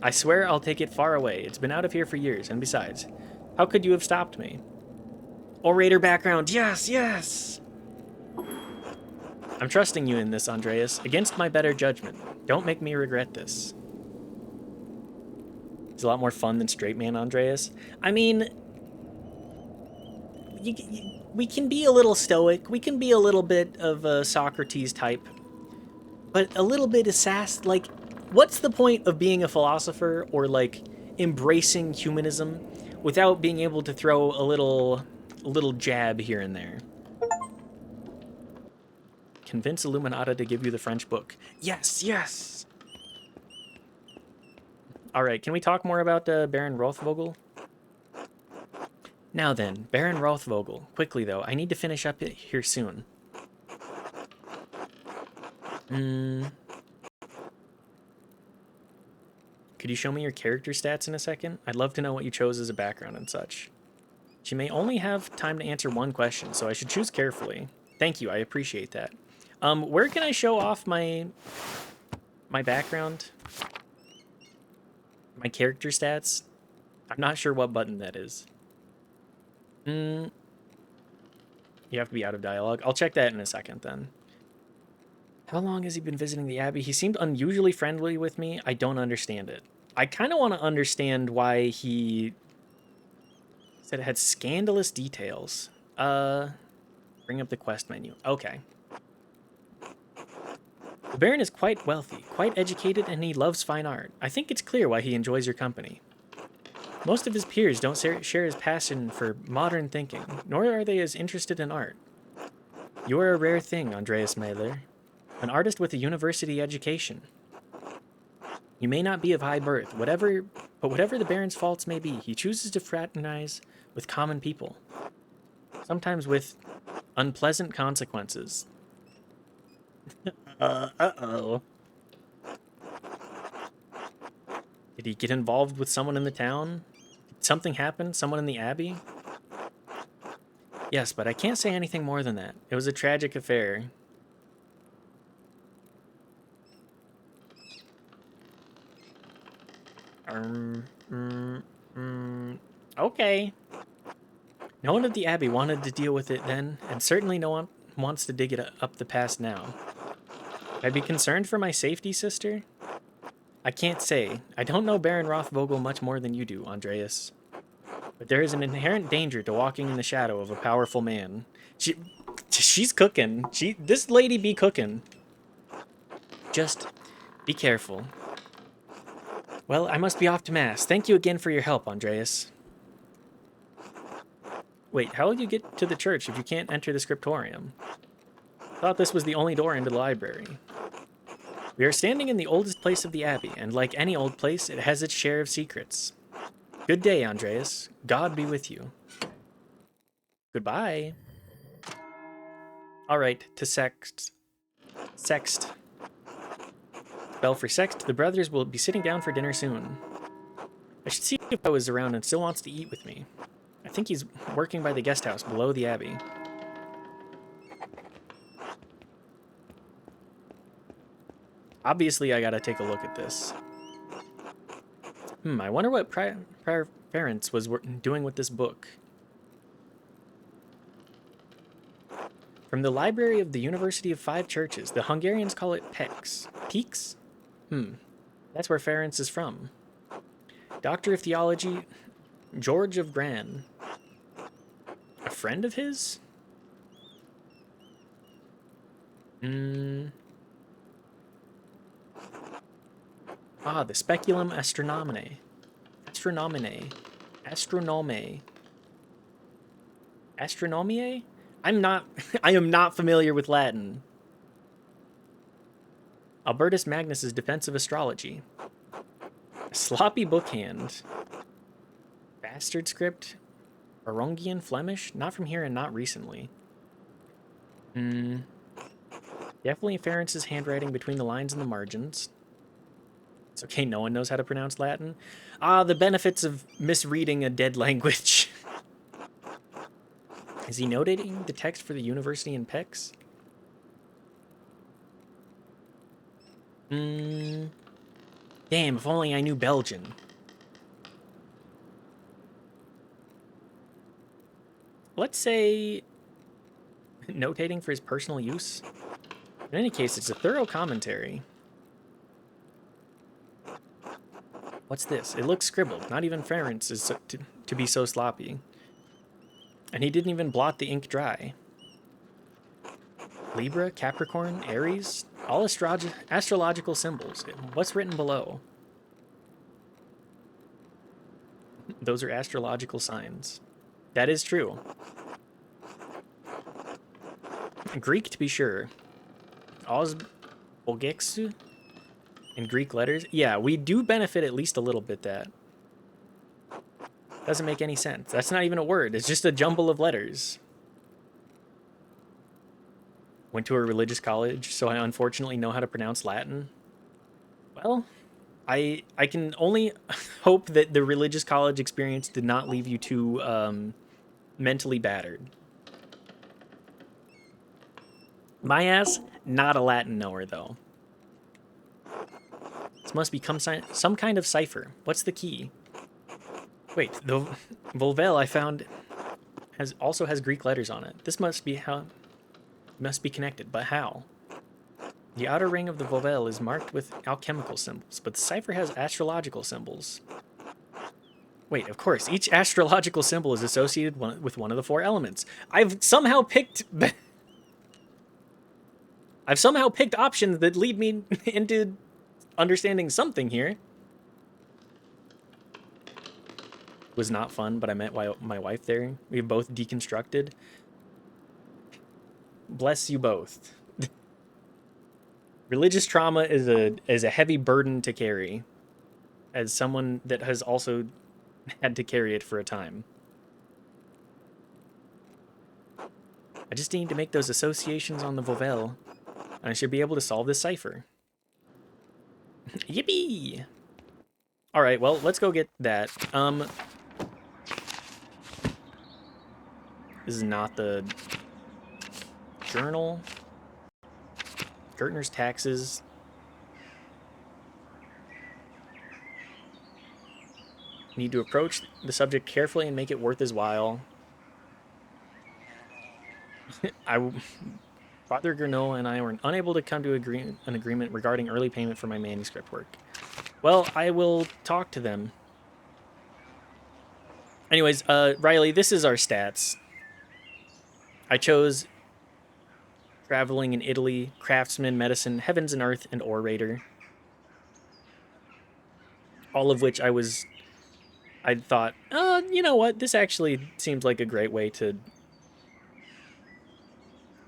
I swear I'll take it far away. It's been out of here for years, and besides, how could you have stopped me? Orator background, yes, yes! I'm trusting you in this, Andreas, against my better judgment. Don't make me regret this. It's a lot more fun than Straight Man Andreas. I mean, we can be a little stoic. We can be a little bit of a Socrates type. But a little bit of sass, like, what's the point of being a philosopher or, like, embracing humanism without being able to throw a little jab here and there? Convince Illuminata to give you the French book. Yes, yes! Alright, can we talk more about Baron Rothvogel? Now then, Baron Rothvogel. Quickly, though, I need to finish up here soon. Could you show me your character stats in a second? I'd love to know what you chose as a background and such. She may only have time to answer one question, so I should choose carefully. Thank you, I appreciate that. Where can I show off my background? My character stats? I'm not sure what button that is. You have to be out of dialogue. I'll check that in a second then. How long has he been visiting the Abbey? He seemed unusually friendly with me. I don't understand it. I kind of want to understand why he said it had scandalous details. Bring up the quest menu. Okay. The Baron is quite wealthy, quite educated, and he loves fine art. I think it's clear why he enjoys your company. Most of his peers don't share his passion for modern thinking, nor are they as interested in art. You are a rare thing, Andreas Mahler. An artist with a university education. You may not be of high birth, but whatever the Baron's faults may be, he chooses to fraternize with common people. Sometimes with unpleasant consequences. Uh-oh. Did he get involved with someone in the town? Did something happen? Someone in the Abbey? Yes, but I can't say anything more than that. It was a tragic affair. Okay. No one at the Abbey wanted to deal with it then, and certainly no one wants to dig it up the past now. I'd be concerned for my safety, sister? I can't say. I don't know Baron Rothvogel much more than you do, Andreas. But there is an inherent danger to walking in the shadow of a powerful man. She's cooking. This lady be cooking. Just be careful. Well, I must be off to Mass. Thank you again for your help, Andreas. Wait, how will you get to the church if you can't enter the scriptorium? I thought this was the only door into the library. We are standing in the oldest place of the Abbey, and like any old place, it has its share of secrets. Good day, Andreas. God be with you. Goodbye. Alright, to Sext. Sext. Belfry Sext, the brothers will be sitting down for dinner soon. I should see if I was around and still wants to eat with me. I think he's working by the guest house below the Abbey. Obviously, I gotta take a look at this. I wonder what Prior Ferenc was doing with this book. From the library of the University of Five Churches, the Hungarians call it PEX. Peaks? That's where Ferenc is from. Doctor of Theology, George of Gran. A friend of his? Ah, the Speculum Astronomicae. Astronomicae. Astronome. Astronomiae? I'm not... I am not familiar with Latin. Albertus Magnus's Defense of Astrology. Sloppy Bookhand. Bastard Script. Orongian Flemish? Not from here and not recently. Definitely Ferentz's handwriting between the lines and the margins. It's okay, no one knows how to pronounce Latin. Ah, the benefits of misreading a dead language. Is he notating the text for the university in Pex? Damn, if only I knew Belgian. Let's say notating for his personal use. In any case, it's a thorough commentary. What's this? It looks scribbled. Not even Ferentz is to be so sloppy. And he didn't even blot the ink dry. Libra, Capricorn, Aries, all astrological symbols. What's written below? Those are astrological signs. That is true. Greek, to be sure. Osbogexu in Greek letters. Yeah, we do benefit at least a little bit that. Doesn't make any sense. That's not even a word. It's just a jumble of letters. Went to a religious college, so I unfortunately know how to pronounce Latin. Well, I can only hope that the religious college experience did not leave you too mentally battered. My ass, not a Latin knower, though. This must become some kind of cipher. What's the key? Wait, the Volvel I found also has Greek letters on it. This must be connected, but how? The outer ring of the Volvel is marked with alchemical symbols, but the cipher has astrological symbols. Wait, of course, each astrological symbol is associated with one of the 4 elements. I've somehow picked options that lead me into understanding something here. Was not fun, but I met my wife there. We both deconstructed. Bless you both. Religious trauma is a heavy burden to carry, as someone that has also had to carry it for a time. I just need to make those associations on the Volvel, and I should be able to solve this cipher. Yippee! All right, well, let's go get that. This is not the journal. Gertner's taxes. Need to approach the subject carefully and make it worth his while. Father Gernot and I were unable to come to an agreement regarding early payment for my manuscript work. Well, I will talk to them. Anyways, Riley, this is our stats. I chose traveling in Italy, craftsman, medicine, heavens and earth, and orator. All of which I thought, you know what? This actually seems like a great way to...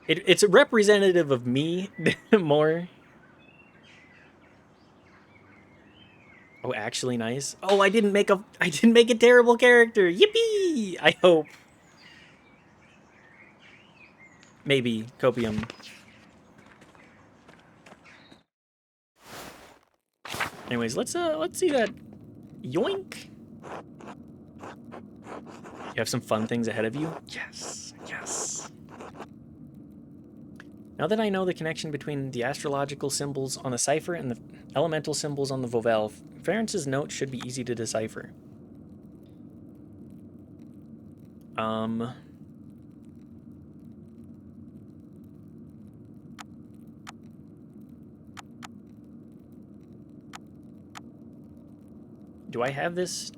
It's representative of me more. Oh, actually nice. Oh, I didn't make a terrible character. Yippee! I hope. Maybe copium. Anyways, let's see that. Yoink. You have some fun things ahead of you? Yes. Yes. Now that I know the connection between the astrological symbols on the cipher and the elemental symbols on the Volvel, Ferentz's note should be easy to decipher. Do I have this?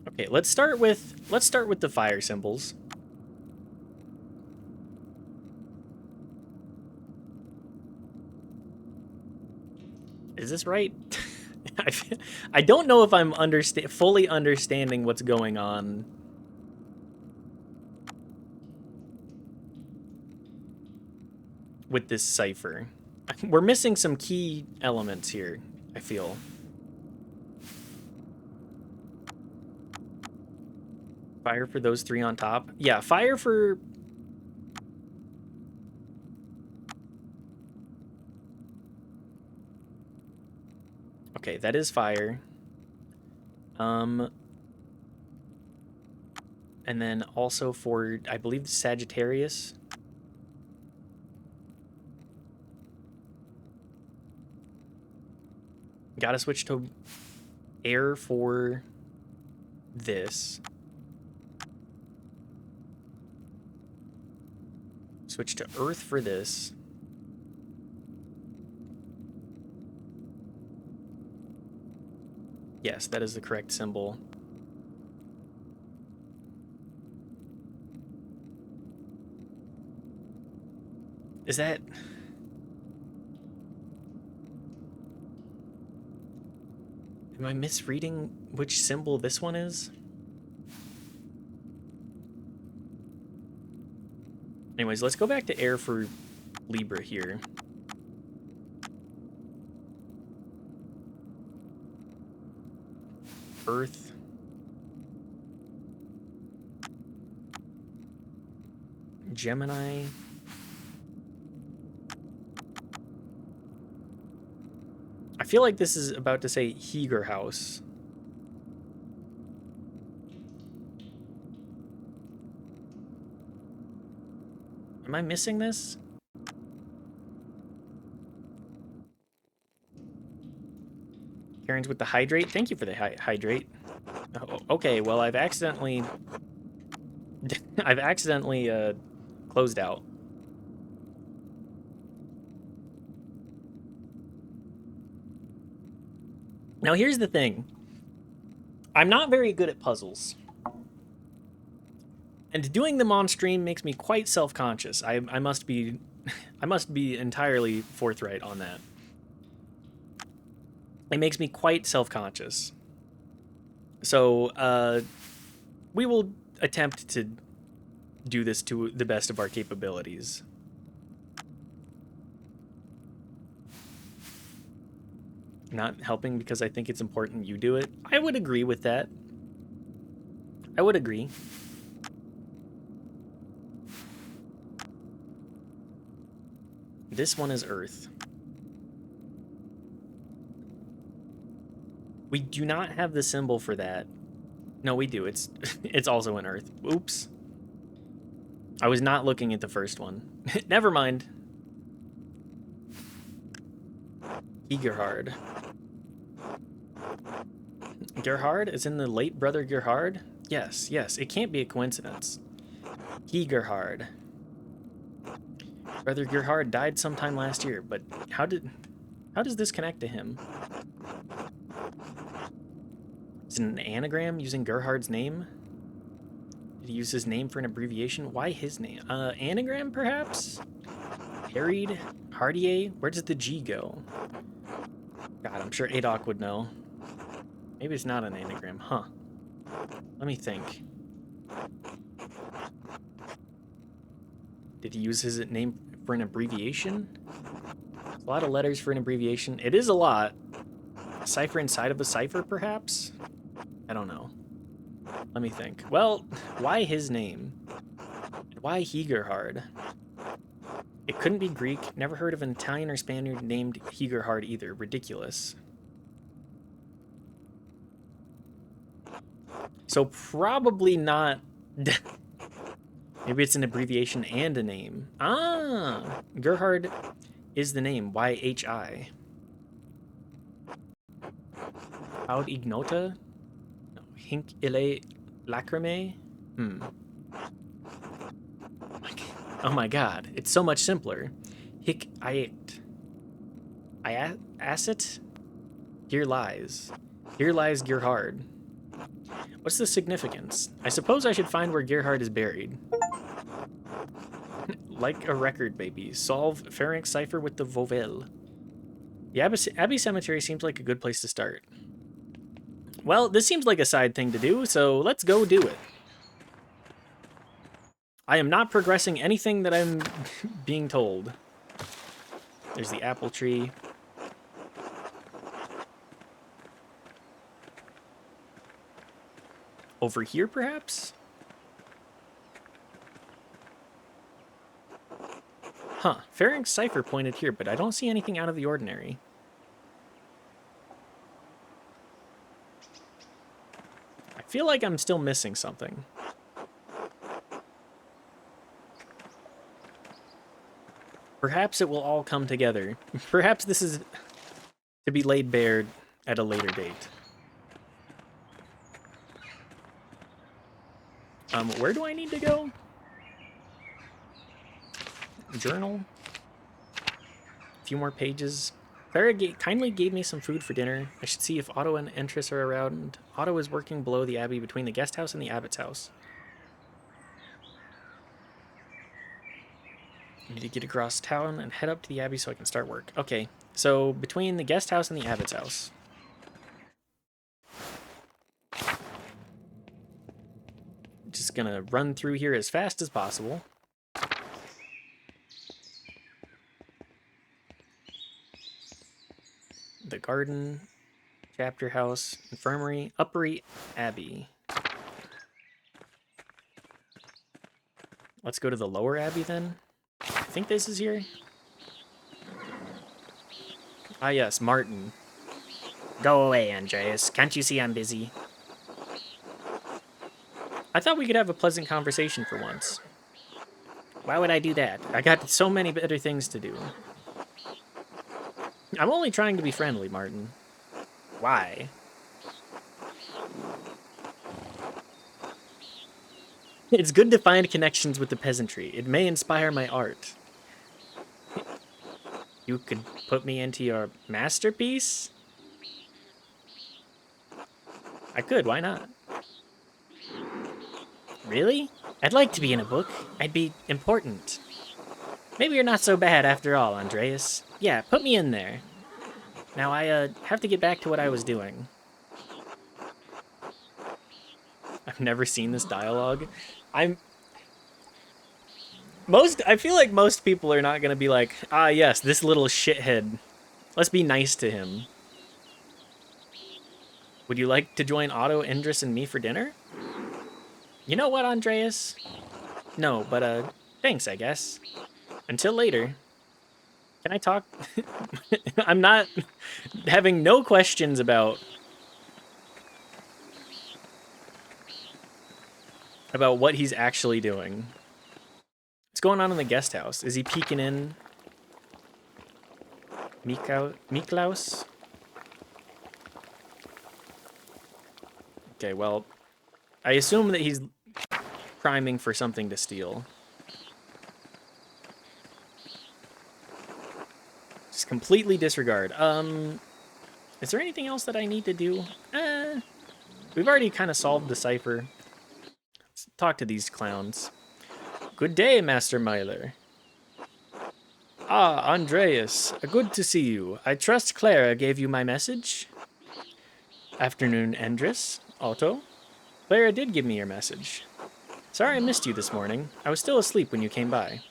Okay, let's start with the fire symbols. Is this right? I don't know if I'm fully understanding what's going on. With this cipher. We're missing some key elements here, I feel. Fire for those three on top. Yeah, fire for... Okay, that is fire. And then also for, I believe, Sagittarius. Gotta switch to air for this. Switch to earth for this. Yes, that is the correct symbol. Is that... Am I misreading which symbol this one is? Anyways, let's go back to air for Libra here. Earth. Gemini. I feel like this is about to say Heger House. Am I missing this? Karen's with the hydrate. Thank you for the hydrate. Oh, okay, well, I've accidentally closed out. Now, here's the thing. I'm not very good at puzzles. And doing them on stream makes me quite self-conscious. I must be entirely forthright on that. It makes me quite self-conscious. So, we will attempt to do this to the best of our capabilities. Not helping because I think it's important you do it. I would agree with that. I would agree. This one is Earth. We do not have the symbol for that. No, we do. It's it's also an Earth. Oops. I was not looking at the first one. Never mind. Gerhard. Gerhard is in the late brother Gerhard? Yes, yes. It can't be a coincidence. Gerhard. Brother Gerhard died sometime last year, but how does this connect to him? Is it an anagram using Gerhard's name? Did he use his name for an abbreviation? Why his name? Anagram, perhaps? Harried? Hardier? Where does the G go? God, I'm sure Adok would know. Maybe it's not an anagram, huh? Let me think. Did he use his name for an abbreviation? A lot of letters for an abbreviation. It is a lot. A cipher inside of a cipher, perhaps? I don't know. Let me think. Well, why his name? Why Gerhard? It couldn't be Greek. Never heard of an Italian or Spaniard named Gerhard either. Ridiculous. So probably not... Maybe it's an abbreviation and a name. Ah! Gerhard is the name. Y-H-I. Aud ignota? No. Hinc ille lacrimae? Oh my god. It's so much simpler. Hic iat. Asset? Here lies. Here lies Gerhard. What's the significance? I suppose I should find where Gerhard is buried. Like a record, baby. Solve pharynx cipher with the vowel. The Abbey Cemetery seems like a good place to start. Well, this seems like a side thing to do, so let's go do it. I am not progressing anything that I'm being told. There's the apple tree. Over here, perhaps? Huh. Ferenc cipher pointed here, but I don't see anything out of the ordinary. I feel like I'm still missing something. Perhaps it will all come together. Perhaps this is to be laid bare at a later date. Where do I need to go? Journal. A few more pages. Clara kindly gave me some food for dinner. I should see if Otto and Entris are around. Otto is working below the abbey between the guest house and the abbot's house. I need to get across town and head up to the abbey so I can start work. Okay, so between the guest house and the abbot's house. Just gonna run through here as fast as possible. The garden, chapter house, infirmary, Uppery Abbey. Let's go to the lower abbey then. I think this is here. Ah yes, Martin. Go away, Andreas. Can't you see I'm busy? I thought we could have a pleasant conversation for once. Why would I do that? I got so many better things to do. I'm only trying to be friendly, Martin. Why? It's good to find connections with the peasantry. It may inspire my art. You could put me into your masterpiece? I could, why not? Really? I'd like to be in a book. I'd be important. Maybe you're not so bad after all, Andreas. Yeah, put me in there. Now I have to get back to what I was doing. I've never seen this dialogue. I feel like most people are not gonna be like, ah yes, this little shithead. Let's be nice to him. Would you like to join Otto, Endris, and me for dinner? You know what, Andreas? No, but thanks, I guess. Until later. Can I talk? I'm not having no questions about what he's actually doing. What's going on in the guest house? Is he peeking in? Miklaus? Okay, well, I assume that he's priming for something to steal. Just completely disregard. Is there anything else that I need to do? We've already kind of solved the cipher. Let's talk to these clowns. Good day, Master Myler. Ah, Andreas, good to see you. I trust Clara gave you my message? Afternoon, Endris. Otto? Clara did give me your message. Sorry I missed you this morning. I was still asleep when you came by.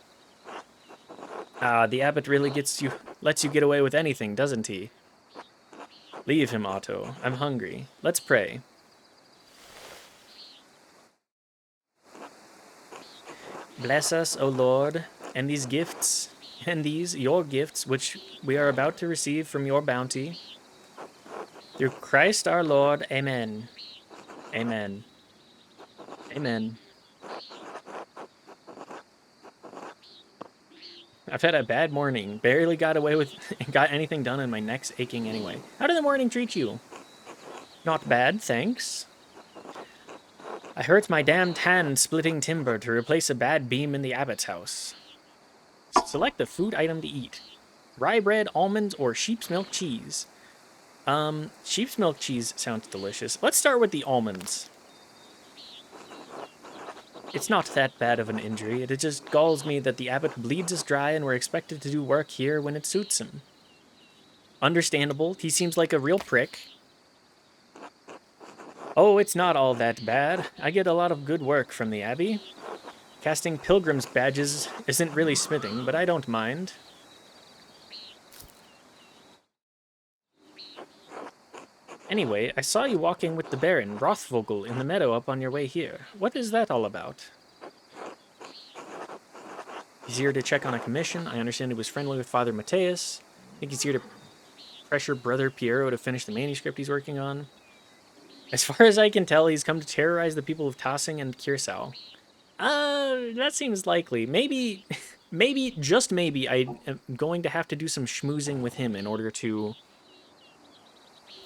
Ah, the abbot really lets you get away with anything, doesn't he? Leave him, Otto. I'm hungry. Let's pray. Bless us, O Lord, and these gifts, and these, your gifts, which we are about to receive from your bounty. Through Christ our Lord, amen. Amen. Amen. I've had a bad morning. Barely got anything done and my neck's aching anyway. How did the morning treat you? Not bad, thanks. I hurt my damned hand splitting timber to replace a bad beam in the abbot's house. Select a food item to eat. Rye bread, almonds, or sheep's milk cheese. Sheep's milk cheese sounds delicious. Let's start with the almonds. It's not that bad of an injury. It just galls me that the abbot bleeds us dry and we're expected to do work here when it suits him. Understandable. He seems like a real prick. Oh, it's not all that bad. I get a lot of good work from the Abbey. Casting pilgrim's badges isn't really smithing, but I don't mind. Anyway, I saw you walking with the Baron, Rothvogel, in the meadow up on your way here. What is that all about? He's here to check on a commission. I understand he was friendly with Father Matthias. I think he's here to pressure Brother Piero to finish the manuscript he's working on. As far as I can tell, he's come to terrorize the people of Tossing and Curacao. That seems likely. Maybe, just maybe, I am going to have to do some schmoozing with him in order to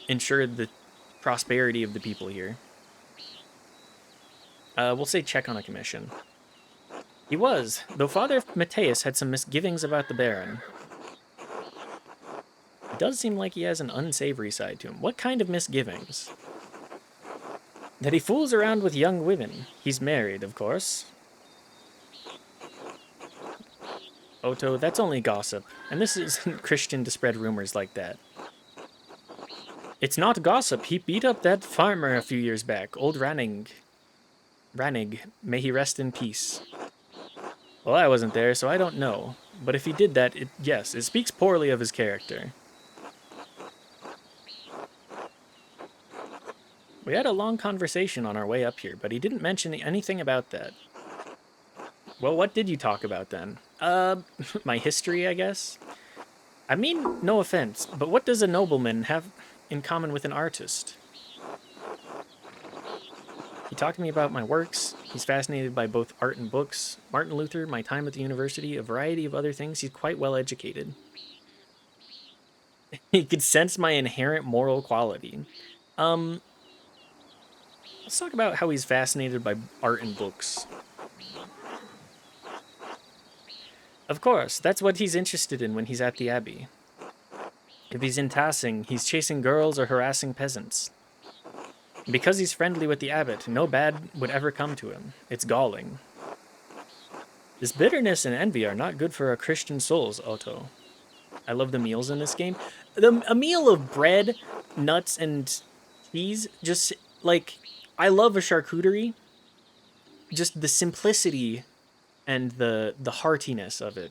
ensure the prosperity of the people here. We'll say check on a commission. He was, though Father Matthias had some misgivings about the Baron. It does seem like he has an unsavory side to him. What kind of misgivings? That he fools around with young women. He's married, of course. Otto, that's only gossip, and this isn't Christian to spread rumors like that. It's not gossip. He beat up that farmer a few years back, old Rannig. Rannig, may he rest in peace. Well, I wasn't there, so I don't know. But if he did that, yes, it speaks poorly of his character. We had a long conversation on our way up here, but he didn't mention anything about that. Well, what did you talk about then? My history, I guess? I mean, no offense, but what does a nobleman have in common with an artist? He talked to me about my works. He's fascinated by both art and books. Martin Luther, my time at the university, a variety of other things. He's quite well educated. He could sense my inherent moral quality. Let's talk about how he's fascinated by art and books. Of course, that's what he's interested in when he's at the Abbey. If he's in Tassing, he's chasing girls or harassing peasants. Because he's friendly with the abbot, no bad would ever come to him. It's galling. This bitterness and envy are not good for our Christian souls, Otto. I love the meals in this game. A meal of bread, nuts, and cheese, just, like, I love a charcuterie. Just the simplicity and the heartiness of it.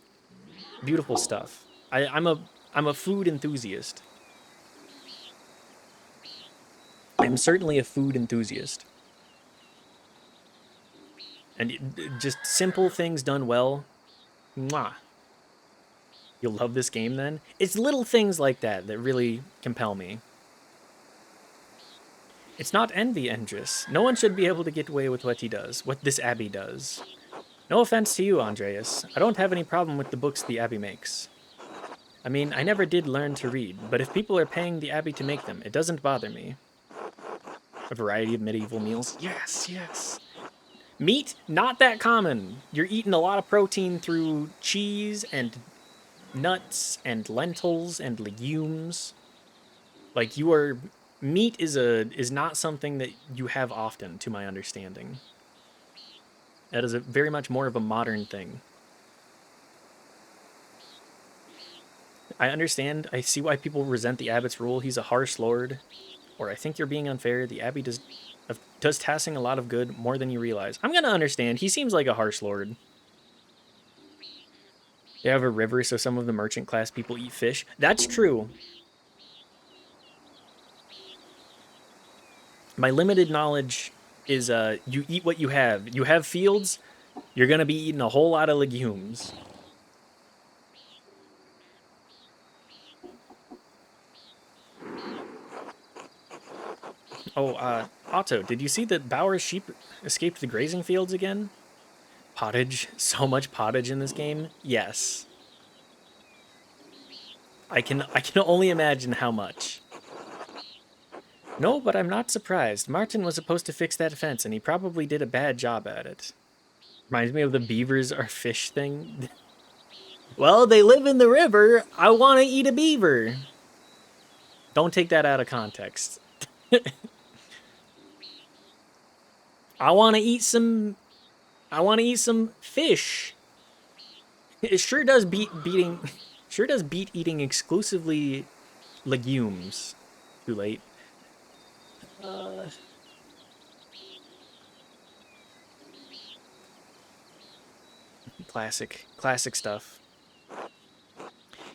Beautiful stuff. I'm a food enthusiast. I'm certainly a food enthusiast. And just simple things done well. Mwah. You'll love this game then? It's little things like that that really compel me. It's not envy, Endris. No one should be able to get away with what he does, what this Abbey does. No offense to you, Andreas. I don't have any problem with the books the Abbey makes. I mean, I never did learn to read, but if people are paying the Abbey to make them, it doesn't bother me. A variety of medieval meals. Yes, yes. Meat, not that common. You're eating a lot of protein through cheese and nuts and lentils and legumes. Like, meat is not something that you have often, to my understanding. That is very much more of a modern thing. I understand. I see why people resent the abbot's rule. He's a harsh lord. Or I think you're being unfair. The Abbey does Tassing a lot of good, more than you realize. I'm gonna understand. He seems like a harsh lord. They have a river, so some of the merchant class people eat fish. That's true. My limited knowledge is you eat what you have. You have fields, you're gonna be eating a whole lot of legumes. Oh, Otto, did you see that Bauer's sheep escaped the grazing fields again? Pottage. So much pottage in this game. Yes. I can only imagine how much. No, but I'm not surprised. Martin was supposed to fix that fence, and he probably did a bad job at it. Reminds me of the beavers are fish thing. Well, they live in the river. I want to eat a beaver. Don't take that out of context. I want to eat some fish. It sure does beat eating exclusively legumes. Too late. Classic stuff.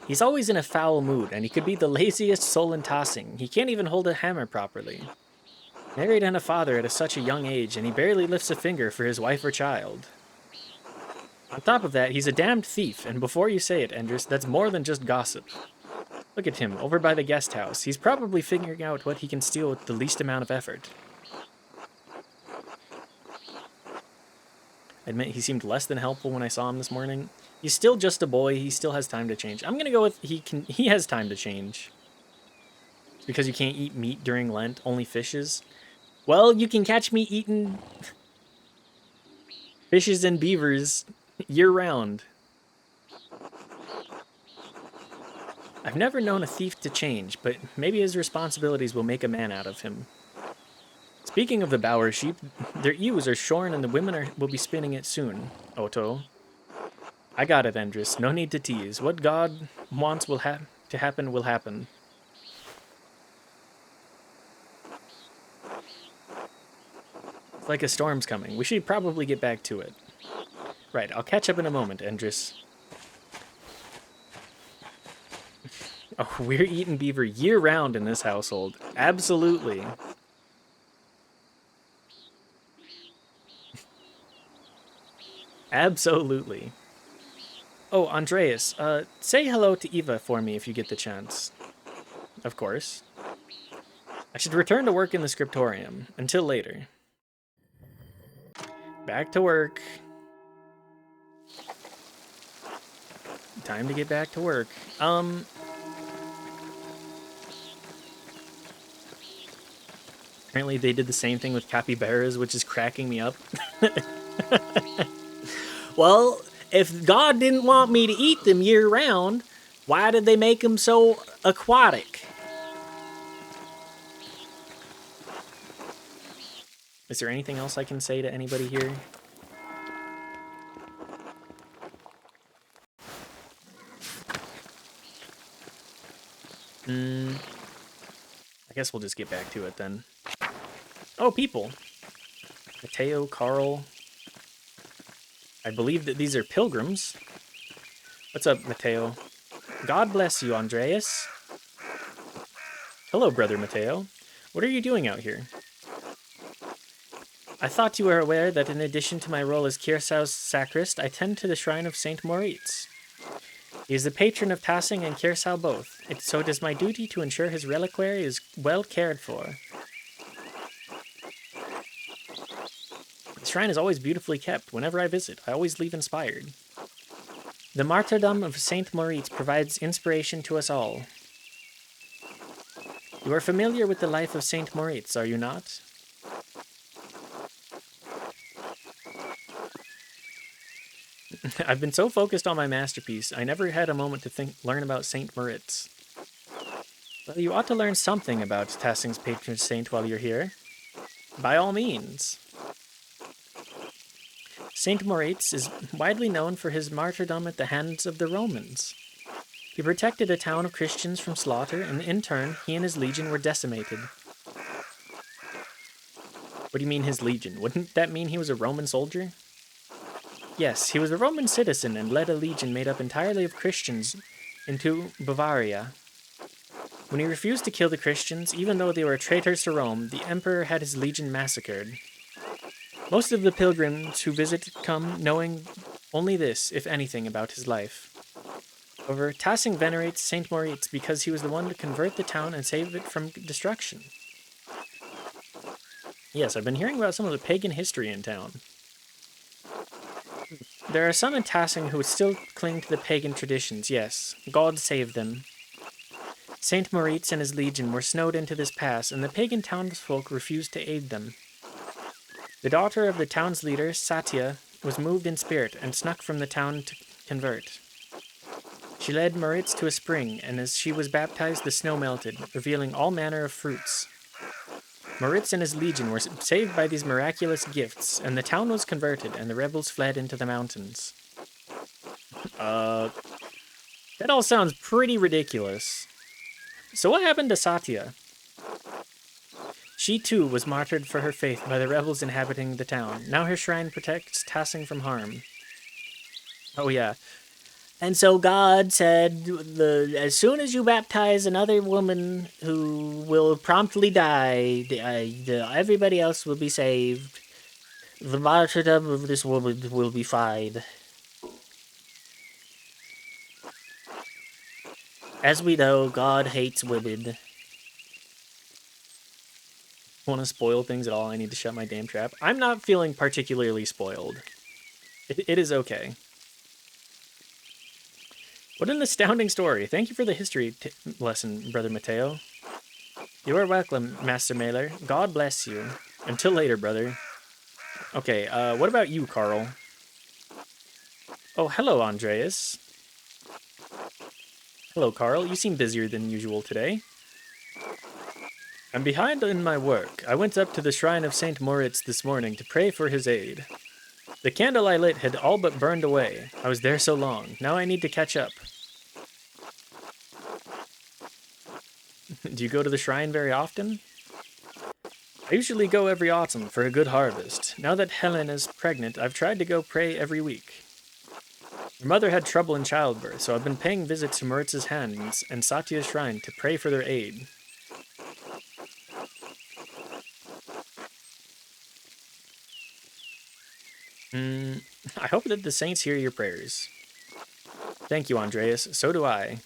He's always in a foul mood, and he could be the laziest soul in tossing. He can't even hold a hammer properly. Married and a father at such a young age, and he barely lifts a finger for his wife or child. On top of that, he's a damned thief, and before you say it, Endris, that's more than just gossip. Look at him, over by the guest house. He's probably figuring out what he can steal with the least amount of effort. I admit he seemed less than helpful when I saw him this morning. He's still just a boy. He still has time to change. I'm gonna go with he has time to change. It's because you can't eat meat during Lent, only fishes. Well, you can catch me eating fishes and beavers year-round. I've never known a thief to change, but maybe his responsibilities will make a man out of him. Speaking of the Bower sheep, their ewes are shorn and the women will be spinning it soon, Otto. I got it, Endris. No need to tease. What God wants to happen will happen. It's like a storm's coming. We should probably get back to it. Right, I'll catch up in a moment, Endris. Oh, we're eating beaver year-round in this household. Absolutely. Absolutely. Oh, Andreas, say hello to Eva for me if you get the chance. Of course. I should return to work in the scriptorium. Until later. Back to work. Time to get back to work. Apparently they did the same thing with capybaras, which is cracking me up. Well, if God didn't want me to eat them year-round, why did they make them so aquatic? Is there anything else I can say to anybody here? I guess we'll just get back to it then. Oh, people. Mateo, Carl. I believe that these are pilgrims. What's up, Mateo? God bless you, Andreas. Hello, Brother Mateo. What are you doing out here? I thought you were aware that in addition to my role as Kirsau's sacrist, I tend to the shrine of Saint Moritz. He is the patron of Tassing and Kirsau both. So it is my duty to ensure his reliquary is well cared for. The shrine is always beautifully kept. Whenever I visit, I always leave inspired. The martyrdom of Saint Moritz provides inspiration to us all. You are familiar with the life of Saint Moritz, are you not? I've been so focused on my masterpiece, I never had a moment to learn about Saint Moritz. Well, you ought to learn something about Tassing's patron saint while you're here. By all means. Saint Moritz is widely known for his martyrdom at the hands of the Romans. He protected a town of Christians from slaughter, and in turn, he and his legion were decimated. What do you mean his legion? Wouldn't that mean he was a Roman soldier? Yes, he was a Roman citizen and led a legion made up entirely of Christians into Bavaria. When he refused to kill the Christians, even though they were traitors to Rome, the emperor had his legion massacred. Most of the pilgrims who visit come knowing only this, if anything, about his life. However, Tassing venerates Saint Moritz because he was the one to convert the town and save it from destruction. Yes, I've been hearing about some of the pagan history in town. There are some in Tassing who still cling to the pagan traditions, yes. God save them. Saint Moritz and his legion were snowed into this pass, and the pagan townsfolk refused to aid them. The daughter of the town's leader, Satya, was moved in spirit and snuck from the town to convert. She led Moritz to a spring, and as she was baptized, the snow melted, revealing all manner of fruits. Moritz and his legion were saved by these miraculous gifts, and the town was converted, and the rebels fled into the mountains. That all sounds pretty ridiculous. So what happened to Satya? She too was martyred for her faith by the rebels inhabiting the town. Now her shrine protects Tassing from harm. Oh yeah. And so God said, as soon as you baptize another woman who will promptly die, everybody else will be saved. The martyrdom of this woman will be fine. As we know, God hates women. Want to spoil things at all? I need to shut my damn trap. I'm not feeling particularly spoiled. It is okay. What an astounding story. Thank you for the history lesson, Brother Mateo. You are welcome, Master Mailer. God bless you. Until later, brother. Okay, what about you, Carl? Oh, hello, Andreas. Hello, Carl. You seem busier than usual today. I'm behind in my work. I went up to the shrine of St. Moritz this morning to pray for his aid. The candle I lit had all but burned away. I was there so long. Now I need to catch up. Do you go to the shrine very often? I usually go every autumn for a good harvest. Now that Helen is pregnant, I've tried to go pray every week. Her mother had trouble in childbirth, so I've been paying visits to Moritz's hands and Satya's shrine to pray for their aid. I hope that the saints hear your prayers. Thank you, Andreas. So do I.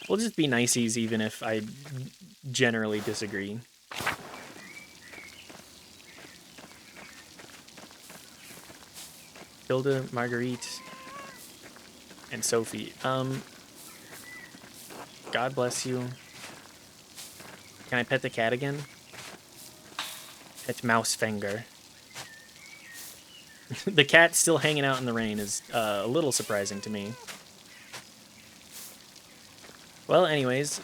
We'll just be niceys even if I generally disagree. Hilda, Marguerite, and Sophie. God bless you. Can I pet the cat again? It's Mousefinger. The cat still hanging out in the rain is a little surprising to me. Well, anyways.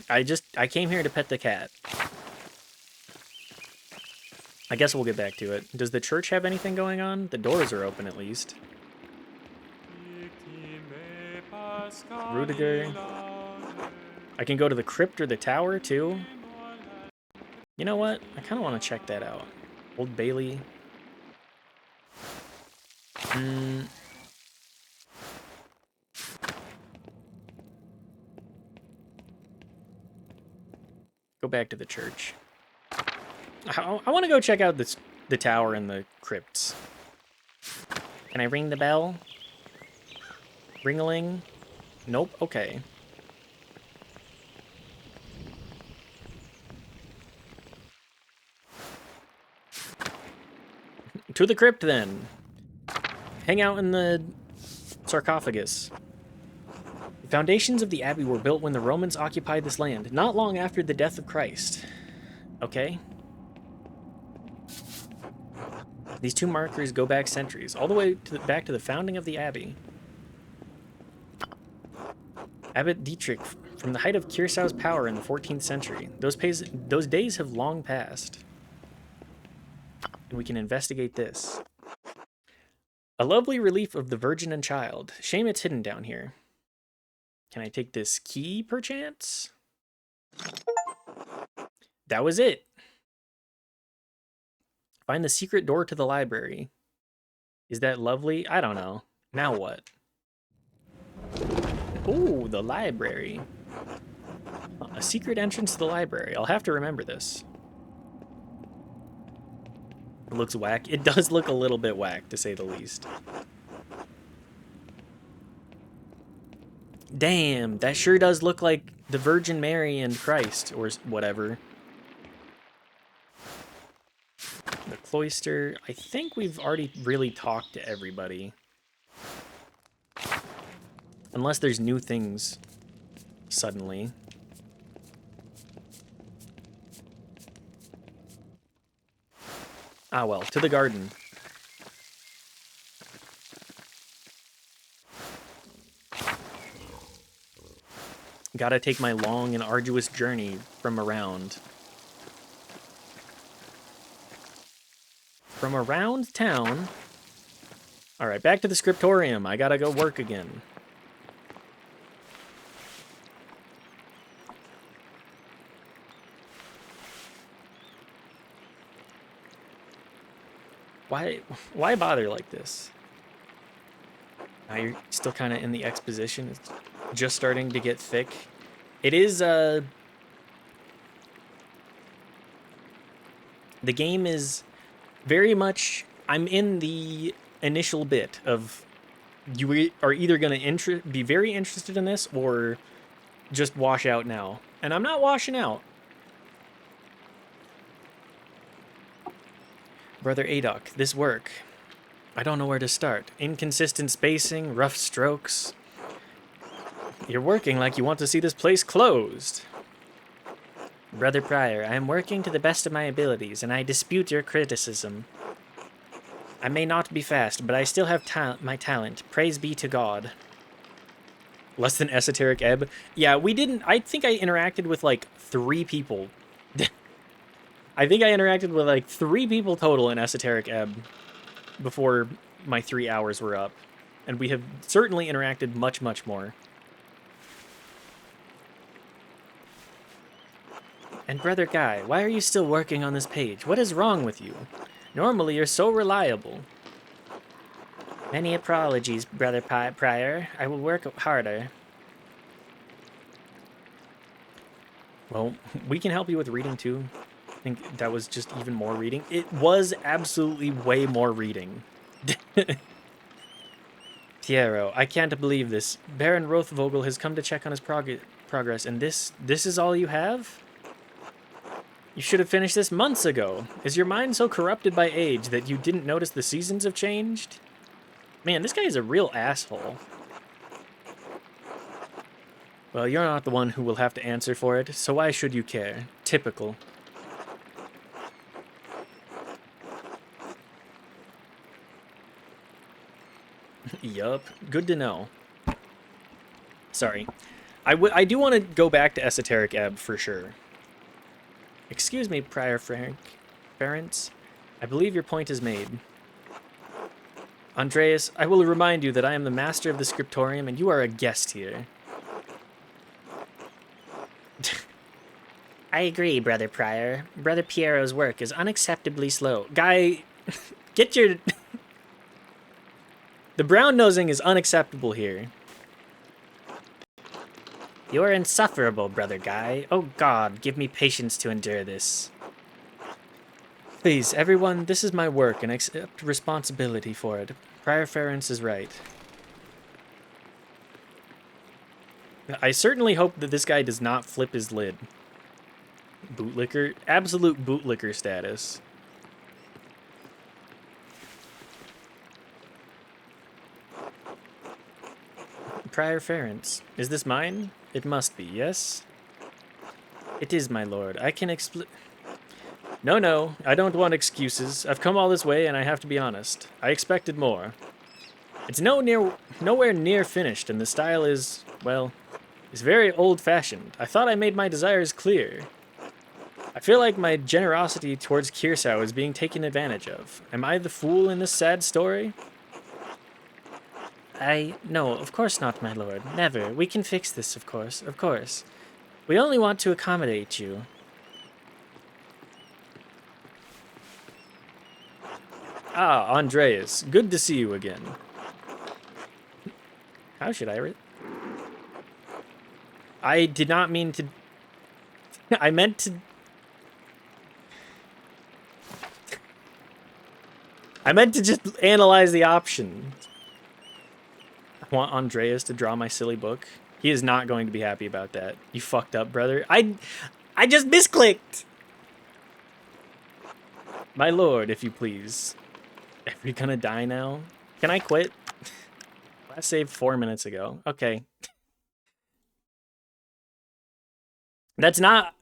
I came here to pet the cat. I guess we'll get back to it. Does the church have anything going on? The doors are open at least. Rudiger. I can go to the crypt or the tower too. You know what? I kind of want to check that out. Old Bailey. Go back to the church. I want to go check out the tower and the crypts. Can I ring the bell? Ring-a-ling? Nope. Okay. To the crypt, then. Hang out in the sarcophagus. The foundations of the abbey were built when the Romans occupied this land, not long after the death of Christ. Okay. These two markers go back centuries, all the way back to the founding of the abbey. Abbot Dietrich, from the height of Curaçao's power in the 14th century. Those days have long passed. And we can investigate this. A lovely relief of the Virgin and Child. Shame it's hidden down here. Can I take this key, perchance? That was it. Find the secret door to the library. Is that lovely? I don't know. Now what? Ooh, the library. A secret entrance to the library. I'll have to remember this. It looks whack. It does look a little bit whack, to say the least. Damn, that sure does look like the Virgin Mary and Christ, or whatever. The cloister. I think we've already really talked to everybody. Unless there's new things suddenly. Ah, well, to the garden. Gotta take my long and arduous journey from around. From around town. Alright, back to the scriptorium. I gotta go work again. Why bother like this? Now you're still kind of in the exposition. It's just starting to get thick. It is, the game is very much, I'm in the initial bit of, you are either going to be very interested in this or just wash out now. And I'm not washing out. Brother Adok, this work, I don't know where to start. Inconsistent spacing, rough strokes. You're working like you want to see this place closed. Brother Prior, I am working to the best of my abilities, and I dispute your criticism. I may not be fast, but I still have my talent. Praise be to God. Less than esoteric ebb. Yeah, we didn't. I think I interacted with like 3 people. I think I interacted with like 3 people total in esoteric ebb before my 3 hours were up. And we have certainly interacted much, much more. And Brother Guy, why are you still working on this page? What is wrong with you? Normally you're so reliable. Many apologies, Brother Prior. I will work harder. Well, we can help you with reading too. I think that was just even more reading. It was absolutely way more reading. Piero, I can't believe this. Baron Rothvogel has come to check on his progress, and this is all you have? You should have finished this months ago. Is your mind so corrupted by age that you didn't notice the seasons have changed? Man, this guy is a real asshole. Well, you're not the one who will have to answer for it, so why should you care? Typical. Yup, good to know. Sorry. I do want to go back to Esoteric Ebb for sure. Excuse me, Prior Ference. I believe your point is made. Andreas, I will remind you that I am the master of the scriptorium and you are a guest here. I agree, Brother Prior. Brother Piero's work is unacceptably slow. Guy, get your... The brown nosing is unacceptable here. You're insufferable, Brother Guy. Oh God, give me patience to endure this. Please, everyone, this is my work and accept responsibility for it. Prior Ference is right. I certainly hope that this guy does not flip his lid. Bootlicker, absolute bootlicker status. Prior Ference, is this mine? It must be, yes? It is, my lord. I can No, I don't want excuses. I've come all this way and I have to be honest. I expected more. It's nowhere near finished and the style is, well, is very old-fashioned. I thought I made my desires clear. I feel like my generosity towards Kirsau is being taken advantage of. Am I the fool in this sad story? No, of course not, my lord. Never. We can fix this, of course. We only want to accommodate you. Ah, Andreas. Good to see you again. How should I... I did not mean to... I meant to... I meant to just analyze the options. I want Andreas to draw my silly book. He is not going to be happy about that. You fucked up, brother. I just misclicked. My lord, if you please. Are we gonna die now? Can I quit? I saved 4 minutes ago. Okay. It's not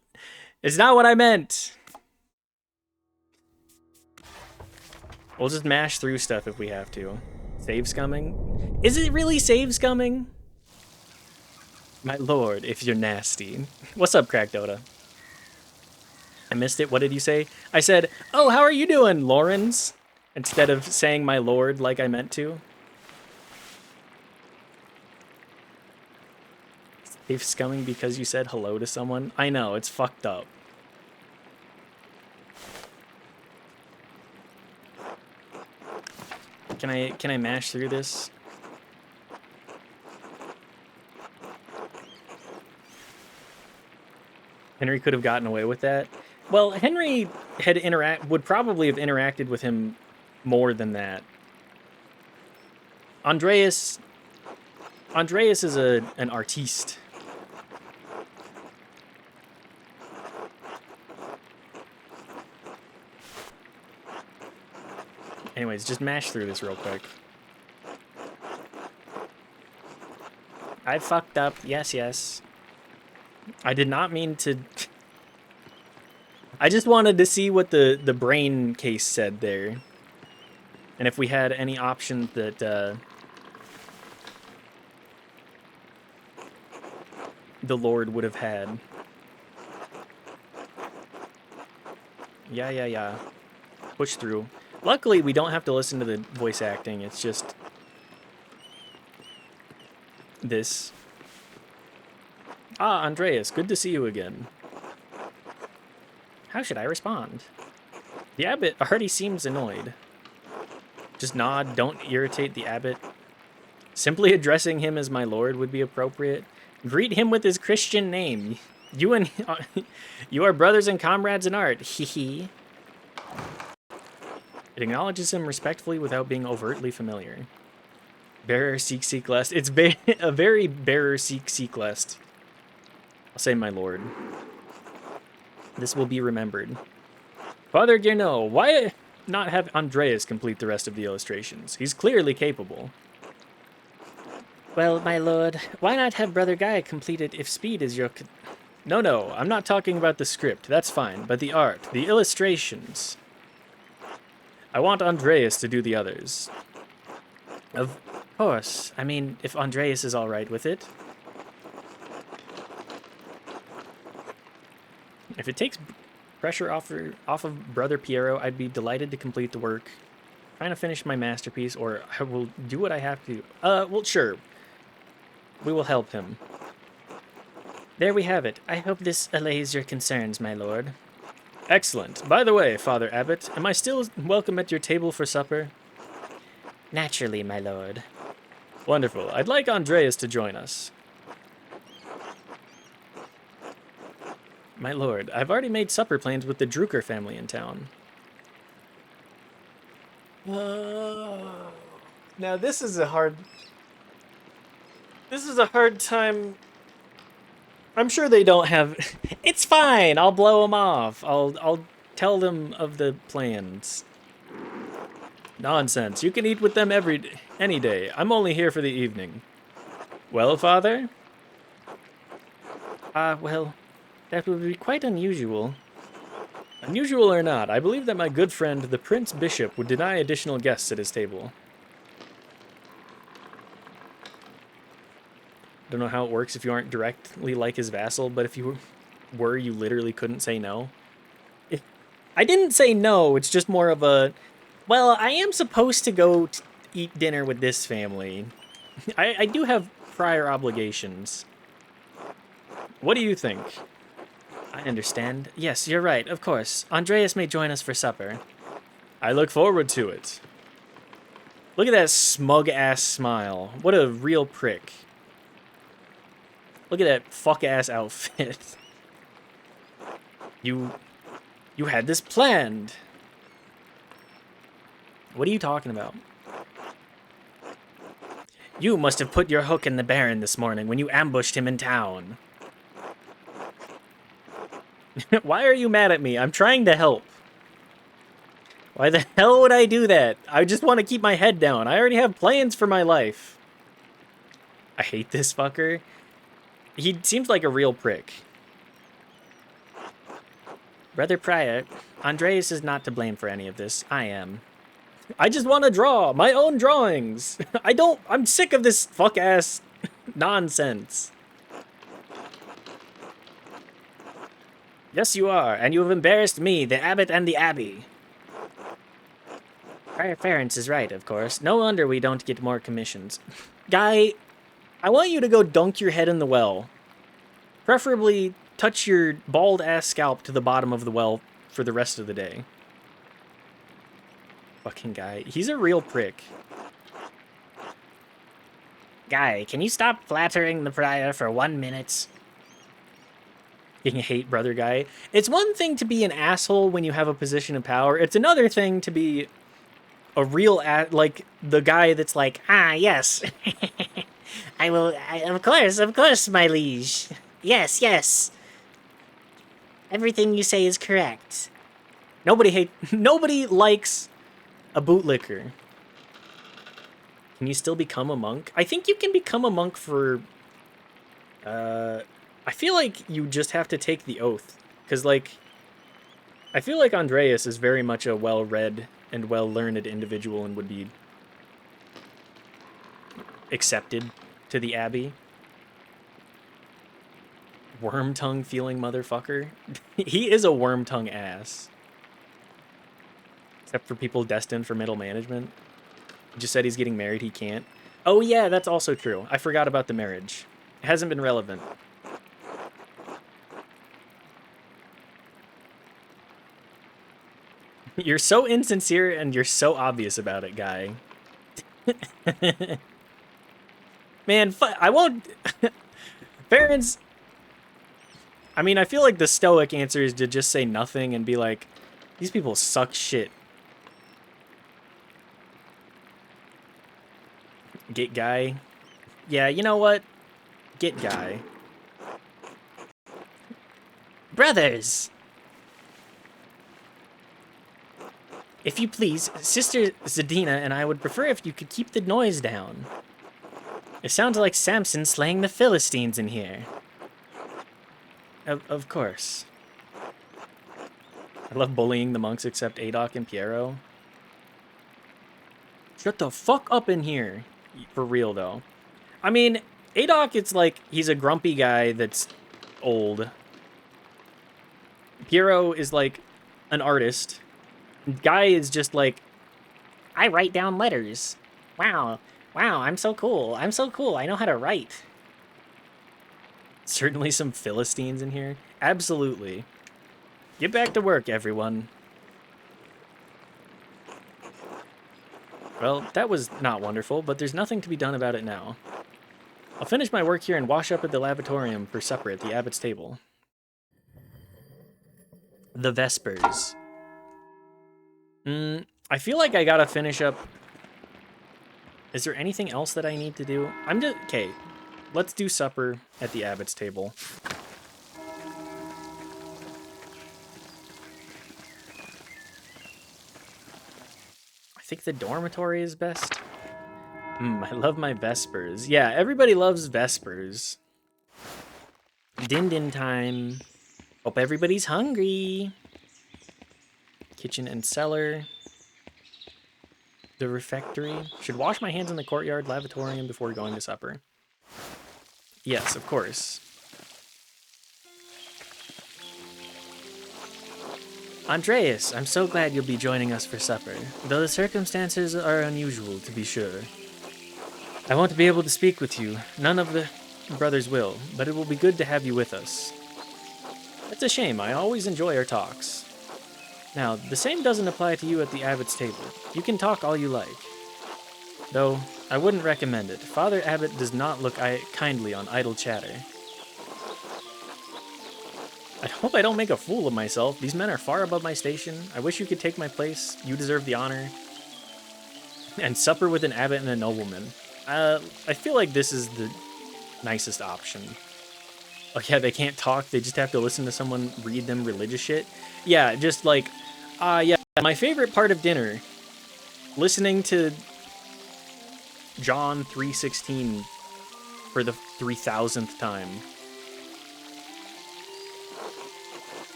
what I meant. We'll just mash through stuff if we have to. Save scumming? Is it really save scumming? My lord, if you're nasty. What's up, Crack Dota? I missed it. What did you say? I said, oh, how are you doing, Lawrence? Instead of saying my lord like I meant to. Save scumming because you said hello to someone? I know, it's fucked up. Can I mash through this? Henry could have gotten away with that. Well, Henry would probably have interacted with him more than that. Andreas is an artiste. Anyways, just mash through this real quick. I fucked up. Yes, yes. I did not mean to... I just wanted to see what the brain case said there. And if we had any options that... the Lord would have had. Yeah. Push through. Luckily, we don't have to listen to the voice acting. It's just... this. Ah, Andreas, good to see you again. How should I respond? The abbot already seems annoyed. Just nod, don't irritate the abbot. Simply addressing him as my lord would be appropriate. Greet him with his Christian name. You are brothers and comrades in art. Hee hee. It acknowledges him respectfully without being overtly familiar. Bearer seek lest. It's a very bearer seek lest. I'll say my lord. This will be remembered. Father Guerneau, why not have Andreas complete the rest of the illustrations? He's clearly capable. Well, my lord, why not have Brother Guy complete it if speed is your... No, I'm not talking about the script. That's fine. But the art, the illustrations. I want Andreas to do the others. Of course. I mean, if Andreas is all right with it. If it takes pressure off of Brother Piero, I'd be delighted to complete the work. Trying to finish my masterpiece, or I will do what I have to. Well, sure. We will help him. There we have it. I hope this allays your concerns, my lord. Excellent. By the way, Father Abbot, am I still welcome at your table for supper? Naturally, my lord. Wonderful. I'd like Andreas to join us. My lord, I've already made supper plans with the Drucker family in town. Now this is a hard time. I'm sure they don't have... It's fine. I'll blow them off. I'll tell them of the plans. Nonsense. You can eat with them any day. I'm only here for the evening. Well, Father? Well, that would be quite unusual. Unusual or not, I believe that my good friend, the Prince Bishop, would deny additional guests at his table. Don't know how it works if you aren't directly like his vassal, but if you were, you literally couldn't say no. I didn't say no, it's just more of a, well, I am supposed to go eat dinner with this family. I do have prior obligations. What do you think? I understand. Yes, you're right, of course. Andreas may join us for supper. I look forward to it. Look at that smug-ass smile. What a real prick. Look at that fuck-ass outfit. You had this planned. What are you talking about? You must have put your hook in the Baron this morning when you ambushed him in town. Why are you mad at me? I'm trying to help. Why the hell would I do that? I just want to keep my head down. I already have plans for my life. I hate this fucker. He seems like a real prick. Brother Prior, Andreas is not to blame for any of this. I am. I just want to draw my own drawings. I'm sick of this fuck-ass nonsense. Yes, you are, and you have embarrassed me, the abbot and the abbey. Prior Ference is right, of course. No wonder we don't get more commissions. Guy, I want you to go dunk your head in the well. Preferably touch your bald-ass scalp to the bottom of the well for the rest of the day. Fucking guy. He's a real prick. Guy, can you stop flattering the prior for 1 minute? You hate brother guy. It's one thing to be an asshole when you have a position of power. It's another thing to be a real like the guy that's like, ah, yes. I will, of course, my liege. Yes, yes. Everything you say is correct. Nobody likes a bootlicker. Can you still become a monk? I think you can become a monk for I feel like you just have to take the oath, cuz like I feel like Andreas is very much a well-read and well-learned individual and would be accepted to the abbey. Worm tongue feeling motherfucker. He is a worm tongue ass. Except for people destined for middle management. He just said he's getting married, he can't. Oh yeah, that's also true. I forgot about the marriage. It hasn't been relevant. You're so insincere and you're so obvious about it, guy. Man, I won't... Parents... I mean, I feel like the stoic answer is to just say nothing and be like, these people suck shit. Get guy. Yeah, you know what? Get guy. Brothers! If you please, Sister Zadina and I would prefer if you could keep the noise down. It sounds like Samson slaying the Philistines in here. Of course. I love bullying the monks except Adok and Piero. Shut the fuck up in here. For real, though. I mean, Adok, it's like, he's a grumpy guy that's old. Piero is like an artist. Guy is just like, I write down letters. Wow, I'm so cool. I know how to write. Certainly some Philistines in here. Absolutely. Get back to work, everyone. Well, that was not wonderful, but there's nothing to be done about it now. I'll finish my work here and wash up at the lavatorium for supper at the abbot's table. The Vespers. I feel like I gotta finish up... Is there anything else that I need to do? Okay, let's do supper at the abbot's table. I think the dormitory is best. I love my Vespers. Yeah, everybody loves Vespers. Din time. Hope everybody's hungry. Kitchen and cellar. The refectory. Should wash my hands in the courtyard lavatorium before going to supper. Yes, of course. Andreas, I'm so glad you'll be joining us for supper, though the circumstances are unusual, to be sure. I won't be able to speak with you. None of the brothers will, but it will be good to have you with us. It's a shame. I always enjoy our talks. Now, the same doesn't apply to you at the abbot's table. You can talk all you like. Though, I wouldn't recommend it. Father Abbot does not look kindly on idle chatter. I hope I don't make a fool of myself. These men are far above my station. I wish you could take my place. You deserve the honor. And supper with an abbot and a nobleman. I feel like this is the nicest option. Oh yeah, they can't talk. They just have to listen to someone read them religious shit. Yeah, just like, yeah, my favorite part of dinner, listening to John 3:16 for the 3,000th time.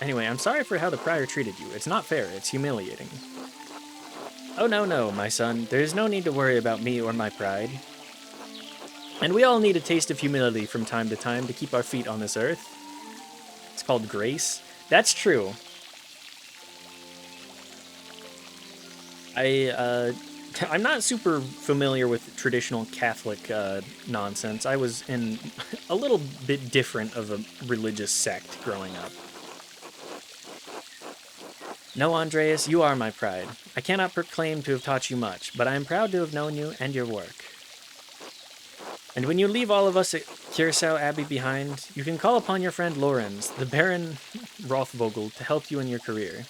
Anyway, I'm sorry for how the prior treated you. It's not fair. It's humiliating. Oh, no, my son. There's no need to worry about me or my pride. And we all need a taste of humility from time to time to keep our feet on this earth. It's called grace. That's true. I'm not super familiar with traditional Catholic nonsense. I was in a little bit different of a religious sect growing up. No, Andreas, you are my pride. I cannot proclaim to have taught you much, but I am proud to have known you and your work. And when you leave all of us at Curacao Abbey behind, you can call upon your friend Lorenz, the Baron Rothvogel, to help you in your career.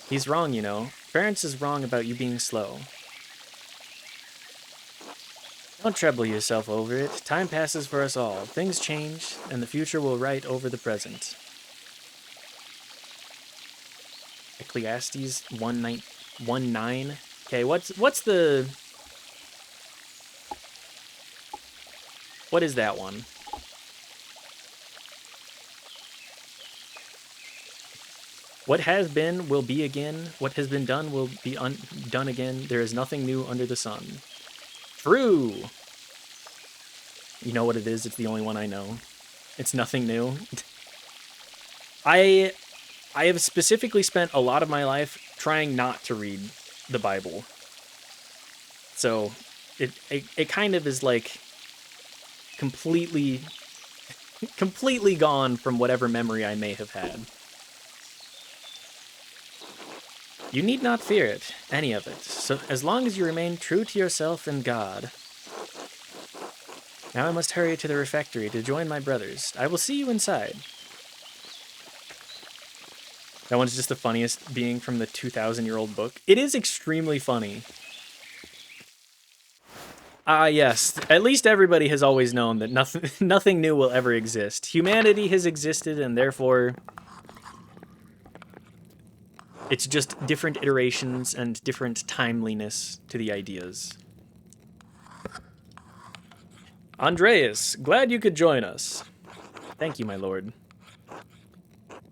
He's wrong, you know. Ferenc is wrong about you being slow. Don't trouble yourself over it. Time passes for us all. Things change, and the future will right over the present. Ecclesiastes 1:9. Okay, what's the... What is that one? What has been will be again. What has been done will be done again. There is nothing new under the sun. True. You know what it is? It's the only one I know. It's nothing new. I have specifically spent a lot of my life trying not to read the Bible. So it kind of is like completely gone from whatever memory I may have had. You need not fear it, any of it, so as long as you remain true to yourself and God. Now I must hurry to the refectory to join my brothers. I will see you inside. That one's just the funniest being from the 2,000-year-old book. It is extremely funny. Yes. At least everybody has always known that nothing new will ever exist. Humanity has existed, and therefore... it's just different iterations and different timeliness to the ideas. Andreas, glad you could join us. Thank you, my lord.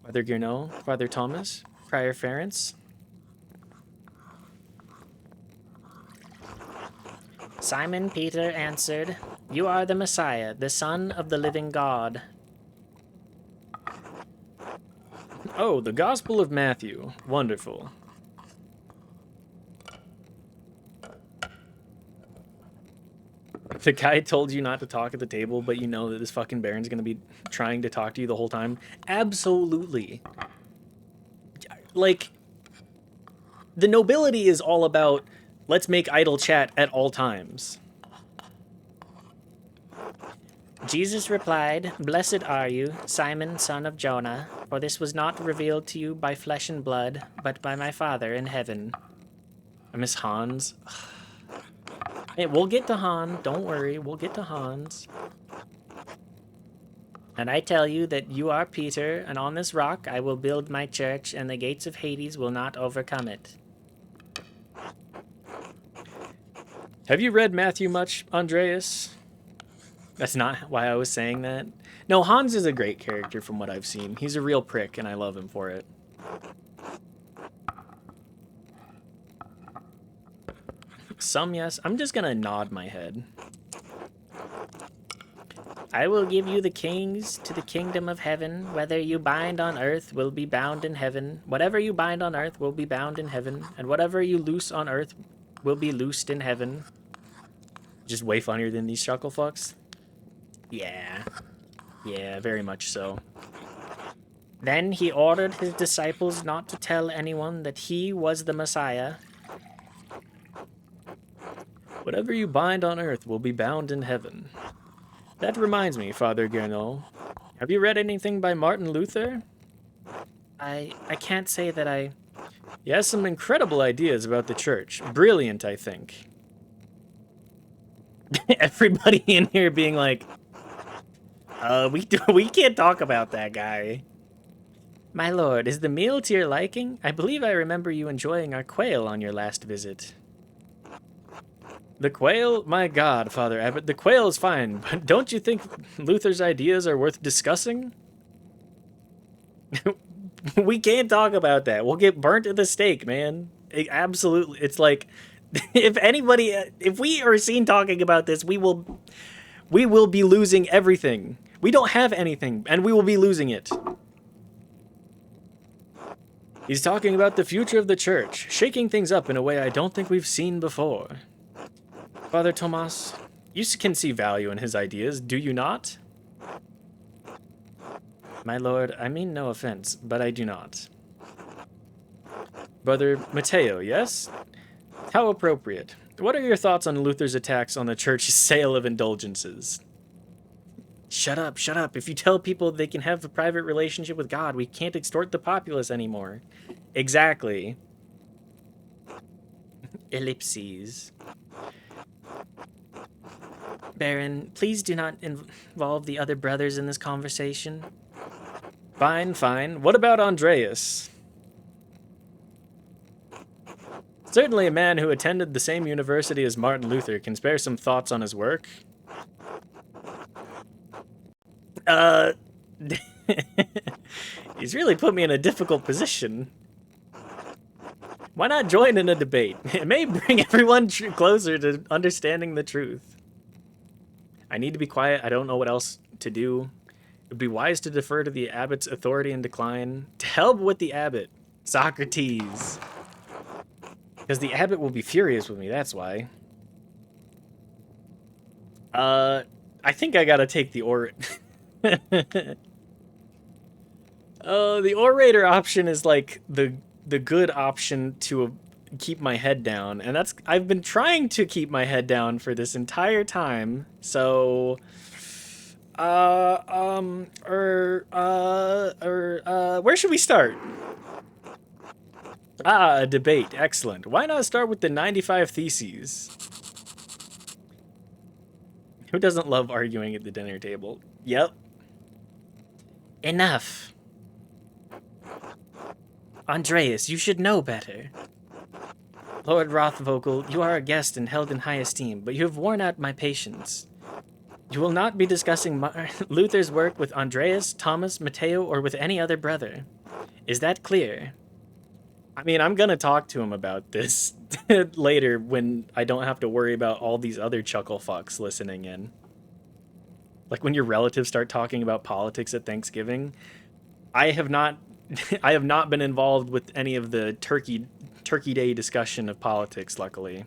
Father Gernot, Father Thomas, Prior Ferenc. Simon Peter answered, "You are the Messiah, the Son of the living God." Oh, the Gospel of Matthew. Wonderful. The guy told you not to talk at the table, but you know that this fucking Baron's gonna be trying to talk to you the whole time? Absolutely. Like, the nobility is all about, let's make idle chat at all times. Jesus replied, "Blessed are you, Simon, son of Jonah, for this was not revealed to you by flesh and blood, but by my Father in heaven." I miss Hans. Hey, we'll get to Han. Don't worry, we'll get to Hans. "And I tell you that you are Peter, and on this rock I will build my church, and the gates of Hades will not overcome it." Have you read Matthew much, Andreas? That's not why I was saying that. No, Hans is a great character from what I've seen. He's a real prick, and I love him for it. Some yes. I'm just gonna nod my head. "I will give you the kings to the kingdom of heaven. Whether you bind on earth will be bound in heaven. Whatever you bind on earth will be bound in heaven. And whatever you loose on earth will be loosed in heaven." Just way funnier than these chuckle fucks. Yeah. Yeah, very much so. Then he ordered his disciples not to tell anyone that he was the Messiah. Whatever you bind on earth will be bound in heaven. That reminds me, Father Gernot. Have you read anything by Martin Luther? I can't say that I... He has some incredible ideas about the church. Brilliant, I think. Everybody in here being like, we can't talk about that guy. "My lord, is the meal to your liking? I believe I remember you enjoying our quail on your last visit." The quail? My God, Father Abbot, the quail is fine, but don't you think Luther's ideas are worth discussing? We can't talk about that. We'll get burnt at the stake, man. Absolutely. It's like, if we are seen talking about this, we will be losing everything. We don't have anything, and we will be losing it. He's talking about the future of the church, shaking things up in a way I don't think we've seen before. Father Tomas, you can see value in his ideas, do you not? My lord, I mean no offense, but I do not. Brother Mateo, yes? How appropriate. What are your thoughts on Luther's attacks on the church's sale of indulgences? Shut up, shut up. If you tell people they can have a private relationship with God, we can't extort the populace anymore. Exactly. Ellipses. Baron, please do not involve the other brothers in this conversation. Fine, fine. What about Andreas? Certainly a man who attended the same university as Martin Luther can spare some thoughts on his work. He's really put me in a difficult position. Why not join in a debate? It may bring everyone closer to understanding the truth. I need to be quiet. I don't know what else to do. It would be wise to defer to the abbot's authority and decline. To hell with the abbot. Socrates. Because the abbot will be furious with me, that's why. I think I gotta take the the orator option is like the good option to keep my head down, and I've been trying to keep my head down for this entire time. So, where should we start? A debate. Excellent. Why not start with the 95 Theses? Who doesn't love arguing at the dinner table? Yep. Enough. Andreas, you should know better. Lord Rothvogel, you are a guest and held in high esteem, but you have worn out my patience. You will not be discussing Luther's work with Andreas, Thomas, Matteo, or with any other brother. Is that clear? I mean, I'm gonna talk to him about this later when I don't have to worry about all these other chuckle fucks listening in. Like when your relatives start talking about politics at Thanksgiving. I have not been involved with any of the Turkey Day discussion of politics, luckily.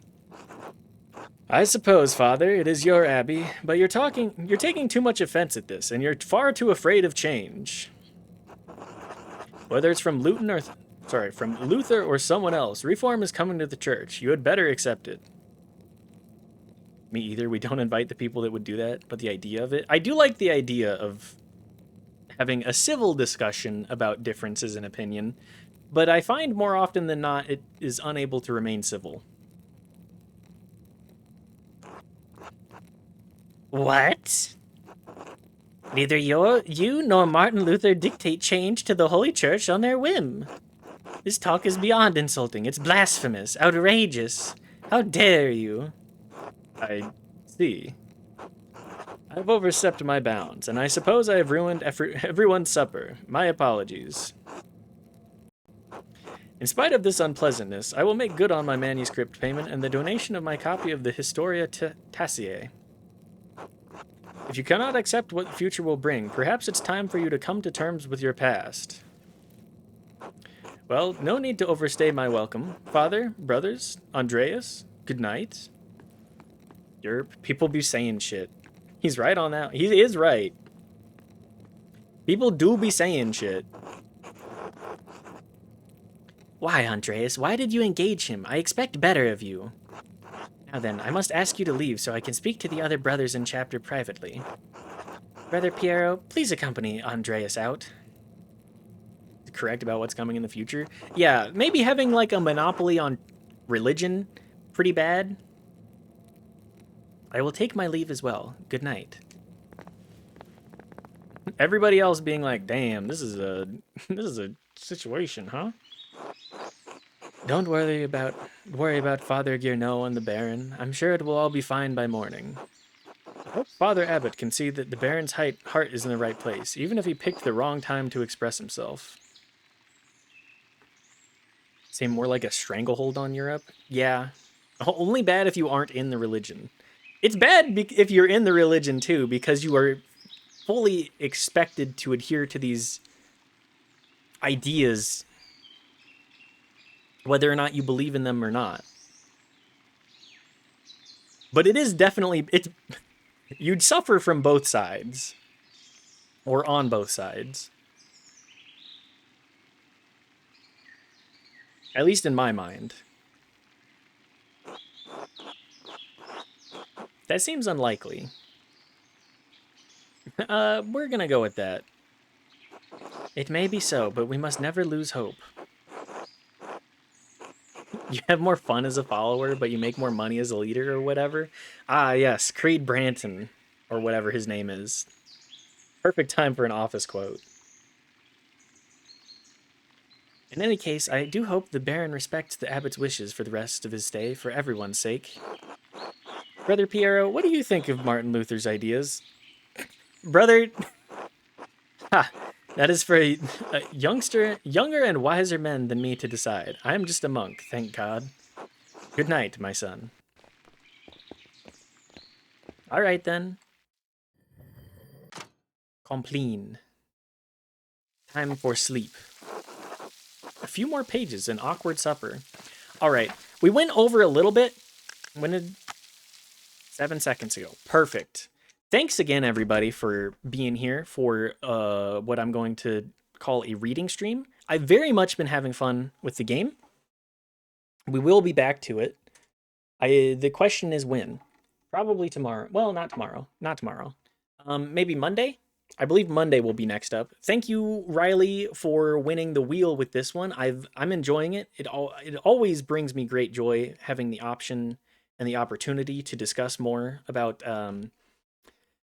I suppose, Father, it is your abbey, but you're taking too much offense at this, and you're far too afraid of change. Whether it's from Luther or someone else, reform is coming to the church. You had better accept it. Me either. We don't invite the people that would do that, but the idea of it. I do like the idea of having a civil discussion about differences in opinion, but I find more often than not it is unable to remain civil. What? Neither you nor Martin Luther dictate change to the Holy Church on their whim. This talk is beyond insulting. It's blasphemous, outrageous. How dare you? I see. I've overstepped my bounds, and I suppose I have ruined everyone's supper. My apologies. In spite of this unpleasantness, I will make good on my manuscript payment and the donation of my copy of the Historia Taciae. If you cannot accept what the future will bring, perhaps it's time for you to come to terms with your past. Well, no need to overstay my welcome. Father, brothers, Andreas, good night. Your people be saying shit. He's right on that. He is right. People do be saying shit. Why, Andreas? Why did you engage him? I expect better of you. Now then, I must ask you to leave so I can speak to the other brothers in chapter privately. Brother Piero, please accompany Andreas out. Correct about what's coming in the future? Yeah, maybe having like a monopoly on religion, pretty bad. I will take my leave as well. Good night. Everybody else being like, damn, this is a situation, huh? Don't worry about Father Guerneau and the Baron. I'm sure it will all be fine by morning. I hope Father Abbot can see that the Baron's heart is in the right place, even if he picked the wrong time to express himself. Seem more like a stranglehold on Europe? Yeah. Only bad if you aren't in the religion. It's bad if you're in the religion, too, because you are fully expected to adhere to these ideas, whether or not you believe in them or not. But it is definitely... you'd suffer from both sides. Or on both sides. At least in my mind. That seems unlikely. We're gonna go with that. It may be so, but we must never lose hope. You have more fun as a follower, but you make more money as a leader or whatever. Ah, yes, Creed Branton, or whatever his name is. Perfect time for an office quote. In any case, I do hope the Baron respects the abbot's wishes for the rest of his stay, for everyone's sake. Brother Piero, what do you think of Martin Luther's ideas? Brother... Ha! That is for a younger and wiser men than me to decide. I am just a monk, thank God. Good night, my son. All right, then. Compline. Time for sleep. A few more pages, an awkward supper. All right, we went over a little bit. When did... 7 seconds ago. Perfect. Thanks again, everybody, for being here for what I'm going to call a reading stream. I've very much been having fun with the game. We will be back to it. The question is when? Probably tomorrow. Well, not tomorrow. Not tomorrow. Maybe Monday? I believe Monday will be next up. Thank you, Riley, for winning the wheel with this one. I'm enjoying it. It always brings me great joy having the option and the opportunity to discuss more about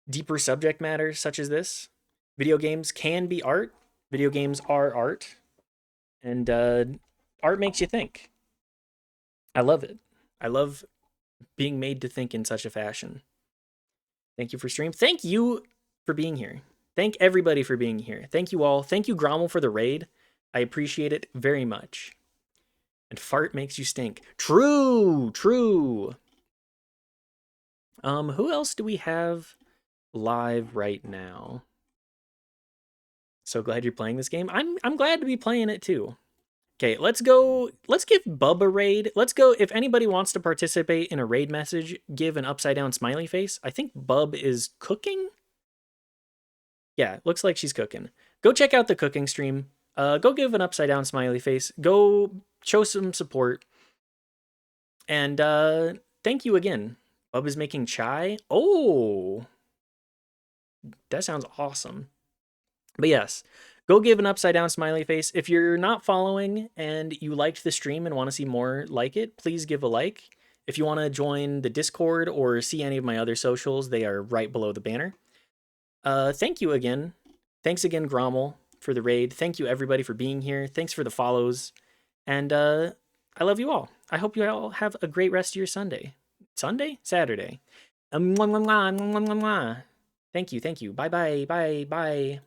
deeper subject matters such as this. Video games can be art. Video games are art. And art makes you think. I love it. I love being made to think in such a fashion. Thank you for stream. Thank you for being here. Thank everybody for being here. Thank you all. Thank you, Grommel, for the raid. I appreciate it very much. And fart makes you stink. True, true. Who else do we have live right now? So glad you're playing this game. I'm glad to be playing it too. Okay, let's go. Let's give Bub a raid. Let's go. If anybody wants to participate in a raid message, give an upside down smiley face. I think Bub is cooking. Yeah, looks like she's cooking. Go check out the cooking stream. Go give an upside down smiley face. Go show some support. And thank you again. Bub is making chai. Oh, that sounds awesome. But yes, go give an upside down smiley face. If you're not following and you liked the stream and want to see more like it, please give a like. If you want to join the Discord or see any of my other socials, they are right below the banner. Thank you again. Thanks again, Grommel, for the raid. Thank you, everybody, for being here. Thanks for the follows. And I love you all. I hope you all have a great rest of your Sunday. Sunday? Saturday. Thank you, thank you. Bye-bye, bye, bye.